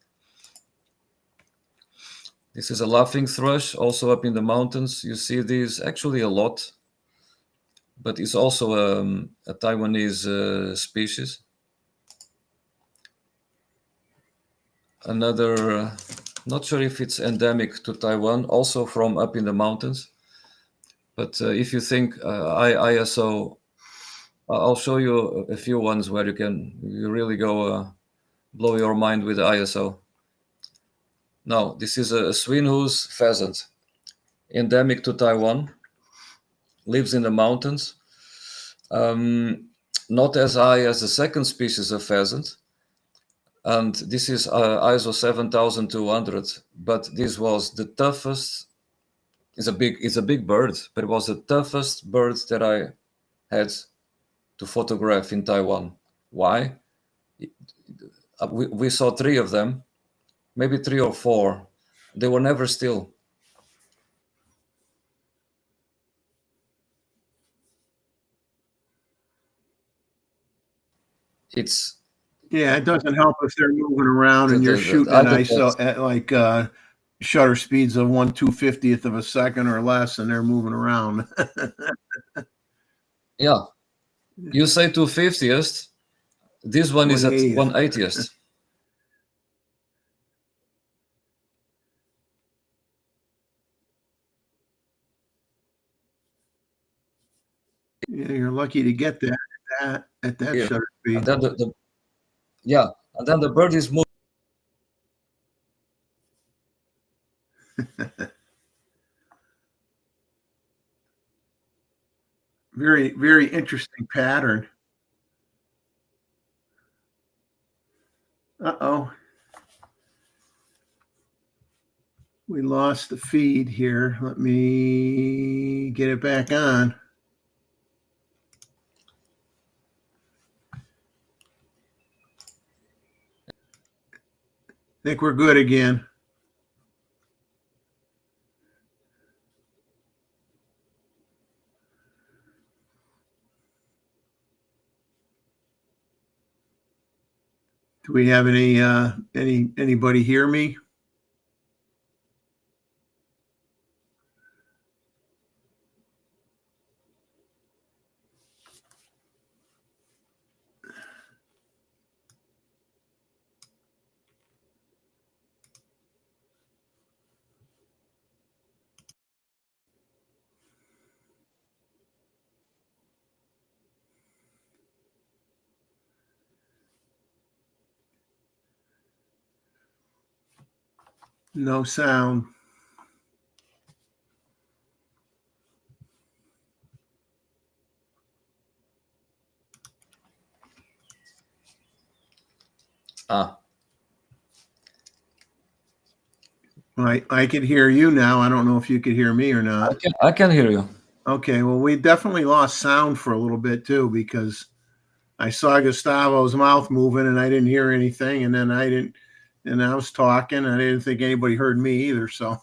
This is a laughing thrush, also up in the mountains. You see these actually a lot, but it's also a Taiwanese species. Another, not sure if it's endemic to Taiwan, also from up in the mountains. But if you think ISO, I'll show you a few ones where you really go blow your mind with the ISO. Now, this is a Swinhoos pheasant, endemic to Taiwan, lives in the mountains. Not as high as the second species of pheasant, and this is ISO 7200. But this was the toughest. It's a big bird, but it was the toughest bird that I had to photograph in Taiwan. Why? We saw 3 of them, maybe 3 or 4. They were never still. It's Yeah, it doesn't help if they're moving around and you're shooting at ISO at like shutter speeds of 1/250th of a second or less, and they're moving around. Yeah, you say 2/50th. This one is at 1/80th. 1/80th. Yeah, you're lucky to get that at that Here. shutter speed. And then and then the bird is moving. Very, very interesting pattern. Uh-oh. We lost the feed here. Let me get it back on. I think we're good again. Do we have anybody hear me? No sound. I could hear you now. I don't know if you could hear me or not. I can hear you. Okay, well, we definitely lost sound for a little bit too, because I saw Gustavo's mouth moving and I didn't hear anything, and then I was talking, and I didn't think anybody heard me either. So,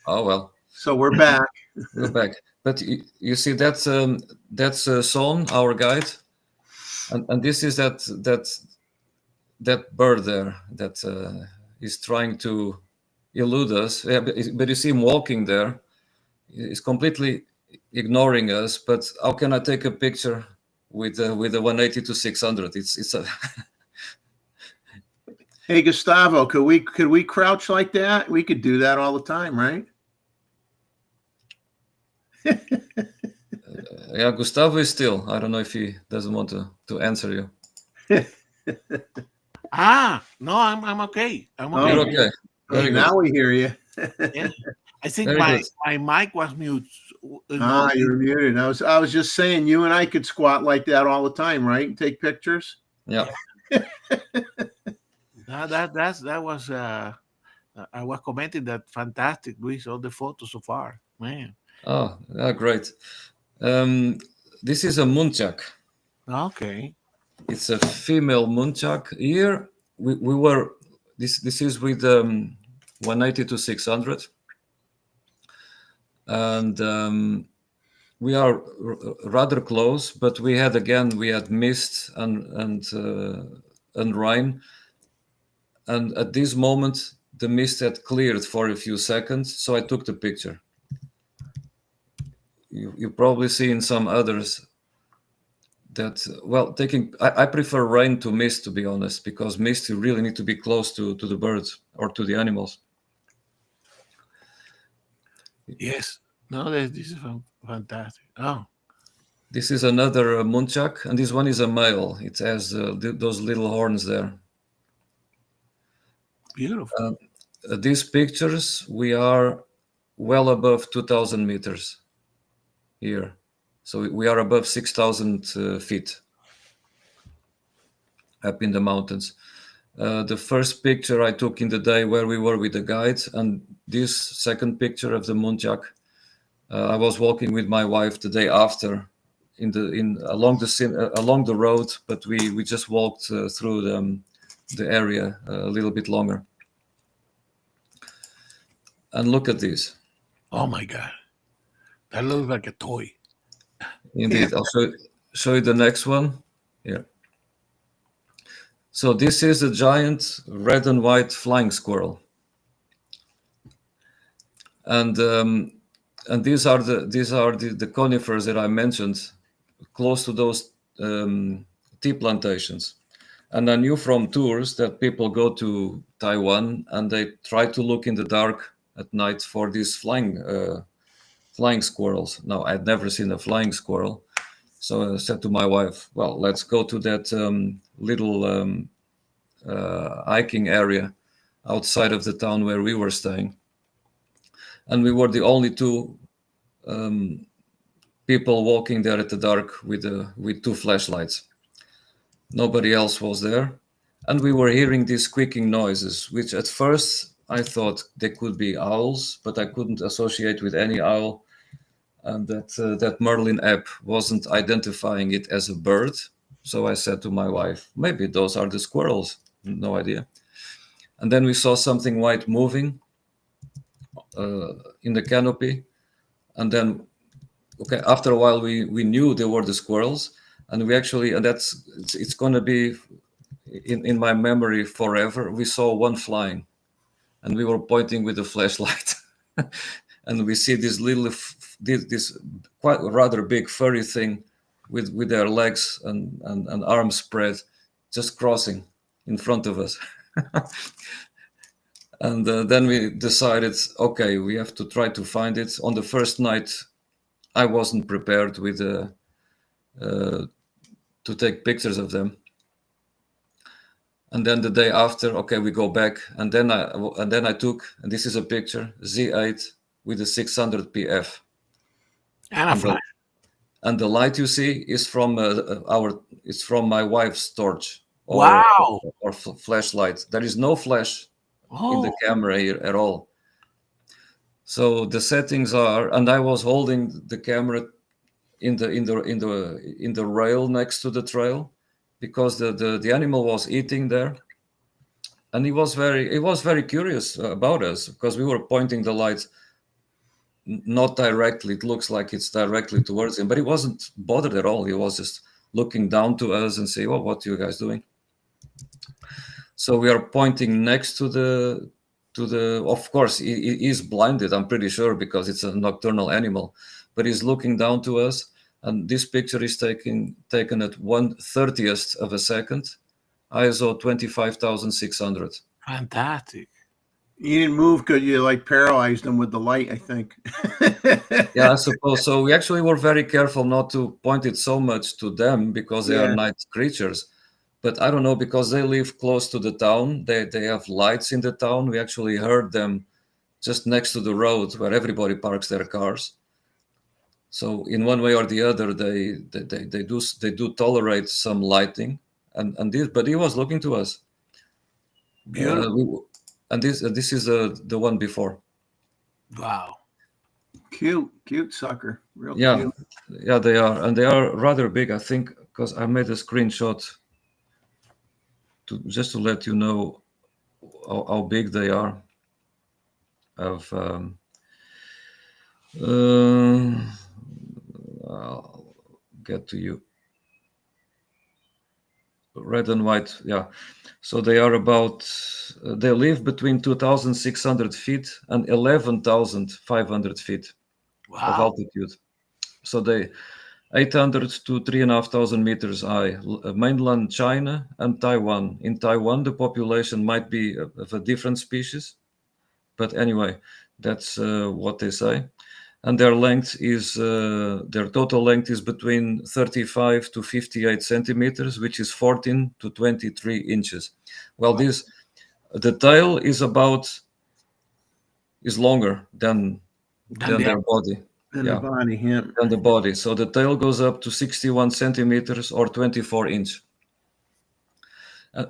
Oh well. so we're back. We're back. But you see, that's Son, our guide, and this is that bird there that is trying to elude us. Yeah, but you see him walking there. He's completely ignoring us. But how can I take a picture with the 180 to 600? It's a Hey, Gustavo, could we crouch like that? We could do that all the time, right? yeah. Gustavo is still. I don't know if he doesn't want to answer you. No, I'm okay. I'm okay. You're okay. Very good. Now we hear you. Yeah. I think Very my good. mic was mute. You're muted. I was just saying, you and I could squat like that all the time, right? And take pictures. Yeah. That was I was commenting that fantastic, Luis, all the photos so far, man. Oh, yeah, great. This is a muntjac. Okay. It's a female muntjac. Here we were. This is with 180 to 600. And we are rather close, but we had mist and rain, and at this moment the mist had cleared for a few seconds, so I took the picture. You probably see in some others that, well, I prefer rain to mist, to be honest, because mist, you really need to be close to the birds or to the animals. Yes. No, this is fantastic. Oh, This is another muntjac, and this one is a male. It has those little horns there. beautiful. These pictures, we are well above 2,000 meters here. So we are above 6,000 feet up in the mountains. The first picture I took in the day where we were with the guide, and this second picture of the muntjac, I was walking with my wife the day after along the road, but we just walked through the area a little bit longer. And look at this. Oh my God. That looks like a toy. Indeed. I'll show you the next one. Here. So this is a giant red and white flying squirrel. And these are the conifers that I mentioned, close to those tea plantations. And I knew from tours that people go to Taiwan and they try to look in the dark at night for these flying squirrels. Now, I'd never seen a flying squirrel. So I said to my wife, well, let's go to that little hiking area outside of the town where we were staying. And we were the only two people walking there at the dark with two flashlights. Nobody else was there. And we were hearing these squeaking noises, which at first I thought they could be owls, but I couldn't associate with any owl. And that Merlin app wasn't identifying it as a bird. So I said to my wife, maybe those are the squirrels. No idea. And then we saw something white moving in the canopy. And then, okay, after a while, we knew they were the squirrels. And we actually, and it's going to be in my memory forever. We saw one flying and we were pointing with the flashlight. And we see this quite rather big furry thing with their legs and arms spread, just crossing in front of us. And then we decided, okay, we have to try to find it. On the first night, I wasn't prepared with to take pictures of them. And then the day after, okay, we go back, and then I took, and this is a picture, Z8 with a 600 PF. And a flash. And the light you see is from it's from my wife's torch. Wow. Or flashlight. There is no flash in the camera here at all. So the settings are, and I was holding the camera in the rail next to the trail, because the animal was eating there, and he was very curious about us, because we were pointing the light not directly. It looks like it's directly towards him, but he wasn't bothered at all. He was just looking down to us and saying, "Oh, what are you guys doing?" So we are pointing next to the. Of course, he is blinded, I'm pretty sure, because it's a nocturnal animal, but he's looking down to us. And this picture is taken at 1/30th of a second, ISO 25,600. Fantastic. You didn't move because you paralyzed them with the light, I think. Yeah, I suppose so. We actually were very careful not to point it so much to them, because they are night creatures. But I don't know, because they live close to the town. They have lights in the town. We actually heard them just next to the road where everybody parks their cars. So in one way or the other, they do tolerate some lighting, but he was looking to us. Beautiful. And this is the one before. Wow. Cute sucker. Real Yeah, cute. yeah, they are, and they are rather big, I think, because I made a screenshot just to let you know how big they are. of I'll get to you. Red and white, yeah. So they are about, they live between 2,600 feet and 11,500 feet of Wow. altitude. So they 800 to 3,500 meters high. Mainland China and Taiwan. In Taiwan, the population might be of a different species, but anyway, that's what they say. And their length is their total length is between 35 to 58 centimeters, which is 14 to 23 inches. Well, Wow. the tail is longer Than than the their body. And Yeah. the body, him. Than the body. So the tail goes up to 61 centimeters or 24 inch.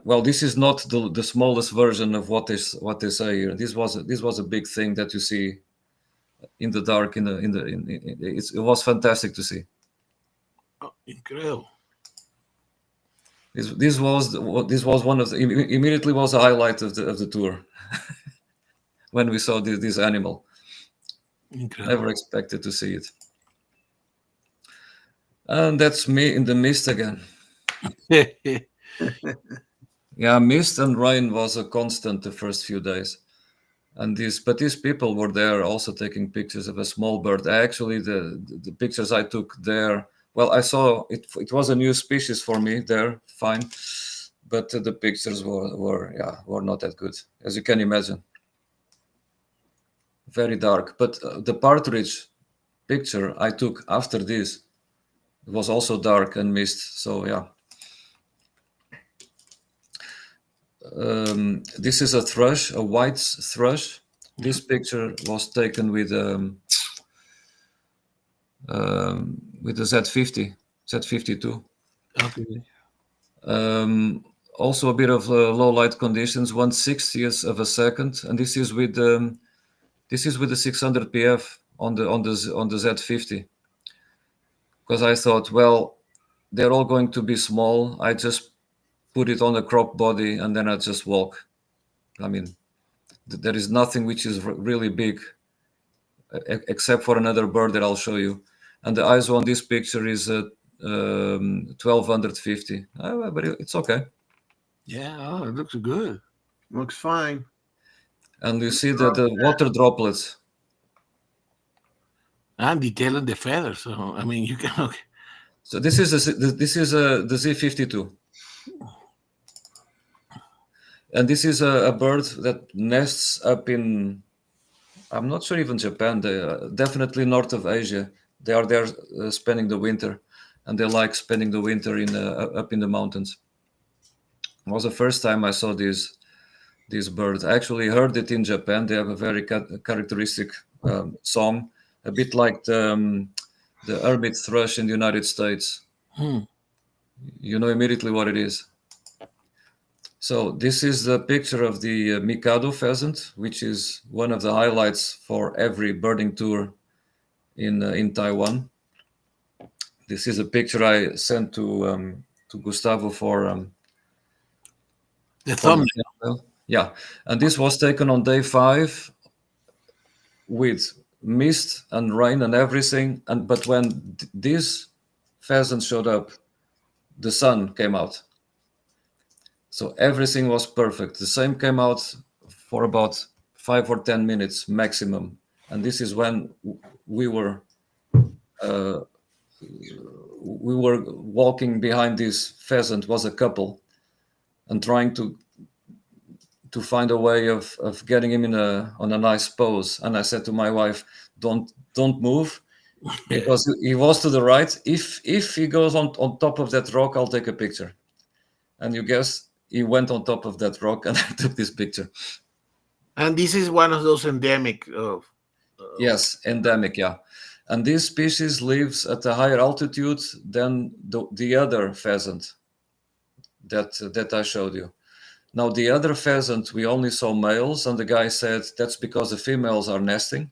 Well, this is not the smallest version of what they say here. This was a big thing that you see in the dark. It was fantastic to see. oh, incredible. This was one of the immediately was a highlight of the tour when we saw this animal. Incredible. Never expected to see it. And that's me in the mist again. Yeah, mist and rain was a constant the first few days. And these people were there also taking pictures of a small bird. Actually, the pictures I took there, well, I saw it was a new species for me there, fine. But the pictures were not that good, as you can imagine. Very dark. But the partridge picture I took after this, it was also dark and mist. So yeah. This is a thrush, a white thrush. This picture was taken with the Z50, Z52. Okay. Also a bit of low light conditions, 1/60th of a second, and this is with the 600 PF on the Z50. Because I thought, well, they're all going to be small. I just put it on a crop body and then I just walk. I mean, there is nothing which is really big except for another bird that I'll show you. And the ISO on this picture is 1250. But it's okay. Yeah, oh, it looks good. Looks fine. And you see the water droplets. And detailing the feathers. So I mean, you can. So this is the Z52. And this is a bird that nests up in, I'm not sure even Japan, definitely north of Asia. They are there spending the winter, and they like spending the winter up in the mountains. It was the first time I saw this bird. I actually heard it in Japan. They have a very characteristic song, a bit like the hermit thrush in the United States. You know immediately what it is. So this is the picture of the Mikado pheasant, which is one of the highlights for every birding tour in Taiwan. This is a picture I sent to Gustavo for The thumbnail. Yeah, and this was taken on day 5 with mist and rain and everything. But when this pheasant showed up, the sun came out. So everything was perfect. The same came out for about 5 or 10 minutes maximum. And this is when we were walking behind this pheasant, was a couple, and trying to find a way of getting him on a nice pose. And I said to my wife, don't move, because he was to the right. If he goes on top of that rock, I'll take a picture. And you guess, he went on top of that rock and I took this picture. And this is one of those endemic of. Yes, endemic, yeah. And this species lives at a higher altitude than the other pheasant that I showed you. Now, the other pheasant, we only saw males, and the guy said that's because the females are nesting.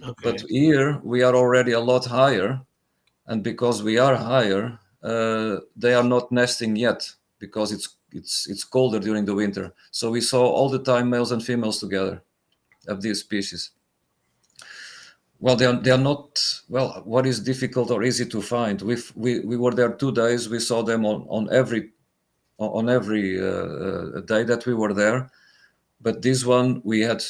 Okay. But here we are already a lot higher, and because we are higher, they are not nesting yet because it's colder during the winter. So we saw all the time males and females together. of these species. Well, they are not. Well, what is difficult or easy to find? We were there 2 days. We saw them on every day that we were there. But this one we had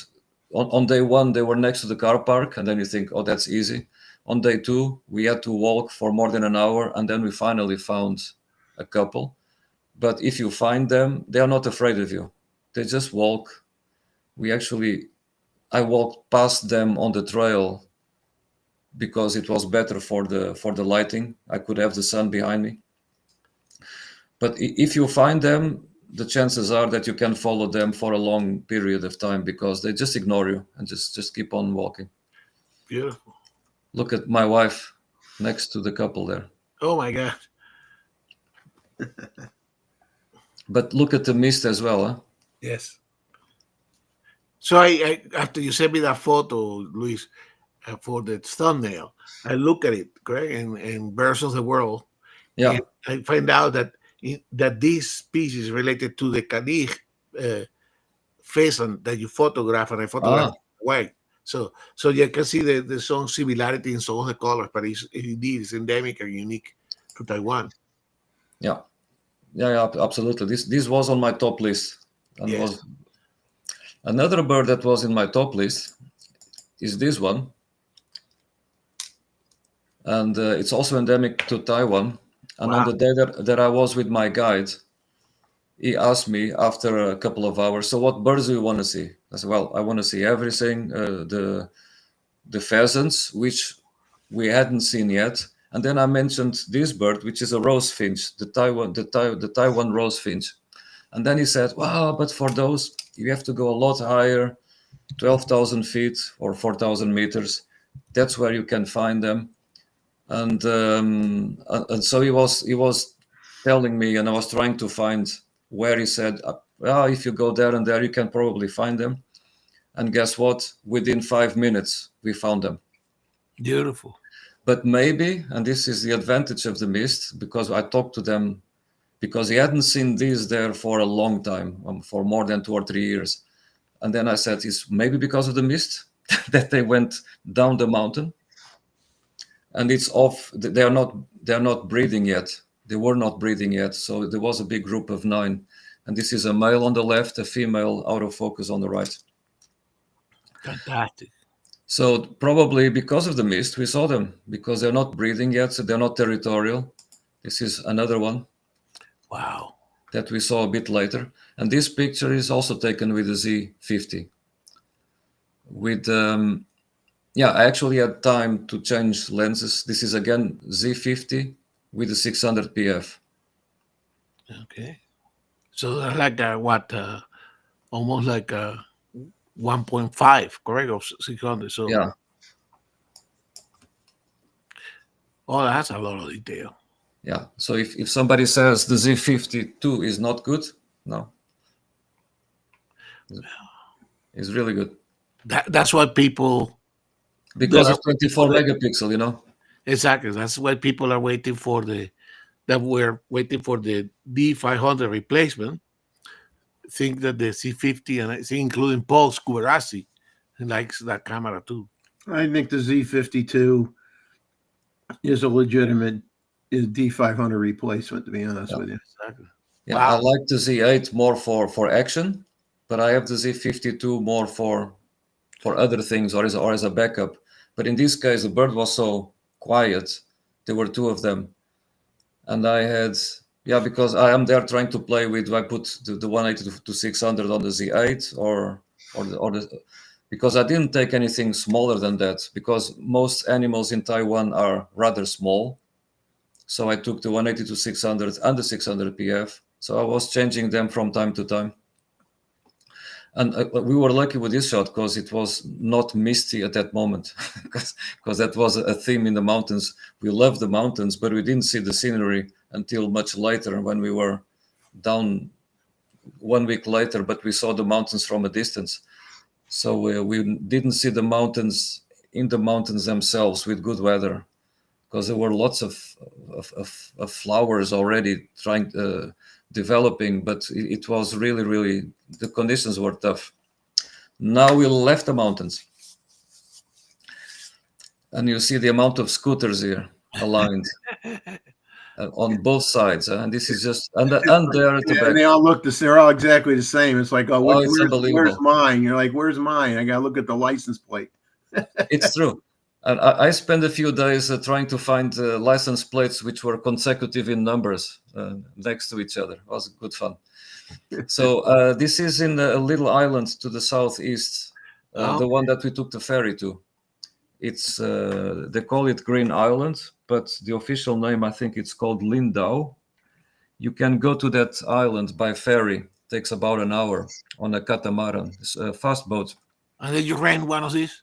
on day 1 they were next to the car park, and then you think, oh, that's easy. On day 2 we had to walk for more than an hour, and then we finally found a couple. But if you find them, they are not afraid of you. They just walk. I walked past them on the trail because it was better for the lighting. I could have the sun behind me. But if you find them, the chances are that you can follow them for a long period of time because they just ignore you and just keep on walking. Beautiful. Look at my wife next to the couple there. Oh my God. But look at the mist as well, huh? Yes. So I after you sent me that photo, Luis, for the thumbnail, I look at it, correct, in Birds of the World. Yeah. And I find out that that this species is related to the Canig pheasant that you photograph, and I photographed white. So you can see the some similarity in some of the colors, but it's endemic and unique to Taiwan. Yeah, absolutely. This was on my top list, and Yes. was another bird that was in my top list is this one, and it's also endemic to Taiwan. And on the day that I was with my guide, he asked me after a couple of hours, so what birds do you want to see? I said, well, I want to see everything, the pheasants, which we hadn't seen yet. And then I mentioned this bird, which is a rose finch, the Taiwan rose finch. And then he said, wow, but for those, you have to go a lot higher, 12,000 feet or 4,000 meters. That's where you can find them. And so he was telling me, and I was trying to find where he said, if you go there and there, you can probably find them. And guess what? Within 5 minutes, we found them. Beautiful. But maybe, and this is the advantage of the mist, because I talked to them, because he hadn't seen these there for a long time, for more than 2 or 3 years. And then I said, it's maybe because of the mist that they went down the mountain. And it's off. They are not breeding yet. They were not breeding yet. So there was a big group of 9. And this is a male on the left, a female out of focus on the right. Fantastic. So probably because of the mist, we saw them, because they're not breeding yet, so they're not territorial. This is another one. Wow. That we saw a bit later. And this picture is also taken with the Z50. With, I actually had time to change lenses. This is again Z50 with the 600 PF. Okay. So that's like almost like a 1.5, correct, of 600. So Yeah. Oh, that's a lot of detail. Yeah. So if somebody says the Z52 is not good, no. It's really good. That's why people... Because it's 24 megapixel, you know? Exactly. That's why people are waiting for we're waiting for the D500 replacement. Think that the C50, and I think including Paul Scubarassi, likes that camera too. I think the Z52 is a legitimate D500 replacement, to be honest with you. Exactly. Yeah, Wow. I like the Z8 more for action, but I have the Z52 more for other things or as a backup. But in this case, the bird was so quiet. There were 2 of them. And I had, because I am there trying to play with, do I put the 180 to 600 on the Z8 or because I didn't take anything smaller than that, because most animals in Taiwan are rather small. So I took the 180 to 600 and the 600 PF. So I was changing them from time to time. And we were lucky with this shot because it was not misty at that moment, because that was a theme in the mountains. We loved the mountains, but we didn't see the scenery until much later when we were down 1 week later, but we saw the mountains from a distance. So we didn't see the mountains in the mountains themselves with good weather, because there were lots of flowers already developing, but it was really, really, the conditions were tough. Now we left the mountains. And you see the amount of scooters here aligned on both sides. And this is just, and there at the Yeah, back. and they all look they're all exactly the same. It's like, oh, Oh, it's where's unbelievable. mine? You're like, where's mine? I gotta look at the license plate. It's true. And I spent a few days trying to find license plates which were consecutive in numbers next to each other. It was good fun. So this is in a little island to the southeast, the one that we took the ferry to. It's they call it Green Island, but the official name, I think it's called Lindau. You can go to that island by ferry. It takes about an hour on a catamaran. It's a fast boat. And then you rent one of these?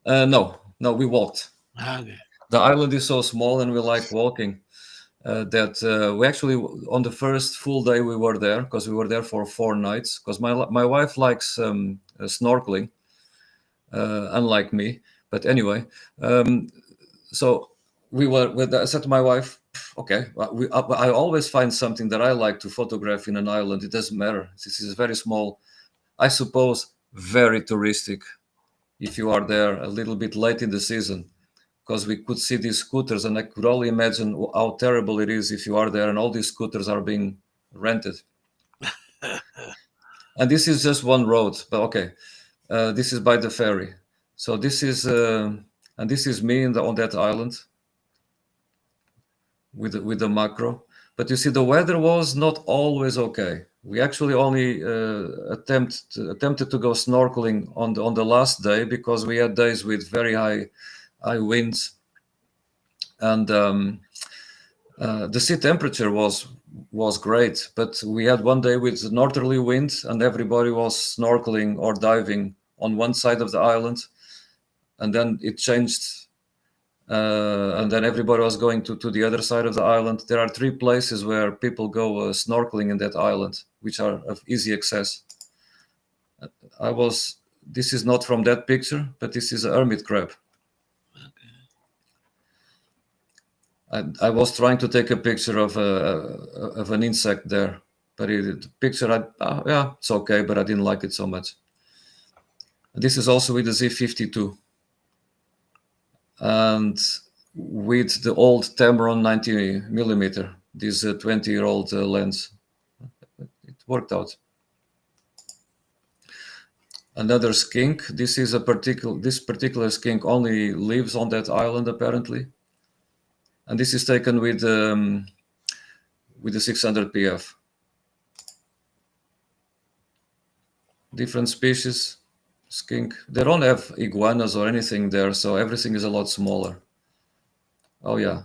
No, we walked. Okay. The island is so small and we like walking that we actually, on the first full day we were there, because we were there for 4 nights, because my wife likes snorkeling, unlike me. But anyway, so I said to my wife, okay, I always find something that I like to photograph in an island. It doesn't matter. This is very small, I suppose, very touristic if you are there a little bit late in the season, because we could see these scooters and I could only imagine how terrible it is if you are there and all these scooters are being rented. And this is just one road, but okay, this is by the ferry. So this is, and this is me on that island with the macro. But you see, the weather was not always okay. We actually only attempted to go snorkeling on the last day because we had days with very high winds, and the sea temperature was great. But we had one day with northerly winds, and everybody was snorkeling or diving on one side of the island, and then it changed. And then everybody was going to the other side of the island. There are 3 places where people go snorkeling in that island, which are of easy access. This is not from that picture, but this is a hermit crab. Okay. I was trying to take a picture of an insect there, but the picture, yeah, it's okay, but I didn't like it so much. This is also with the Z52. And with the old Tamron 90mm, this 20-year-old lens, it worked out. Another skink. This particular skink only lives on that island apparently, and this is taken with the 600 PF. Different species. Skink. They don't have iguanas or anything there, so everything is a lot smaller. Oh yeah,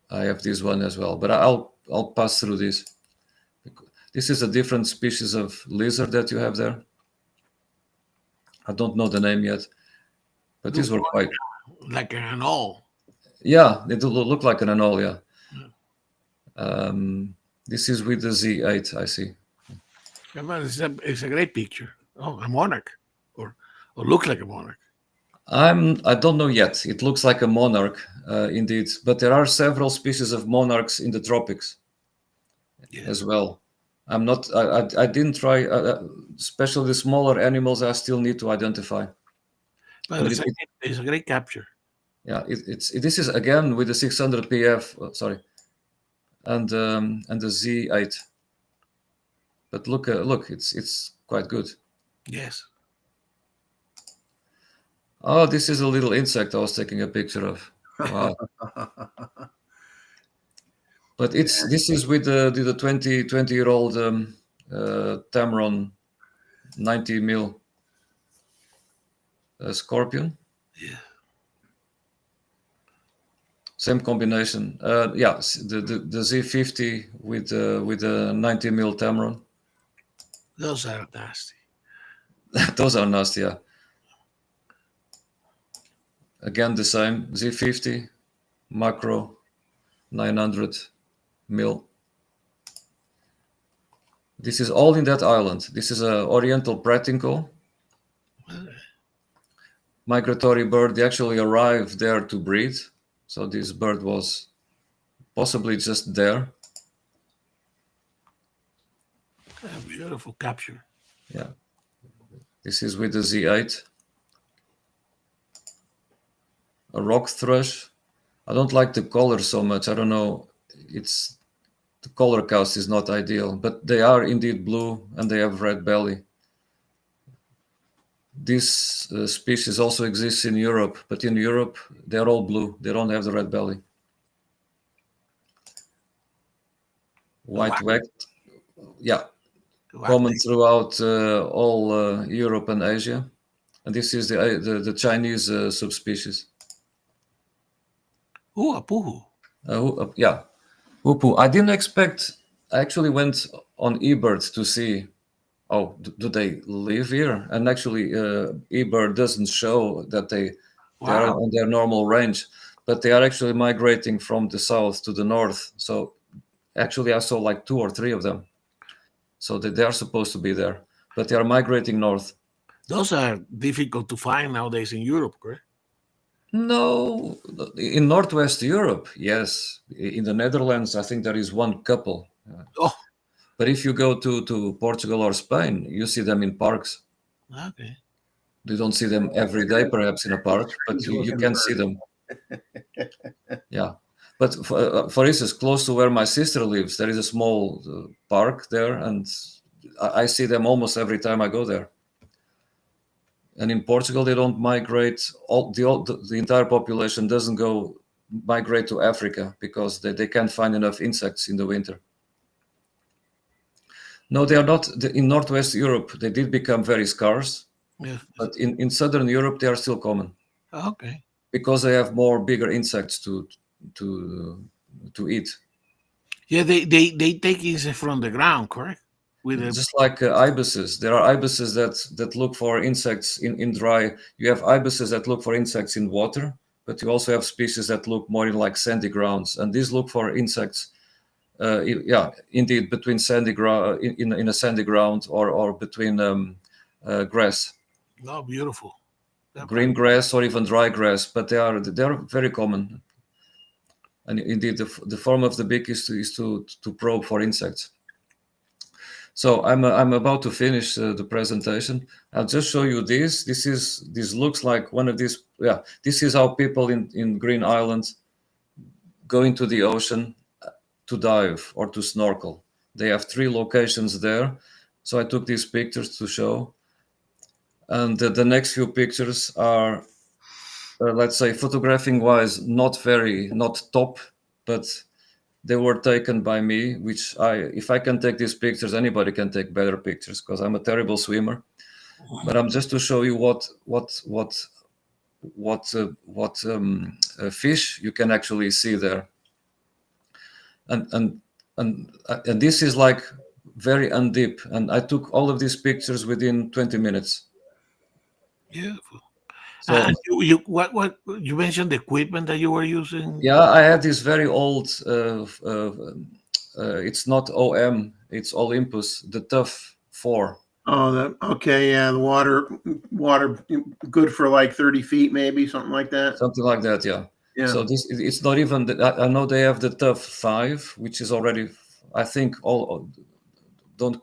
I have this one as well, but I'll pass through this. This is a different species of lizard that you have there. I don't know the name yet, but these were quite like an anole. Yeah, they do look like an anole. Yeah. This is with the Z8. I see. It's a great picture. Oh, a monarch, or look like a monarch. I don't know yet. It looks like a monarch, indeed, but there are several species of monarchs in the tropics as well. I'm not. I didn't try, especially the smaller animals. I still need to identify. But it's a great capture. Yeah, this is again with the 600 PF. Sorry, and the Z8. But look, it's quite good. Yes. Oh, this is a little insect I was taking a picture of. Wow. But this is with the 20-year-old Tamron 90mm Scorpion. Yeah. Same combination. Yeah, the Z50 with the 90mm Tamron. Those are nasty. Those are nasty, yeah. Again, the same Z50 macro 900mm. This is all in that island. This is a Oriental Pratinko. Migratory bird. They actually arrived there to breed. So this bird was possibly just there. A beautiful capture. Yeah. This is with the Z8. A rock thrush. I don't like the color so much. I don't know. The color cast is not ideal, but they are indeed blue and they have red belly. This species also exists in Europe, but in Europe they're all blue. They don't have the red belly. White whacked, yeah, common throughout all Europe and Asia. And this is the Chinese subspecies. Oh, a puhu. Yeah, Upu. I didn't expect. I actually went on eBird to see. Oh, do they live here? And actually, eBird doesn't show that they are on their normal range, but they are actually migrating from the south to the north. So actually, I saw like 2 or 3 of them. So they are supposed to be there, but they are migrating north. Those are difficult to find nowadays in Europe, correct? No, in Northwest Europe, yes. In the Netherlands, I think there is one couple. Oh, But if you go to Portugal or Spain, you see them in parks. okay. You don't see them every day, perhaps in a park, but you can see them. Yeah. But for instance, close to where my sister lives, there is a small park there, and I see them almost every time I go there. And in Portugal, they don't migrate. The entire population doesn't migrate to Africa because they can't find enough insects in the winter. No, they are not. In Northwest Europe, they did become very scarce. Yeah. But in Southern Europe, they are still common. Okay. Because they have more bigger insects to eat. Yeah, they take insects from the ground, correct? Just like ibises. There are ibises that look for insects in dry. You have ibises that look for insects in water, but you also have species that look more in like sandy grounds, and these look for insects. Indeed, between sandy ground in a sandy ground or between grass. No, beautiful. Green grass or even dry grass, but they are very common. And indeed, the form of the beak is to probe for insects. So I'm about to finish the presentation. I'll just show you this. This looks like one of these. Yeah, this is how people in Green Island go into the ocean to dive or to snorkel. They have 3 locations there. So I took these pictures to show. And the next few pictures are, let's say, photographing wise, not top, but they were taken by me, which if I can take these pictures, anybody can take better pictures because I'm a terrible swimmer. But I'm just to show you what fish you can actually see there. And this is like very undeep. And I took all of these pictures within 20 minutes. Beautiful. So what you mentioned the equipment that you were using? Yeah, I had this very old. It's not OM, it's Olympus, the Tough 4. Oh, okay, yeah, the water, good for like 30 feet, maybe something like that. Something like that, yeah. Yeah. So it's not even. I know they have the Tough 5, which is already. I think all. Don't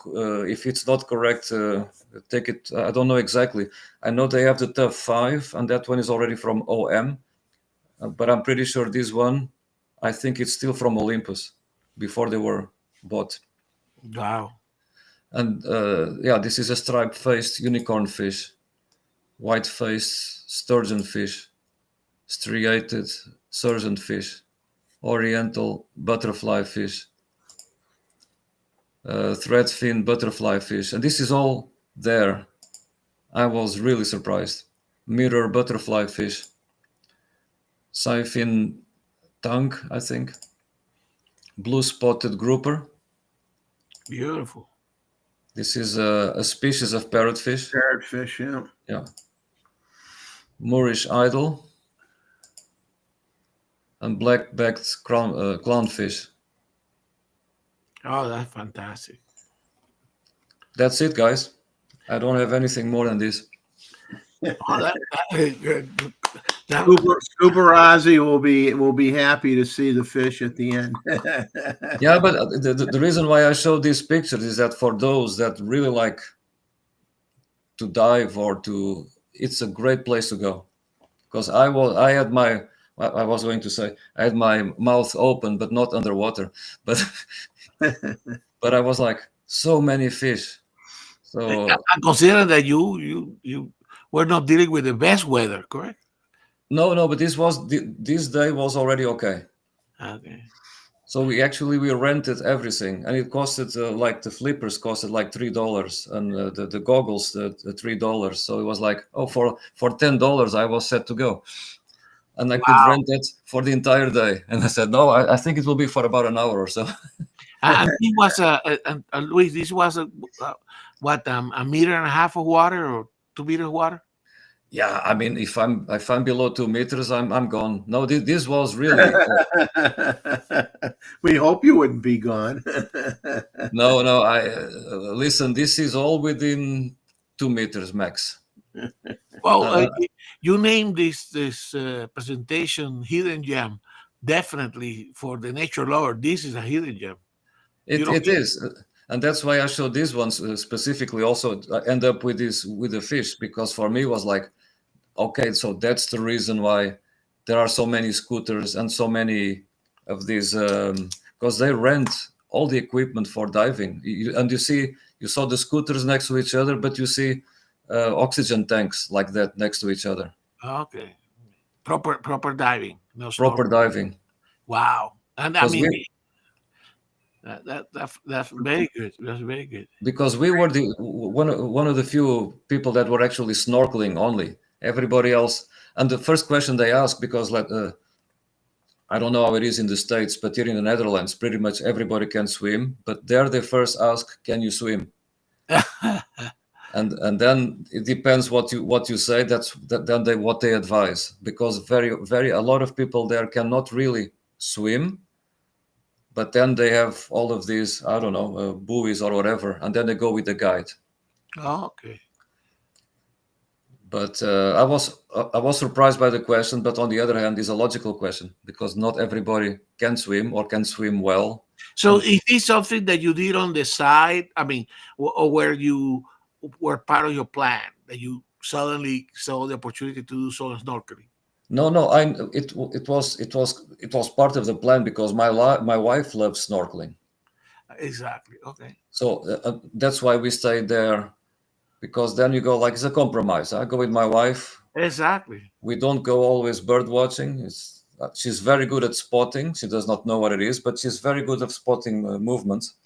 if it's not correct, take it. I don't know exactly. I know they have the Tough 5, and that one is already from OM, but I'm pretty sure this one, I think it's still from Olympus, before they were bought. Wow. And this is a striped-faced unicorn fish, white-faced sturgeon fish, striated surgeon fish, oriental butterfly fish, threadfin butterfly fish, and this is all there. I was really surprised. Mirror butterfly fish, siphon tongue, I think, blue spotted grouper. Beautiful. This is a species of parrotfish. Parrotfish, yeah. Yeah. Moorish idol and black-backed clownfish. Oh, that's fantastic. That's it, guys. I don't have anything more than this. Oh, Scuba Ozzy will be happy to see the fish at the end. Yeah, but the reason why I showed these pictures is that for those that really like to dive or to, it's a great place to go. Because I was going to say I had my mouth open but not underwater, but but I was like, so many fish. So And considering that you were not dealing with the best weather, correct? no, but this day was already okay. Okay. So we rented everything, and it costed like the flippers costed like $3, and the goggles the $3. So it was like, oh, for $10 I was set to go, and I could Wow. rent it for the entire day. And I said, no, I think it will be for about an hour or so. And it was Luis. This was what a meter and a half of water or 2 meters of water. Yeah, I mean, if I'm below 2 meters, I'm gone. No, this was really We hope you wouldn't be gone. no. I listen. This is all within 2 meters max. Well, Uh, you named this presentation "Hidden Gem." Definitely for the nature lover, this is a hidden gem. You don't it is, and that's why I showed these ones specifically. Also, I end up with the fish, because for me it was like, okay, so that's the reason why there are so many scooters and so many of these, because they rent all the equipment for diving. And you saw the scooters next to each other, but you see oxygen tanks like that next to each other. Okay. Proper diving. No Proper snorkeling. diving. Wow. And I 'Cause mean, that's very good. That's very good. Because we were the one of the few people that were actually snorkeling only. Everybody else, and the first question they ask, because like I don't know how it is in the States, but here in the Netherlands, pretty much everybody can swim. But there they first ask, "Can you swim?" And then it depends what you say. Then what they advise, because a lot of people there cannot really swim, but then they have all of these, I don't know, buoys or whatever, and then they go with the guide. Oh, okay. But I was surprised by the question, but on the other hand, it's a logical question, because not everybody can swim or can swim well. So is this something that you did on the side? I mean, or where you were part of your plan that you suddenly saw the opportunity to do so snorkeling? No, it was part of the plan, because my wife loves snorkeling. Exactly. Okay. So that's why we stayed there, because then you go, like, it's a compromise. I go with my wife. Exactly. We don't go always bird watching. She's very good at spotting. She does not know what it is, but she's very good at spotting movements.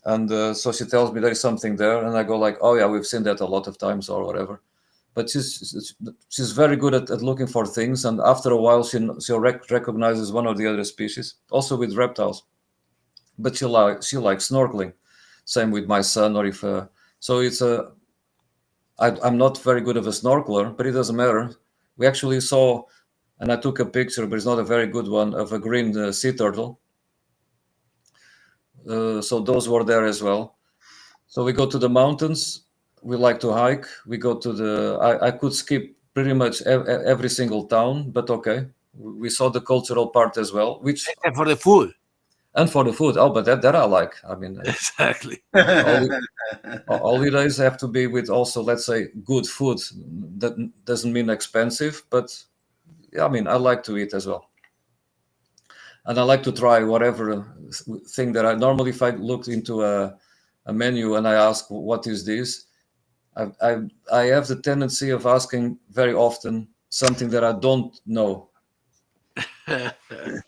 And so she tells me there is something there, and I go like, oh yeah, we've seen that a lot of times or whatever. But she's very good at looking for things, and after a while she recognizes one or the other species, also with reptiles. But she likes snorkeling. Same with my son, or if so it's a. I'm not very good of a snorkeler, but it doesn't matter. We actually saw, and I took a picture, but it's not a very good one, of a green sea turtle. So those were there as well. So we go to the mountains. We like to hike. We go to I could skip pretty much every single town, but okay. We saw the cultural part as well, which, And for the food. and for the food. Oh, but that I like. I mean, Exactly. holidays have to be with also, let's say, good food. That doesn't mean expensive, but yeah, I mean, I like to eat as well. And I like to try whatever thing that I normally, if I looked into a menu and I ask, what is this? I have the tendency of asking very often something that I don't know,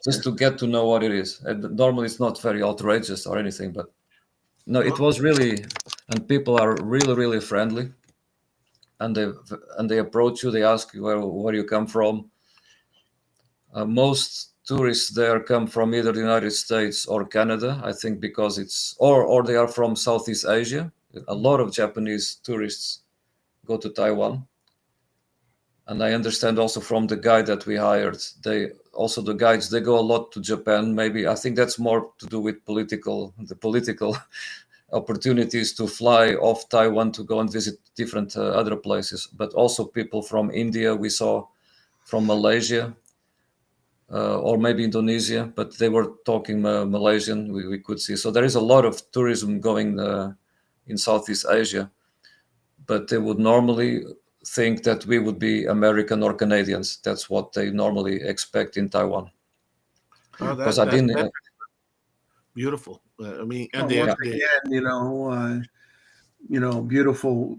just to get to know what it is. And normally it's not very outrageous or anything, but no, it was really, and people are really, really friendly, and they approach you. They ask you where you come from. Most tourists there come from either the United States or Canada, I think, because it's or they are from Southeast Asia. A lot of Japanese tourists go to Taiwan. And I understand also from the guide that we hired, the guides, they go a lot to Japan. Maybe I think that's more to do with the political opportunities to fly off Taiwan to go and visit different other places. But also people from India, we saw, from Malaysia, or maybe Indonesia, but they were talking Malaysian, we could see. So there is a lot of tourism going in Southeast Asia. but they would normally think that we would be American or Canadians. That's what they normally expect in Taiwan. Oh, Because I didn't. that's beautiful. I mean, and Well, once again, beautiful,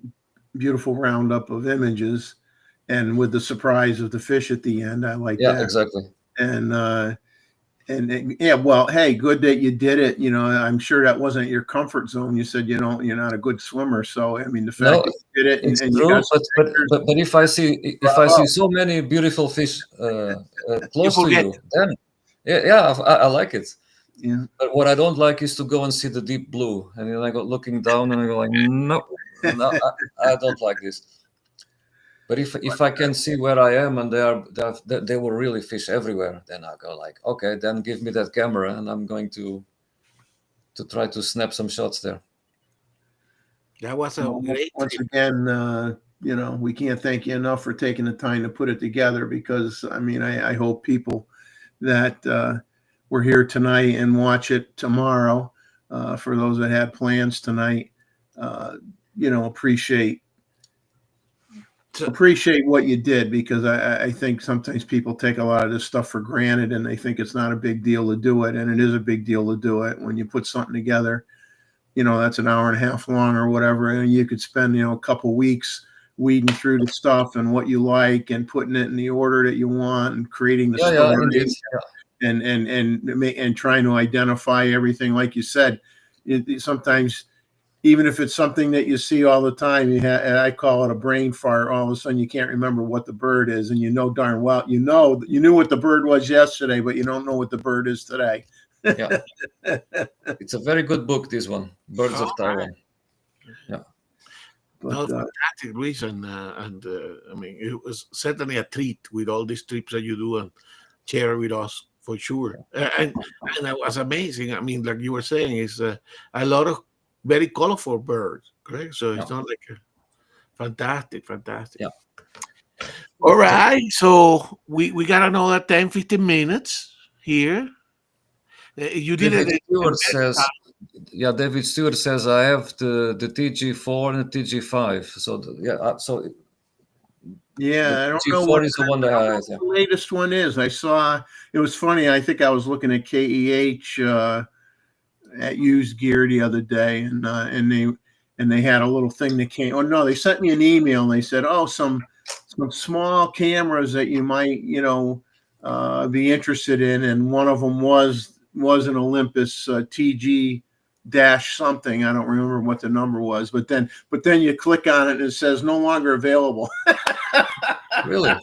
beautiful roundup of images, and with the surprise of the fish at the end. I like Yeah, that. exactly. And yeah, well, hey, good that you did it. I'm sure that wasn't your comfort zone. You said you're not a good swimmer, so I mean, the fact No, that you did it it's and you true, got some pictures, but if I see so many beautiful fish close to forget. you, then yeah, I like it. yeah. But what I don't like is to go and see the deep blue, and then I go looking down and I go like, no, I don't like this. But if I can see where I am and they were really fish everywhere, then I go like, okay, then give me that camera and I'm going to try to snap some shots there. That was a great Once trip. again, we can't thank you enough for taking the time to put it together, because I mean, I hope people that were here tonight and watch it tomorrow, for those that had plans tonight, appreciate what you did, because I think sometimes people take a lot of this stuff for granted and they think it's not a big deal to do it, and it is a big deal to do it. When you put something together, that's an hour and a half long or whatever, and you could spend a couple weeks weeding through the stuff and what you like and putting it in the order that you want and creating the story, indeed. and trying to identify everything. Like you said, sometimes, even if it's something that you see all the time, and I call it a brain fart. All of a sudden, you can't remember what the bird is, and darn well, you knew what the bird was yesterday, but you don't know what the bird is today. Yeah, it's a very good book, this one, Birds of Taiwan. Yeah. But, fantastic reason, and I mean, it was certainly a treat with all these trips that you do and share with us, for sure. And it was amazing. I mean, like you were saying, it's a lot of very colorful birds, correct? So it's not like fantastic. Yeah. All right, so we got another 10-15 minutes here. You did David it. Stewart says, David Stewart says, I have the TG4 and the TG5. So yeah, I don't know G4 what is the one that I have. the latest one is. I saw, it was funny. I think I was looking at KEH at Used Gear the other day, and they had a little thing that came. Oh no, they sent me an email and they said, oh, some small cameras that you might be interested in, and one of them was an Olympus TG dash something. I don't remember what the number was, but then you click on it and it says no longer available. Really?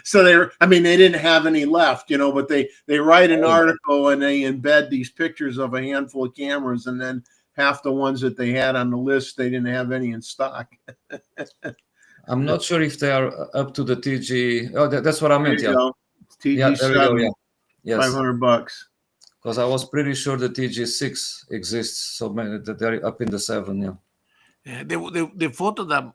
So they didn't have any left, but they write an article and they embed these pictures of a handful of cameras, and then half the ones that they had on the list, they didn't have any in stock. I'm not sure if they are up to the TG. Oh, that's what I meant. Yeah. TG7, there we go. Yeah. Yes. $500. Because I was pretty sure the TG6 exists, so that they're up in the 7. Yeah. The photo that,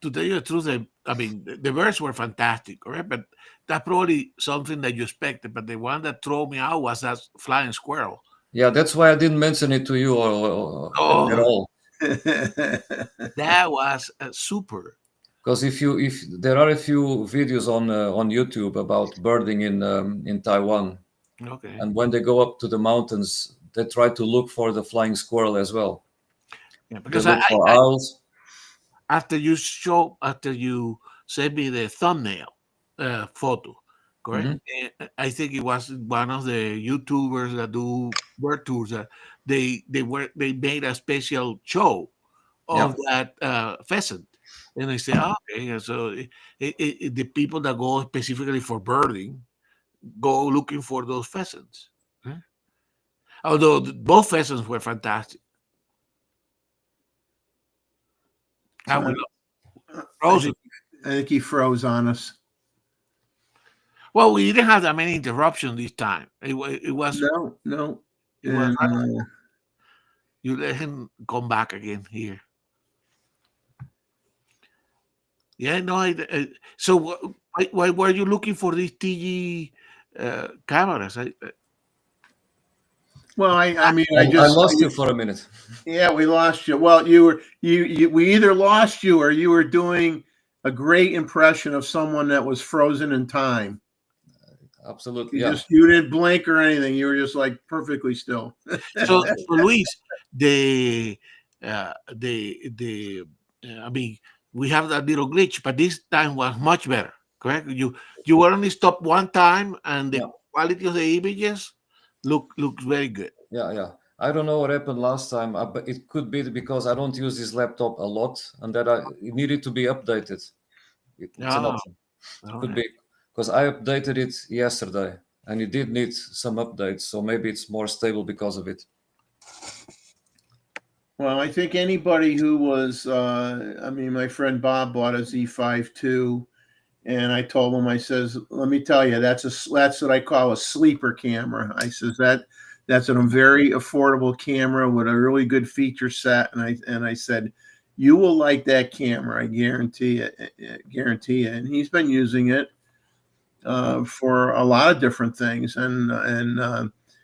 to tell you the truth, I mean, the birds were fantastic, correct? But that's probably something that you expected. But the one that threw me out was that flying squirrel. Yeah, that's why I didn't mention it to you at all. That was super. Because if there are a few videos on YouTube about birding in Taiwan, okay, and when they go up to the mountains, they try to look for the flying squirrel as well. Yeah, because they look for owls. After you sent me the thumbnail photo, correct? Mm-hmm. I think it was one of the YouTubers that do bird tours. They made a special show of that pheasant, and I said, okay, so the people that go specifically for birding go looking for those pheasants. Okay? Although both pheasants were fantastic. I think he froze on us. Well, we didn't have that many interruptions this time. It was no. It was you let him come back again here. Yeah, no. So why were you looking for these TG cameras? Well, I mean, I lost you for a minute. Yeah, we lost you. Well, we either lost you or you were doing a great impression of someone that was frozen in time. Absolutely, You didn't blink or anything. You were just like perfectly still. So Luis, the I mean, we have that little glitch, but this time was much better. Correct? You were only stopped one time, and the Yeah. quality of the images looks very good. Yeah. I don't know what happened last time, but it could be because I don't use this laptop a lot, and that it needed to be updated. It's an Ah, option. all Could right. be because I updated it yesterday, and it did need some updates. So maybe it's more stable because of it. Well, I think anybody who was, I mean, my friend Bob bought a Z5 too, and I told him, I says, let me tell you, that's what I call a sleeper camera. I says that's a very affordable camera with a really good feature set, and I said, you will like that camera, I guarantee it, guarantee it. And he's been using it for a lot of different things, and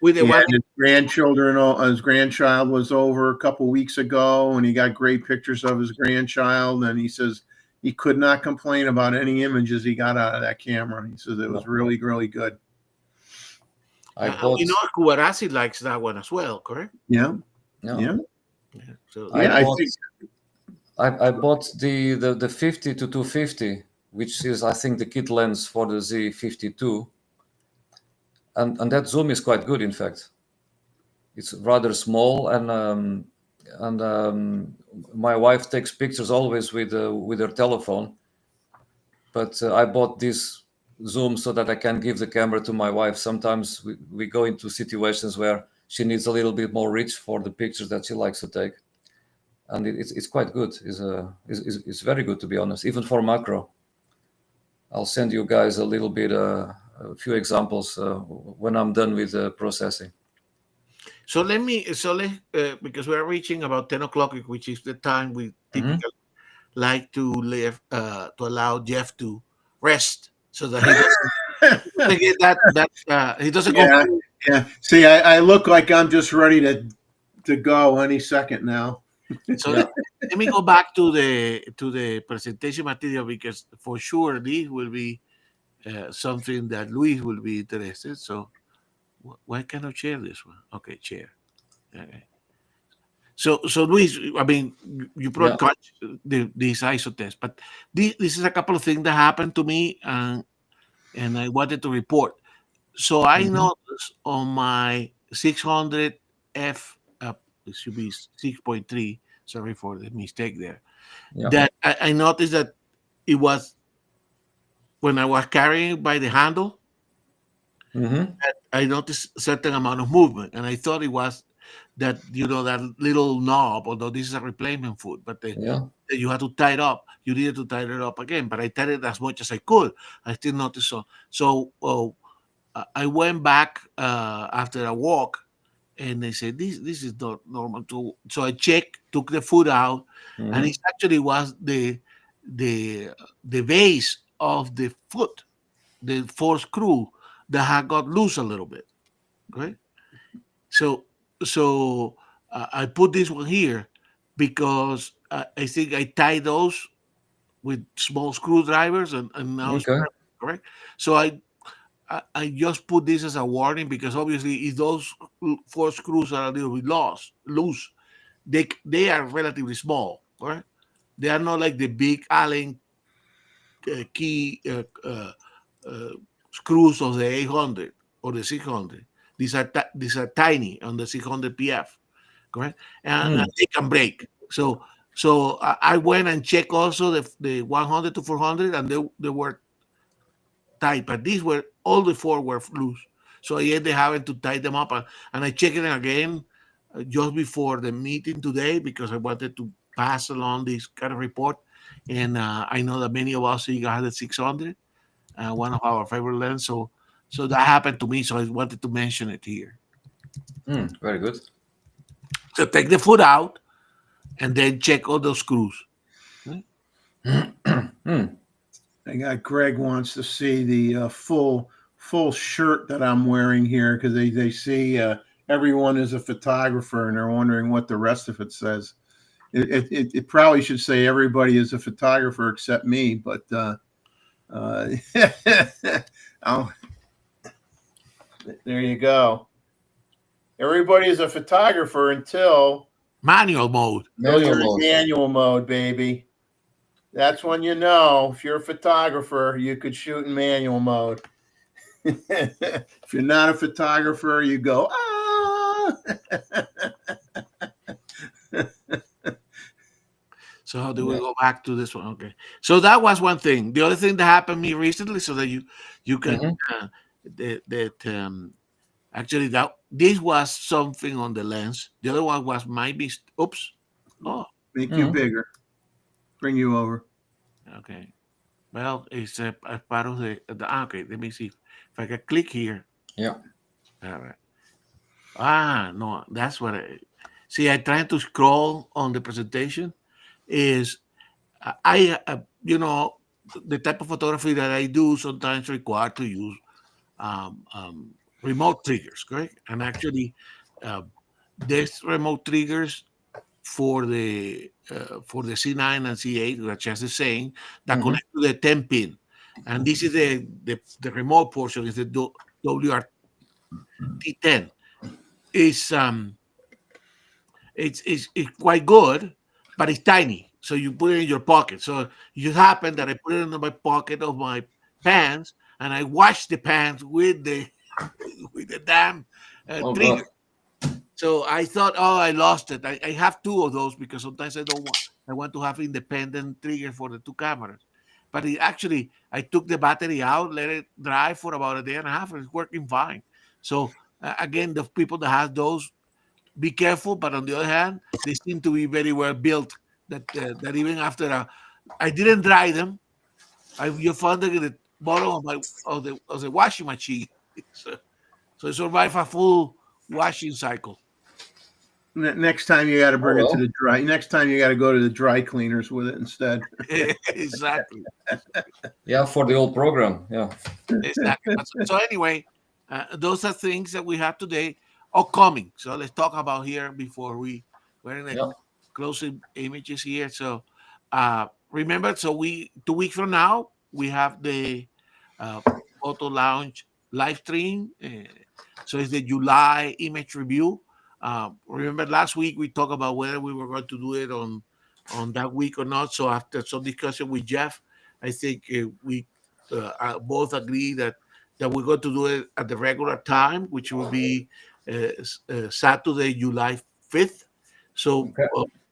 With the yeah, one, his grandchild was over a couple weeks ago, and he got great pictures of his grandchild. And he says he could not complain about any images he got out of that camera. He says it was really, really good. I bought. you know, Kubarasi likes that one as well, correct? Yeah, Yeah. yeah, Yeah. So yeah. I bought, I bought the 50 to 250, which is I think the kit lens for the Z52, and that zoom is quite good. In fact, it's rather small, and my wife takes pictures always with her telephone. But I bought this zoom so that I can give the camera to my wife. Sometimes we go into situations where she needs a little bit more reach for the pictures that she likes to take, and it's quite good. It's very good, to be honest, even for macro. I'll send you guys a little bit a few examples when I'm done with processing. So let because we're reaching about 10 o'clock, which is the time we typically like to leave to allow Jeff to rest so that he doesn't get that he doesn't go. Yeah, yeah. See, I look like I'm just ready to go any second now. So let me go back to the presentation material, because for sure this will be something that Luis will be interested. So why cannot share this one? Okay, share. Okay. So Luis, I mean, you brought these ISO tests, but this is a couple of things that happened to me, and I wanted to report. So I noticed on my 600F, it should be 6.3. Sorry for the mistake there. Yeah. That I noticed that it was when I was carrying by the handle, that I noticed a certain amount of movement, and I thought it was that that little knob, although this is a replacement foot, but that you had to tie it up. You needed to tie it up again, but I tied it as much as I could. I still noticed so. So I went back after a walk, and they said this is not normal too. So I checked, took the foot out, and it actually was the base of the foot, the fourth screw that had got loose a little bit, right? So I put this one here because I think I tied those with small screwdrivers, and now it's perfect, correct. So I just put this as a warning, because obviously if those four screws are a little bit loose, they are relatively small, right? They are not like the big Allen key screws of the 800 or the 600. These are tiny on the 600 PF, correct? And they can break. So I went and checked also the 100 to 400, and they were tight, but these were all the four were loose. So I ended having to tie them up, and I checked it again just before the meeting today, because I wanted to pass along this kind of report. And I know that many of us see had the 600, one of our favorite lens. So that happened to me. So I wanted to mention it here. Very good. So take the foot out, and then check all those screws. I got Greg wants to see the full shirt that I'm wearing here, because they see everyone is a photographer, and they're wondering what the rest of it says. It probably should say everybody is a photographer except me, but oh, there you go. Everybody is a photographer until Manual mode. you're in manual mode, baby. That's when you know if you're a photographer, you could shoot in manual mode. If you're not a photographer, you go, ah. So how do we go back to this one? Okay. So that was one thing. The other thing that happened to me recently, so that you can actually that this was something on the lens. The other one was maybe oops. Oh, Make you bigger. Bring you over. okay. Well, it's a part of the okay. Let me see if I can click here. Yeah. All right. No, that's what I see. I trying to scroll on the presentation. Is I the type of photography that I do sometimes require to use remote triggers, correct? And actually, there's remote triggers for the C9 and C8, which is the same, that connect to the 10 pin, and this is the remote portion is the WRT10. It's quite good, but it's tiny. So you put it in your pocket. So it happened that I put it in my pocket of my pants, and I washed the pants with the damn trigger. So I thought, oh, I lost it. I have two of those because sometimes I want to have independent trigger for the two cameras. But I took the battery out, let it dry for about a day and a half, and it's working fine. So again, the people that have those, be careful. But on the other hand, they seem to be very well built. That even after I didn't dry them, you found them in the bottom of the washing machine. So it survived a full washing cycle. Next time you got to bring it to the dry. Next time you got to go to the dry cleaners with it instead. Exactly. Yeah, for the old program. Yeah. Exactly. So anyway, those are things that we have today upcoming. So let's talk about here before we're in the closing images here. So remember, so 2 weeks from now we have the Photo Lounge live stream. So it's the July image review. Remember last week we talked about whether we were going to do it on that week or not. So after some discussion with Jeff, I think we both agree that we're going to do it at the regular time, which will be Saturday, July 5th. So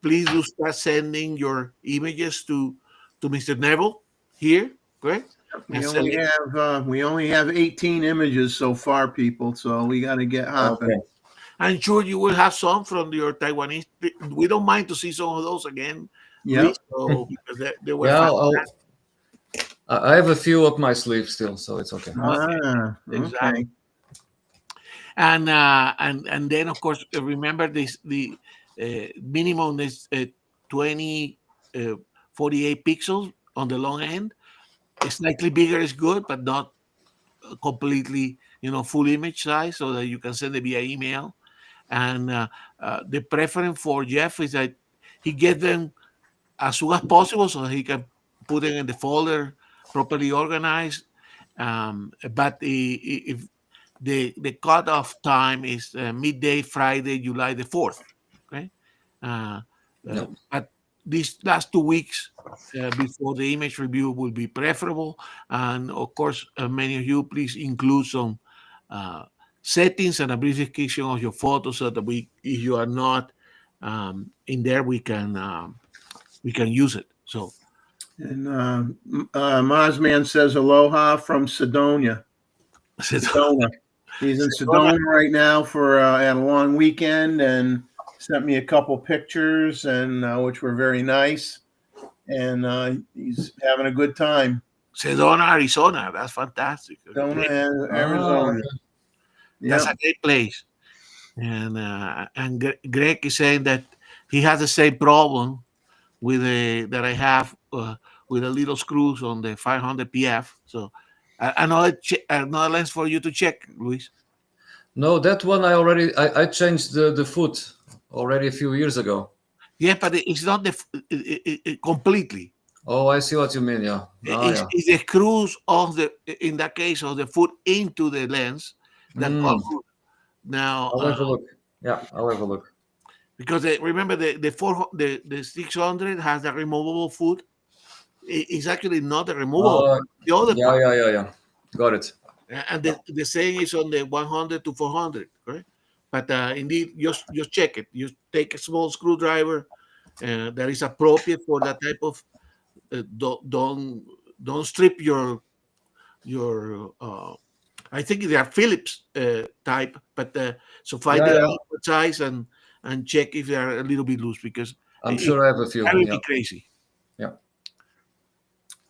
please do start sending your images to Mr. Neville here, correct? We only have 18 images so far, people. So we got to get hopping. Okay. I'm sure you will have some from your Taiwanese. We don't mind to see some of those again. Yeah. So, because they were fantastic. I have a few up my sleeve still, so it's okay. Exactly. And then of course remember this the minimum is 20 48 pixels on the long end. Slightly bigger is good, but not completely full image size, so that you can send it via email. And the preference for Jeff is that he get them as soon as possible so that he can put it in the folder properly organized. But if the cutoff time is midday Friday, July the 4th. Okay. But these last 2 weeks before the image review will be preferable. And of course, many of you, please include some settings and a brief description of your photos so that if you are not in there, we can use it. So. And Mazman says aloha from Sedona. Sedona. He's in Sedona right now for at a long weekend, and sent me a couple pictures, and which were very nice. And he's having a good time. Sedona, Arizona. That's fantastic. Sedona, Arizona. That's a great place. And Greg is saying that he has the same problem with that I have with the little screws on the 500 PF. So another lens for you to check, Luis. No, that one I changed the foot already a few years ago. Yeah, but it's not completely. Oh, I see what you mean. Yeah. Oh, yeah. It's the screws of in that case, of the foot into the lens that got good. Now, I'll have a look. Yeah, I'll have a look. because remember the 600 has a removable foot. It's actually not a removable. The other part. Yeah. Got it. And the same is on the 100 to 400, correct? But indeed, just check it. You take a small screwdriver that is appropriate for that type of. Don't strip your. I think they are Phillips type, but so find the adequate size and check if they are a little bit loose, because I'm sure I have a few. That would be crazy. Yeah.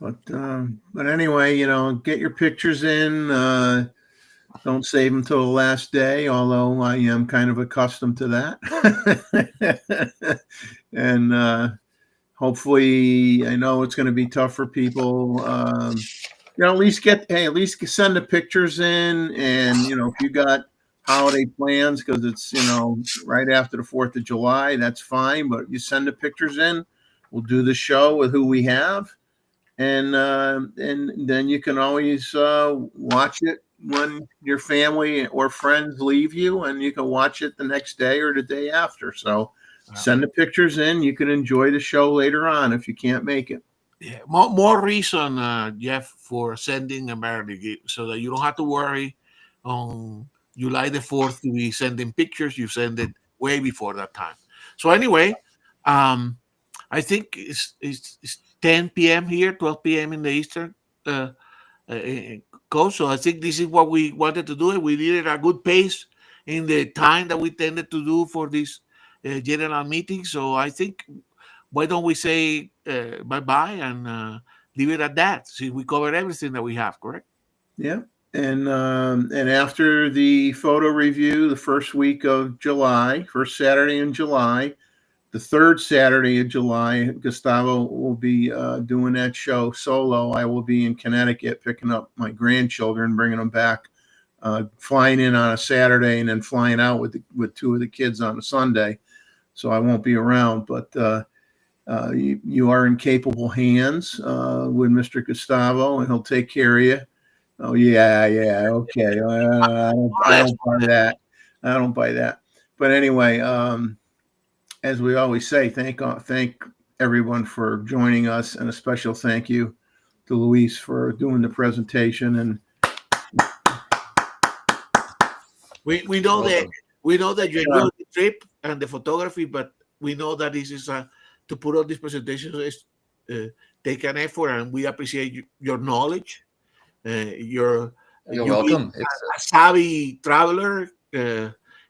But anyway, get your pictures in. Don't save them till the last day, although I am kind of accustomed to that. And hopefully, I know it's going to be tough for people. At least send the pictures in, and if you got holiday plans, because it's right after the 4th of July, that's fine. But you send the pictures in, we'll do the show with who we have. And then you can always watch it when your family or friends leave you, and you can watch it the next day or the day after. So send the pictures in. You can enjoy the show later on if you can't make it. Yeah, more reason, Jeff, for sending a birthday gift, so that you don't have to worry on July the 4th to be sending pictures. You send it way before that time. So anyway, I think it's 10 p.m. here, 12 p.m. in the Eastern coast. So I think this is what we wanted to do. We did it at a good pace in the time that we tended to do for this general meeting. So I think, why don't we say bye-bye and leave it at that? See, we covered everything that we have, correct? Yeah. And after the photo review, the first week of July, first Saturday in July, the third Saturday of July, Gustavo will be doing that show solo. I will be in Connecticut picking up my grandchildren, bringing them back, flying in on a Saturday and then flying out with two of the kids on a Sunday. So I won't be around, but you are in capable hands with Mr. Gustavo, and he'll take care of you. Oh, yeah, okay. I don't buy that. I don't buy that. But anyway, as we always say, thank everyone for joining us, and a special thank you to Luis for doing the presentation. And we know that you enjoyed the trip and the photography, but we know that this is to put on this presentation is take an effort, and we appreciate your knowledge. You're welcome. A savvy traveler.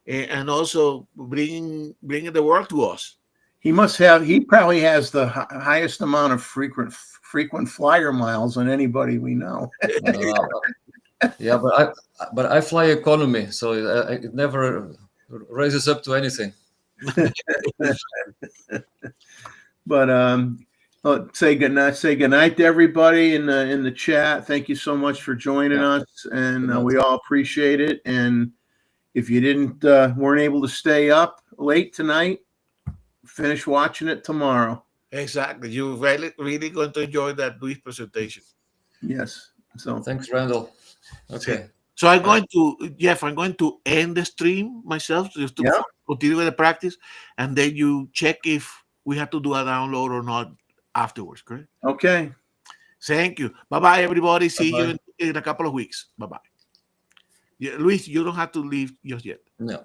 And also bringing the world to us. He probably has the highest amount of frequent flyer miles than anybody we know. Yeah, but I fly economy, so it never raises up to anything. But say goodnight to everybody in the chat. Thank you so much for joining us, and we all appreciate it. And if you weren't able to stay up late tonight, finish watching it tomorrow. Exactly. You're really going to enjoy that Luis presentation. Yes. So thanks, Randall. Okay. So I'm going to end the stream myself just to continue with the practice, and then you check if we have to do a download or not afterwards, correct? Okay. Thank you. Bye-bye, everybody. See you in a couple of weeks. Bye-bye. Yeah, Luis, you don't have to leave just yet. No.